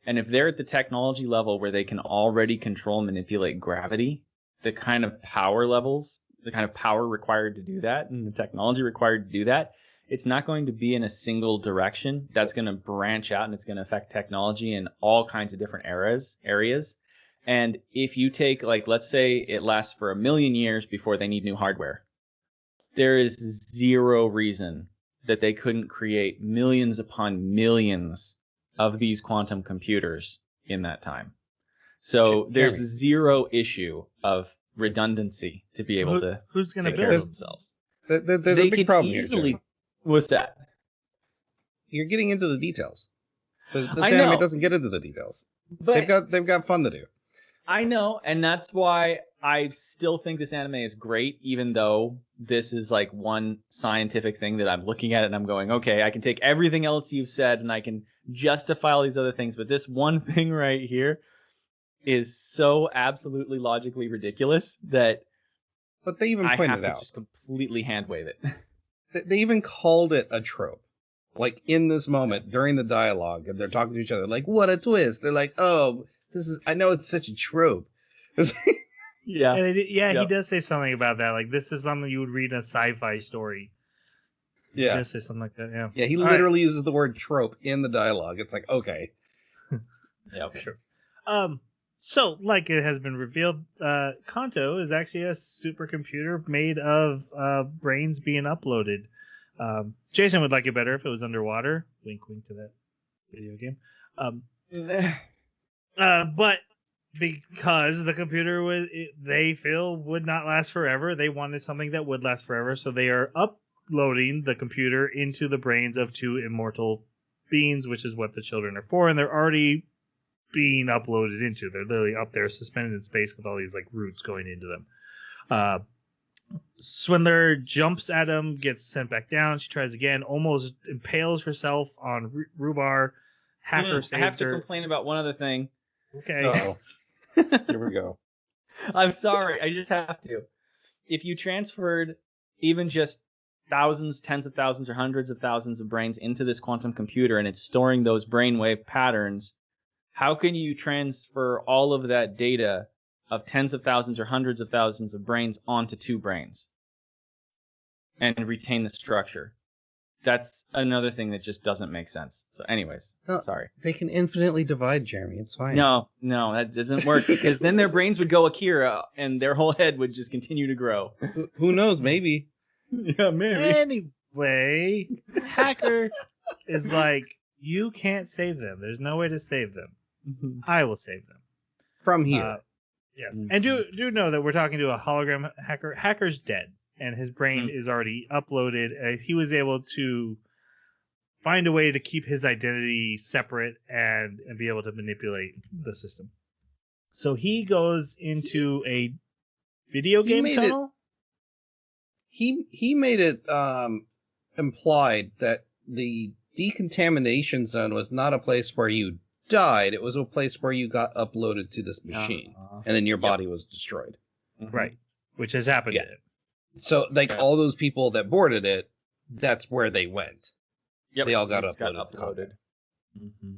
And if they're at the technology level where they can already control and manipulate gravity, the kind of power levels, the kind of power required to do that, and the technology required to do that, it's not going to be in a single direction. That's going to branch out and it's going to affect technology in all kinds of different areas. And if you take, like, let's say it lasts for 1 million years before they need new hardware, there is zero reason that they couldn't create millions upon millions of these quantum computers in that time. So there's zero issue of redundancy to be able to Who's going to take build care of them? themselves. There's They a big could problem easily. here, Jim. What's that? You're getting into the details. This I anime know. doesn't get into the details. But They've got fun to do. I know, and that's why I still think this anime is great, even though this is like one scientific thing that I'm looking at it and I'm going, okay, I can take everything else you've said and I can justify all these other things, but this one thing right here is so absolutely logically ridiculous that But they even I have pointed to out. just completely hand wave it. They even called it a trope. Like, in this moment, during the dialogue, and they're talking to each other, like, what a twist. They're like, oh, I know it's such a trope. Yeah. And he Yep. does say something about that. Like, this is something you would read in a sci-fi story. Yeah. He does say something like that, yeah. Yeah, he All literally uses the word trope in the dialogue. It's like, okay. Yep. Sure. So, like it has been revealed, Kanto is actually a supercomputer made of brains being uploaded. Jason would like it better if it was underwater. Wink, wink to that video game. But because the computer they feel would not last forever, they wanted something that would last forever, so they are uploading the computer into the brains of two immortal beings, which is what the children are for, and they're already being uploaded into. They're literally up there suspended in space with all these like roots going into them. Swindler jumps at him, gets sent back down. She tries again, almost impales herself on Rhubarb. Hacker saves her. I have to complain about one other thing. Okay. Uh-oh. Here we go. I'm sorry. I just have to. If you transferred even just thousands, tens of thousands, or hundreds of thousands of brains into this quantum computer and it's storing those brainwave patterns, how can you transfer all of that data of tens of thousands or hundreds of thousands of brains onto 2 brains and retain the structure? That's another thing that just doesn't make sense. So anyways, sorry. They can infinitely divide, Jeremy. It's fine. No, that doesn't work because then their brains would go Akira and their whole head would just continue to grow. Who knows? Maybe. Yeah, maybe. Anyway, Hacker is like, you can't save them. There's no way to save them. Mm-hmm. I will save them. From here. Yes. Mm-hmm. And do know that we're talking to a hologram hacker. Hacker's dead, and his brain is already uploaded. He was able to find a way to keep his identity separate and be able to manipulate the system. So he goes into a video game tunnel. He made it implied that the decontamination zone was not a place where you died. It was a place where you got uploaded to this machine, and then your body was destroyed. Right, which has happened to it. So, all those people that boarded it, that's where they went. Yep. They all got uploaded. Mm-hmm.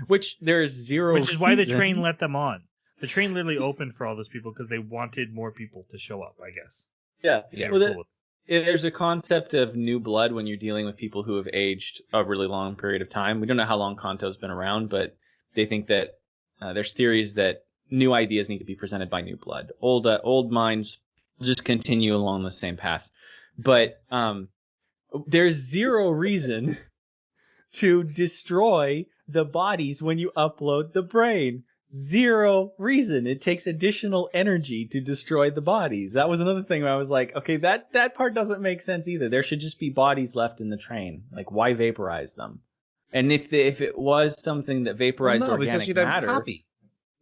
Which there is zero. Which is why the train let them on. The train literally opened for all those people because they wanted more people to show up, I guess. Yeah. Well, there's a concept of new blood when you're dealing with people who have aged a really long period of time. We don't know how long Kanto's been around, but they think that there's theories that new ideas need to be presented by new blood. Old minds just continue along the same path. But there's zero reason to destroy the bodies when you upload the brain. Zero reason. It takes additional energy to destroy the bodies. That was another thing where I was like, okay, that part doesn't make sense either. There should just be bodies left in the train. Like, why vaporize them? And if it was something that vaporized organic matter,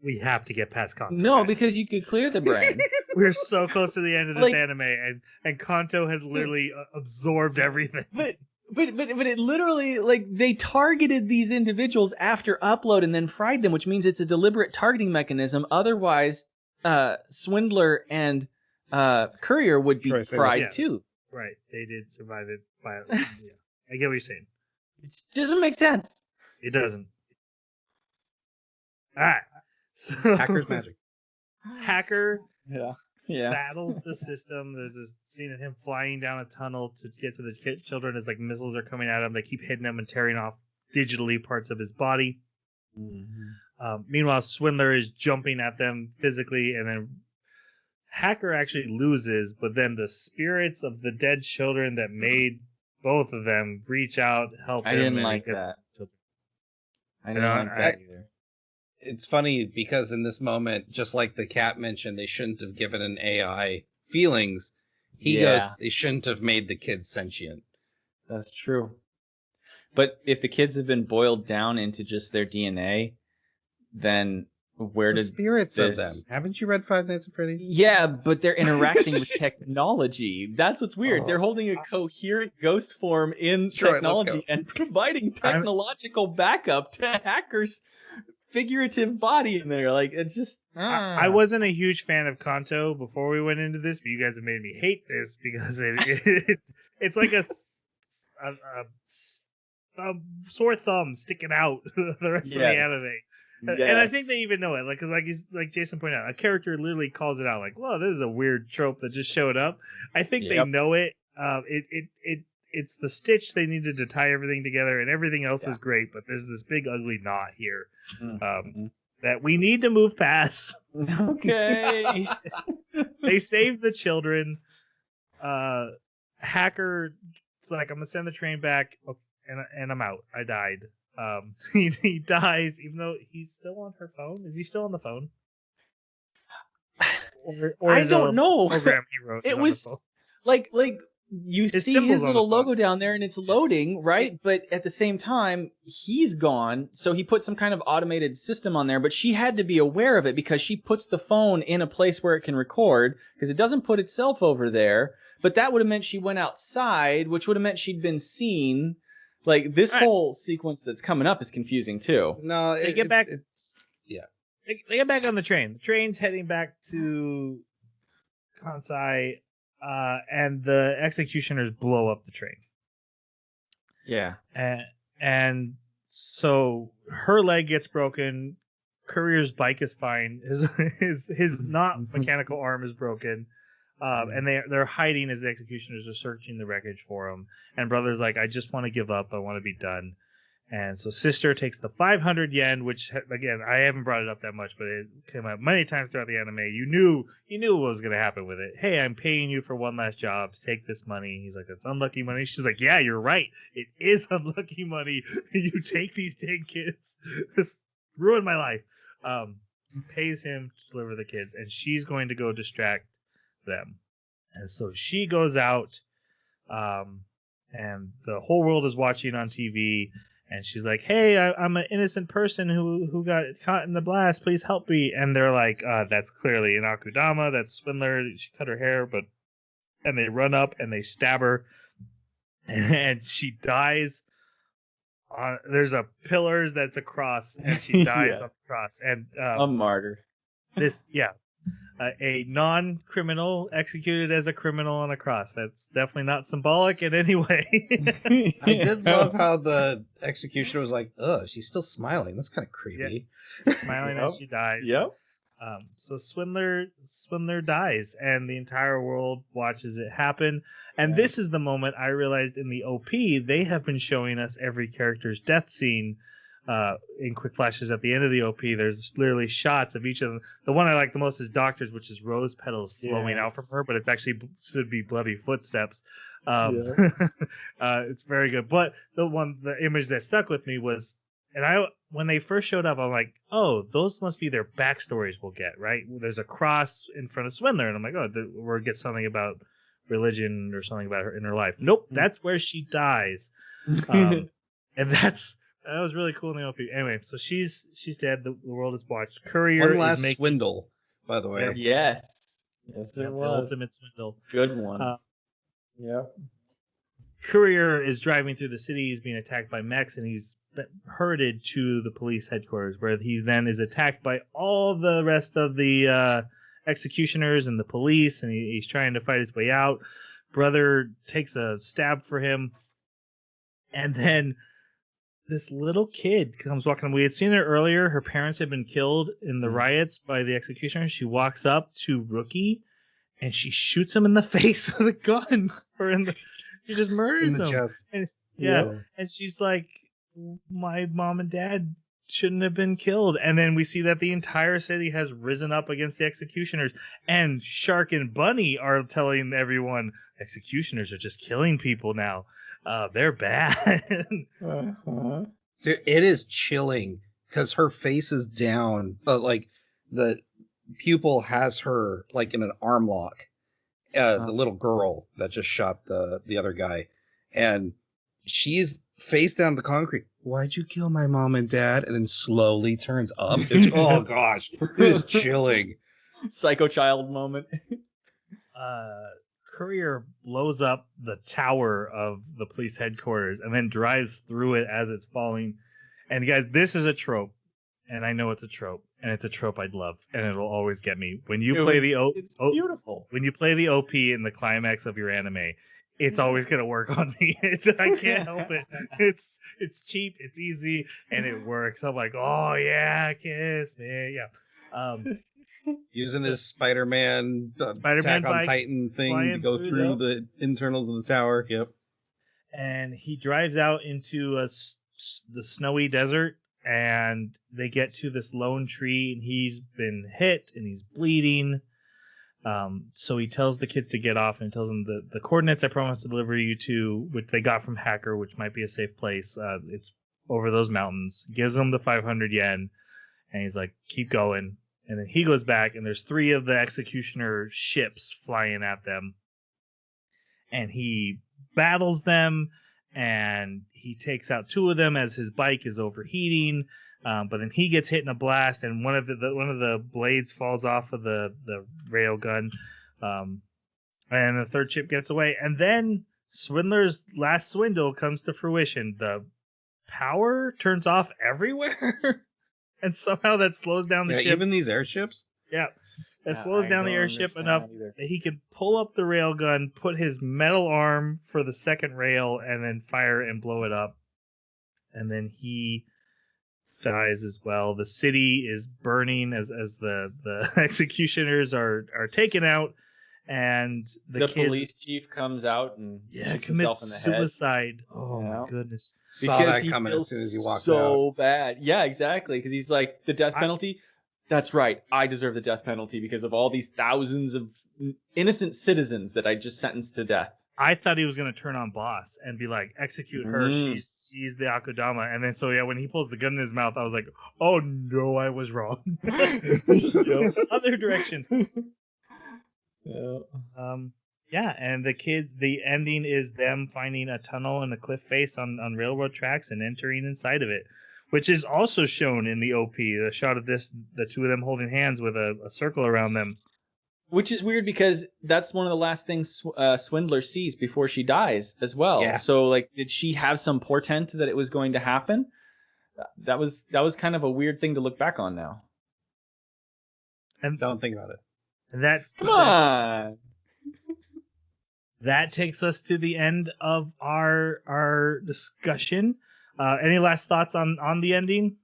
we have to get past Kanto. No, because you could clear the brain. We're so close to the end of this anime, and Kanto has literally absorbed everything. But it literally, like, they targeted these individuals after upload and then fried them, which means it's a deliberate targeting mechanism. Otherwise, Swindler and Courier would be fried too. Right, they did survive it. I get what you're saying. It doesn't make sense. It doesn't. All right. So, Hacker's magic. Hacker Yeah. battles the system. There's this scene of him flying down a tunnel to get to the children as like missiles are coming at him. They keep hitting him and tearing off digitally parts of his body. Mm-hmm. Meanwhile, Swindler is jumping at them physically, and then Hacker actually loses, but then the spirits of the dead children that made both of them reach out, help him. I didn't like that. I didn't like that either. It's funny because in this moment, just like the cat mentioned, they shouldn't have given an AI feelings. He goes, they shouldn't have made the kids sentient. That's true. But if the kids have been boiled down into just their DNA, then where did the spirits of them? Haven't you read Five Nights at Freddy's? Yeah, but they're interacting with technology. That's what's weird. They're holding a coherent ghost form in technology and providing technological backup to hackers' figurative body in there. Like, it's just I wasn't a huge fan of Kanto before we went into this, but you guys have made me hate this because it's like a sore thumb sticking out the rest of the anime. Yes. And I think they even know it, because like Jason pointed out, a character literally calls it out, like, "Well, this is a weird trope that just showed up." I think they know it. It's the stitch they needed to tie everything together, and everything else is great, but there's this big ugly knot here that we need to move past. Okay. They saved the children. Hacker, it's like, I'm gonna send the train back, and I'm out. I died. He dies, even though he's still on her phone. Is he still on the phone? Or I don't know. Program he wrote it was like you His see symbol's his on little the phone. logo down there and it's loading, right? But at the same time, he's gone. So he put some kind of automated system on there, but she had to be aware of it because she puts the phone in a place where it can record because it doesn't put itself over there. But that would have meant she went outside, which would have meant she'd been seen. Like, this whole sequence that's coming up is confusing too. No, They get back. It's yeah. They get back on the train. The train's heading back to Kansai, and the executioners blow up the train. Yeah. And so her leg gets broken. Courier's bike is fine. His not mechanical arm is broken. And they're hiding as the executioners are searching the wreckage for him. And brother's like, I just want to give up. I want to be done. And so sister takes the 500 yen, which again I haven't brought it up that much, but it came up many times throughout the anime. You knew what was going to happen with it. Hey, I'm paying you for one last job. Take this money. He's like, it's unlucky money. She's like, yeah, you're right. It is unlucky money. You take these 10 kids. This ruined my life. Pays him to deliver the kids, and she's going to go distract them. And so she goes out, and the whole world is watching on TV. And she's like, hey, I'm an innocent person who got caught in the blast. Please help me. And they're like, that's clearly an Akudama. That's Swindler. She cut her hair. And they run up and they stab her. And she dies. There's a pillars that's a cross. And she dies on the cross. And a martyr. A non-criminal executed as a criminal on a cross. That's definitely not symbolic in any way. I did love how the executioner was like, "Ugh, she's still smiling. That's kind of creepy." Yeah. Smiling as she dies. Yep. So Swindler dies, and the entire world watches it happen. And this is the moment I realized in the OP they have been showing us every character's death scene. In quick flashes at the end of the OP, there's literally shots of each of them. The one I like the most is Doctor's, which is rose petals flowing out from her, but it's actually should be bloody footsteps. It's very good. But the image that stuck with me was, and when they first showed up, I'm like, oh, those must be their backstories we'll get, right? There's a cross in front of Swindler, and I'm like, oh, we'll get something about religion or something about her in her life. Nope, that's where she dies. And that was really cool in the OP. Anyway, so she's dead. The world is watched. Courier One last is making swindle, by the way. Yes, it the was ultimate swindle. good one. Yep. Courier is driving through the city. He's being attacked by mechs, and he's herded to the police headquarters, where he then is attacked by all the rest of the executioners and the police, and he's trying to fight his way out. Brother takes a stab for him, and then this little kid comes walking. We had seen her earlier. Her parents had been killed in the riots by the executioners. She walks up to Rookie, and she shoots him in the face with a gun, she just murders him. Chest. And, and she's like, my mom and dad shouldn't have been killed. And then we see that the entire city has risen up against the executioners, and Shark and Bunny are telling everyone executioners are just killing people now. They're bad. Dude, it is chilling because her face is down, but like the pupil has her like in an arm lock. The little girl that just shot the other guy, and she's face down the concrete. Why'd you kill my mom and dad? And then slowly turns up. Oh gosh, it is chilling. Psycho child moment. Courier blows up the tower of the police headquarters and then drives through it as it's falling. And guys, this is a trope, and I know it's a trope, and it's a trope I'd love, and it'll always get me. When you play it's beautiful. When you play the OP in the climax of your anime, it's always gonna work on me. I can't help it. It's cheap, it's easy, and it works. I'm like, oh yeah, kiss me, yeah. Using his Spider-Man Attack on Titan thing to go through the internals of the tower. Yep. And he drives out into the snowy desert, and they get to this lone tree, and he's been hit and he's bleeding. So he tells the kids to get off and tells them the coordinates I promised to deliver you to, which they got from Hacker, which might be a safe place. It's over those mountains. Gives them the 500 yen, and he's like, keep going. And then he goes back, and there's 3 of the executioner ships flying at them. and he battles them, and he takes out 2 of them as his bike is overheating. But then he gets hit in a blast, and one of the blades falls off of the rail gun, and the 3rd ship gets away. And then Swindler's last swindle comes to fruition. The power turns off everywhere, and somehow that slows down the ship. Even these airships. Yeah, that slows down the airship enough that he can pull up the railgun, put his metal arm for the 2nd rail, and then fire and blow it up. And then he dies as well. The city is burning as the executioners are taken out, and the police chief comes out and shoots himself in the suicide. Head. Oh my goodness! Saw that coming as soon as he walked out. So bad. Yeah, exactly. Because he's like, the death penalty. That's right. I deserve the death penalty because of all these thousands of innocent citizens that I just sentenced to death. I thought he was going to turn on Boss and be like, execute her. She's the Akudama. And then, when he pulls the gun in his mouth, I was like, oh no, I was wrong. Other direction. Yeah. And the ending is them finding a tunnel and a cliff face on railroad tracks and entering inside of it, which is also shown in the OP. The shot of the 2 of them holding hands with a circle around them. Which is weird because that's one of the last things Swindler sees before she dies as well. Yeah. So, did she have some portent that it was going to happen? That was kind of a weird thing to look back on now. And don't think about it. Come on. That takes us to the end of our discussion. Any last thoughts on the ending?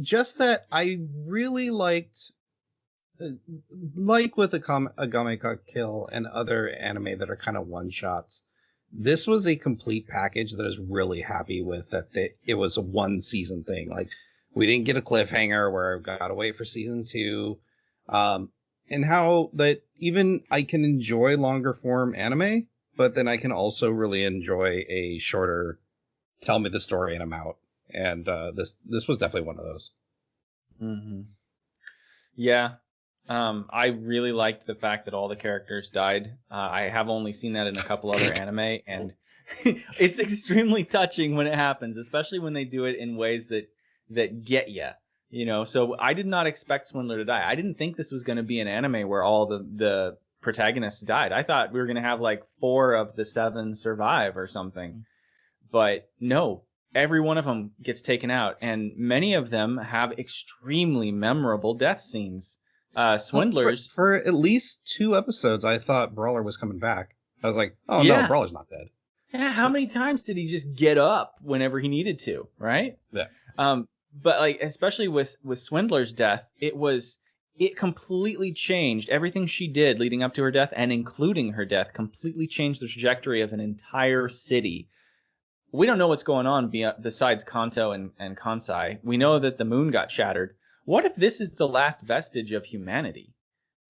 Just that I really liked. Like with Agame Kill and other anime that are kind of one-shots, this was a complete package that I was really happy with, that it was a 1-season thing. Like, we didn't get a cliffhanger where I've got to wait for season 2. And how that even I can enjoy longer form anime, but then I can also really enjoy a shorter tell me the story and I'm out. And this was definitely one of those. Mm-hmm. Yeah. I really liked the fact that all the characters died. I have only seen that in a couple other anime, and it's extremely touching when it happens, especially when they do it in ways that get you. So I did not expect Swindler to die. I didn't think this was going to be an anime where all the protagonists died. I thought we were going to have 4 of the 7 survive or something. But no, every one of them gets taken out, and many of them have extremely memorable death scenes. Swindlers. For at least 2 episodes, I thought Brawler was coming back. I was like, oh no, Brawler's not dead. Yeah, how many times did he just get up whenever he needed to, right? Yeah. But especially with Swindler's death, it completely changed everything she did leading up to her death, and including her death, completely changed the trajectory of an entire city. We don't know what's going on besides Kanto and Kansai. We know that the moon got shattered. What if this is the last vestige of humanity?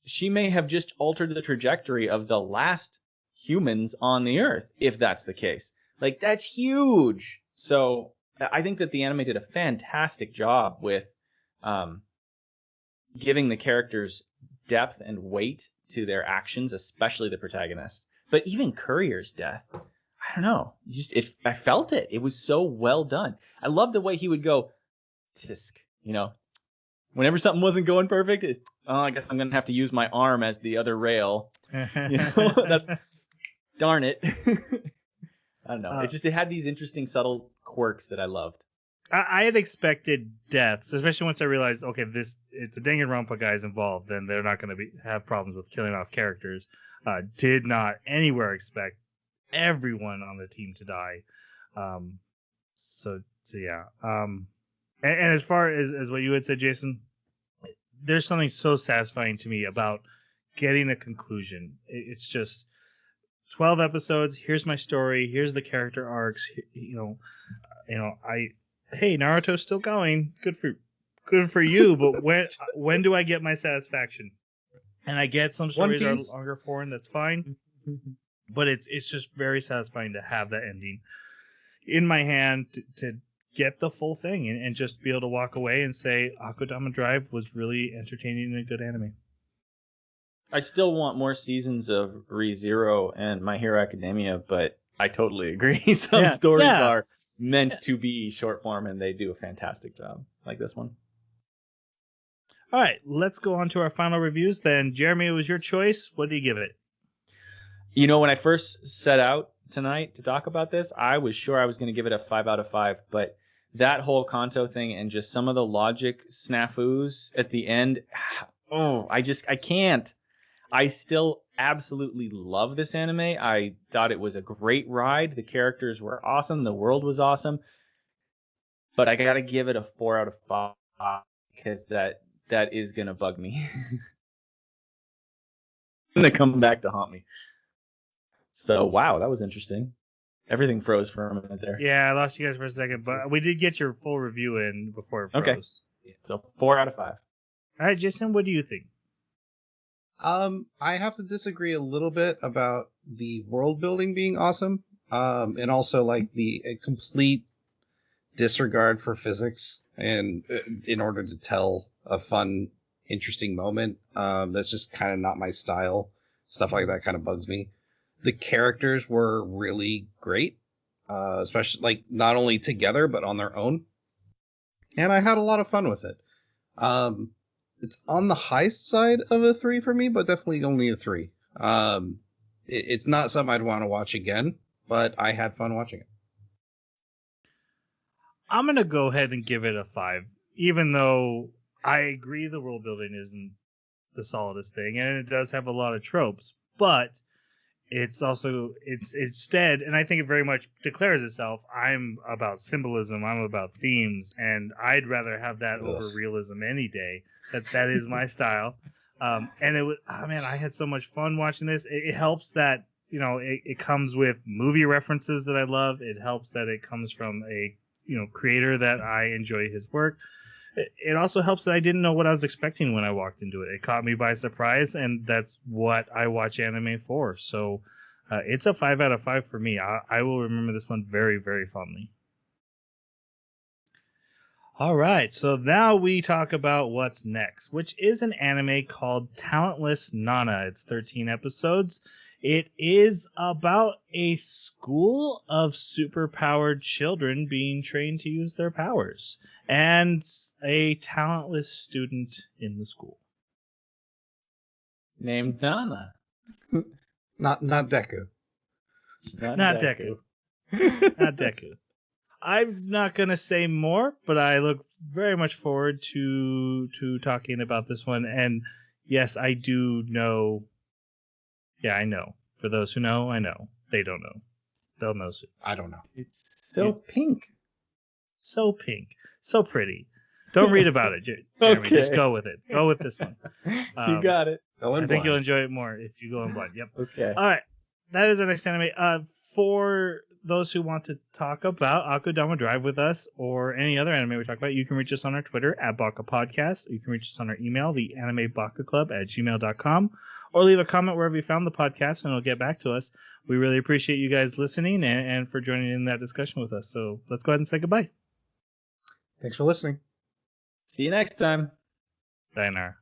She may have just altered the trajectory of the last humans on the Earth, if that's the case. That's huge. So I think that the anime did a fantastic job with giving the characters depth and weight to their actions, especially the protagonist. But even Courier's death, I don't know. I felt it. It was so well done. I love the way he would go, tisk, Whenever something wasn't going perfect, I guess I'm going to have to use my arm as the other rail. That's darn it. I don't know. It had these interesting, subtle quirks that I loved. I had expected deaths, especially once I realized, okay, if the Danganronpa guy's involved, then they're not going to have problems with killing off characters. Did not anywhere expect everyone on the team to die. So yeah. And as far as what you had said, Jason, there's something so satisfying to me about getting a conclusion. It's just 12 episodes. Here's my story. Here's the character arcs. Hey, Naruto's still going. Good for you. But when do I get my satisfaction? And I get some stories are longer form. That's fine. But it's just very satisfying to have that ending in my hand to get the full thing and just be able to walk away and say Akudama Drive was really entertaining and a good anime. I still want more seasons of ReZero and My Hero Academia, but I totally agree. Some stories are meant to be short form, and they do a fantastic job, like this one. All right, let's go on to our final reviews then. Jeremy, it was your choice. What do you give it? You know, when I first set out tonight to talk about this, I was sure I was going to give it a 5 out of 5, but that whole Kanto thing and just some of the logic snafus at the end, I can't. I still absolutely love this anime. I thought it was a great ride. The characters were awesome. The world was awesome. But I got to give it a 4 out of 5 because that is going to bug me. And they come back to haunt me. So, wow, that was interesting. Everything froze for a minute there. Yeah, I lost you guys for a second, but we did get your full review in before it froze. Okay. So 4 out of 5. All right, Jason, what do you think? I have to disagree a little bit about the world building being awesome, and also like the complete disregard for physics and in order to tell a fun, interesting moment. That's just kind of not my style. Stuff like that kind of bugs me. The characters were really great, especially like not only together but on their own, and I had a lot of fun with it. It's on the high side of a 3 for me, but definitely only a 3. It's not something I'd want to watch again, but I had fun watching it. I'm going to go ahead and give it a 5, even though I agree the world building isn't the solidest thing, and it does have a lot of tropes, but it's also, it's instead, and I think it very much declares itself, I'm about symbolism, I'm about themes, and I'd rather have that over realism any day. That is my style. And it was, man, I had so much fun watching this. It helps that, you know, it comes with movie references that I love. It helps that it comes from a, you know, creator that I enjoy his work. It also helps that I didn't know what I was expecting when I walked into it. It caught me by surprise, and that's what I watch anime for. So it's a 5 out of 5 for me. I will remember this one very, very fondly. All right, so now we talk about what's next, which is an anime called Talentless Nana. It's 13 episodes. It is about a school of superpowered children being trained to use their powers, and a talentless student in the school. Named Nana. Not Deku. Not Deku. Not Deku. I'm not going to say more, but I look very much forward to talking about this one. And yes, I do know. Yeah, I know. For those who know, I know. They don't know. They'll know soon. I don't know. It's so pink. So pink. So pretty. Don't read about it, Jeremy. Okay. Just go with it. Go with this one. You got it. I think you'll enjoy it more if you go in blind. Yep. Okay. All right. That is our next anime. For those who want to talk about Akudama Drive with us or any other anime we talk about, you can reach us on our Twitter at Baka Podcast. You can reach us on our email, theanimebakaclub@gmail.com, or leave a comment wherever you found the podcast and it'll get back to us. We really appreciate you guys listening and for joining in that discussion with us. So let's go ahead and say goodbye. Thanks for listening. See you next time. Sayonara.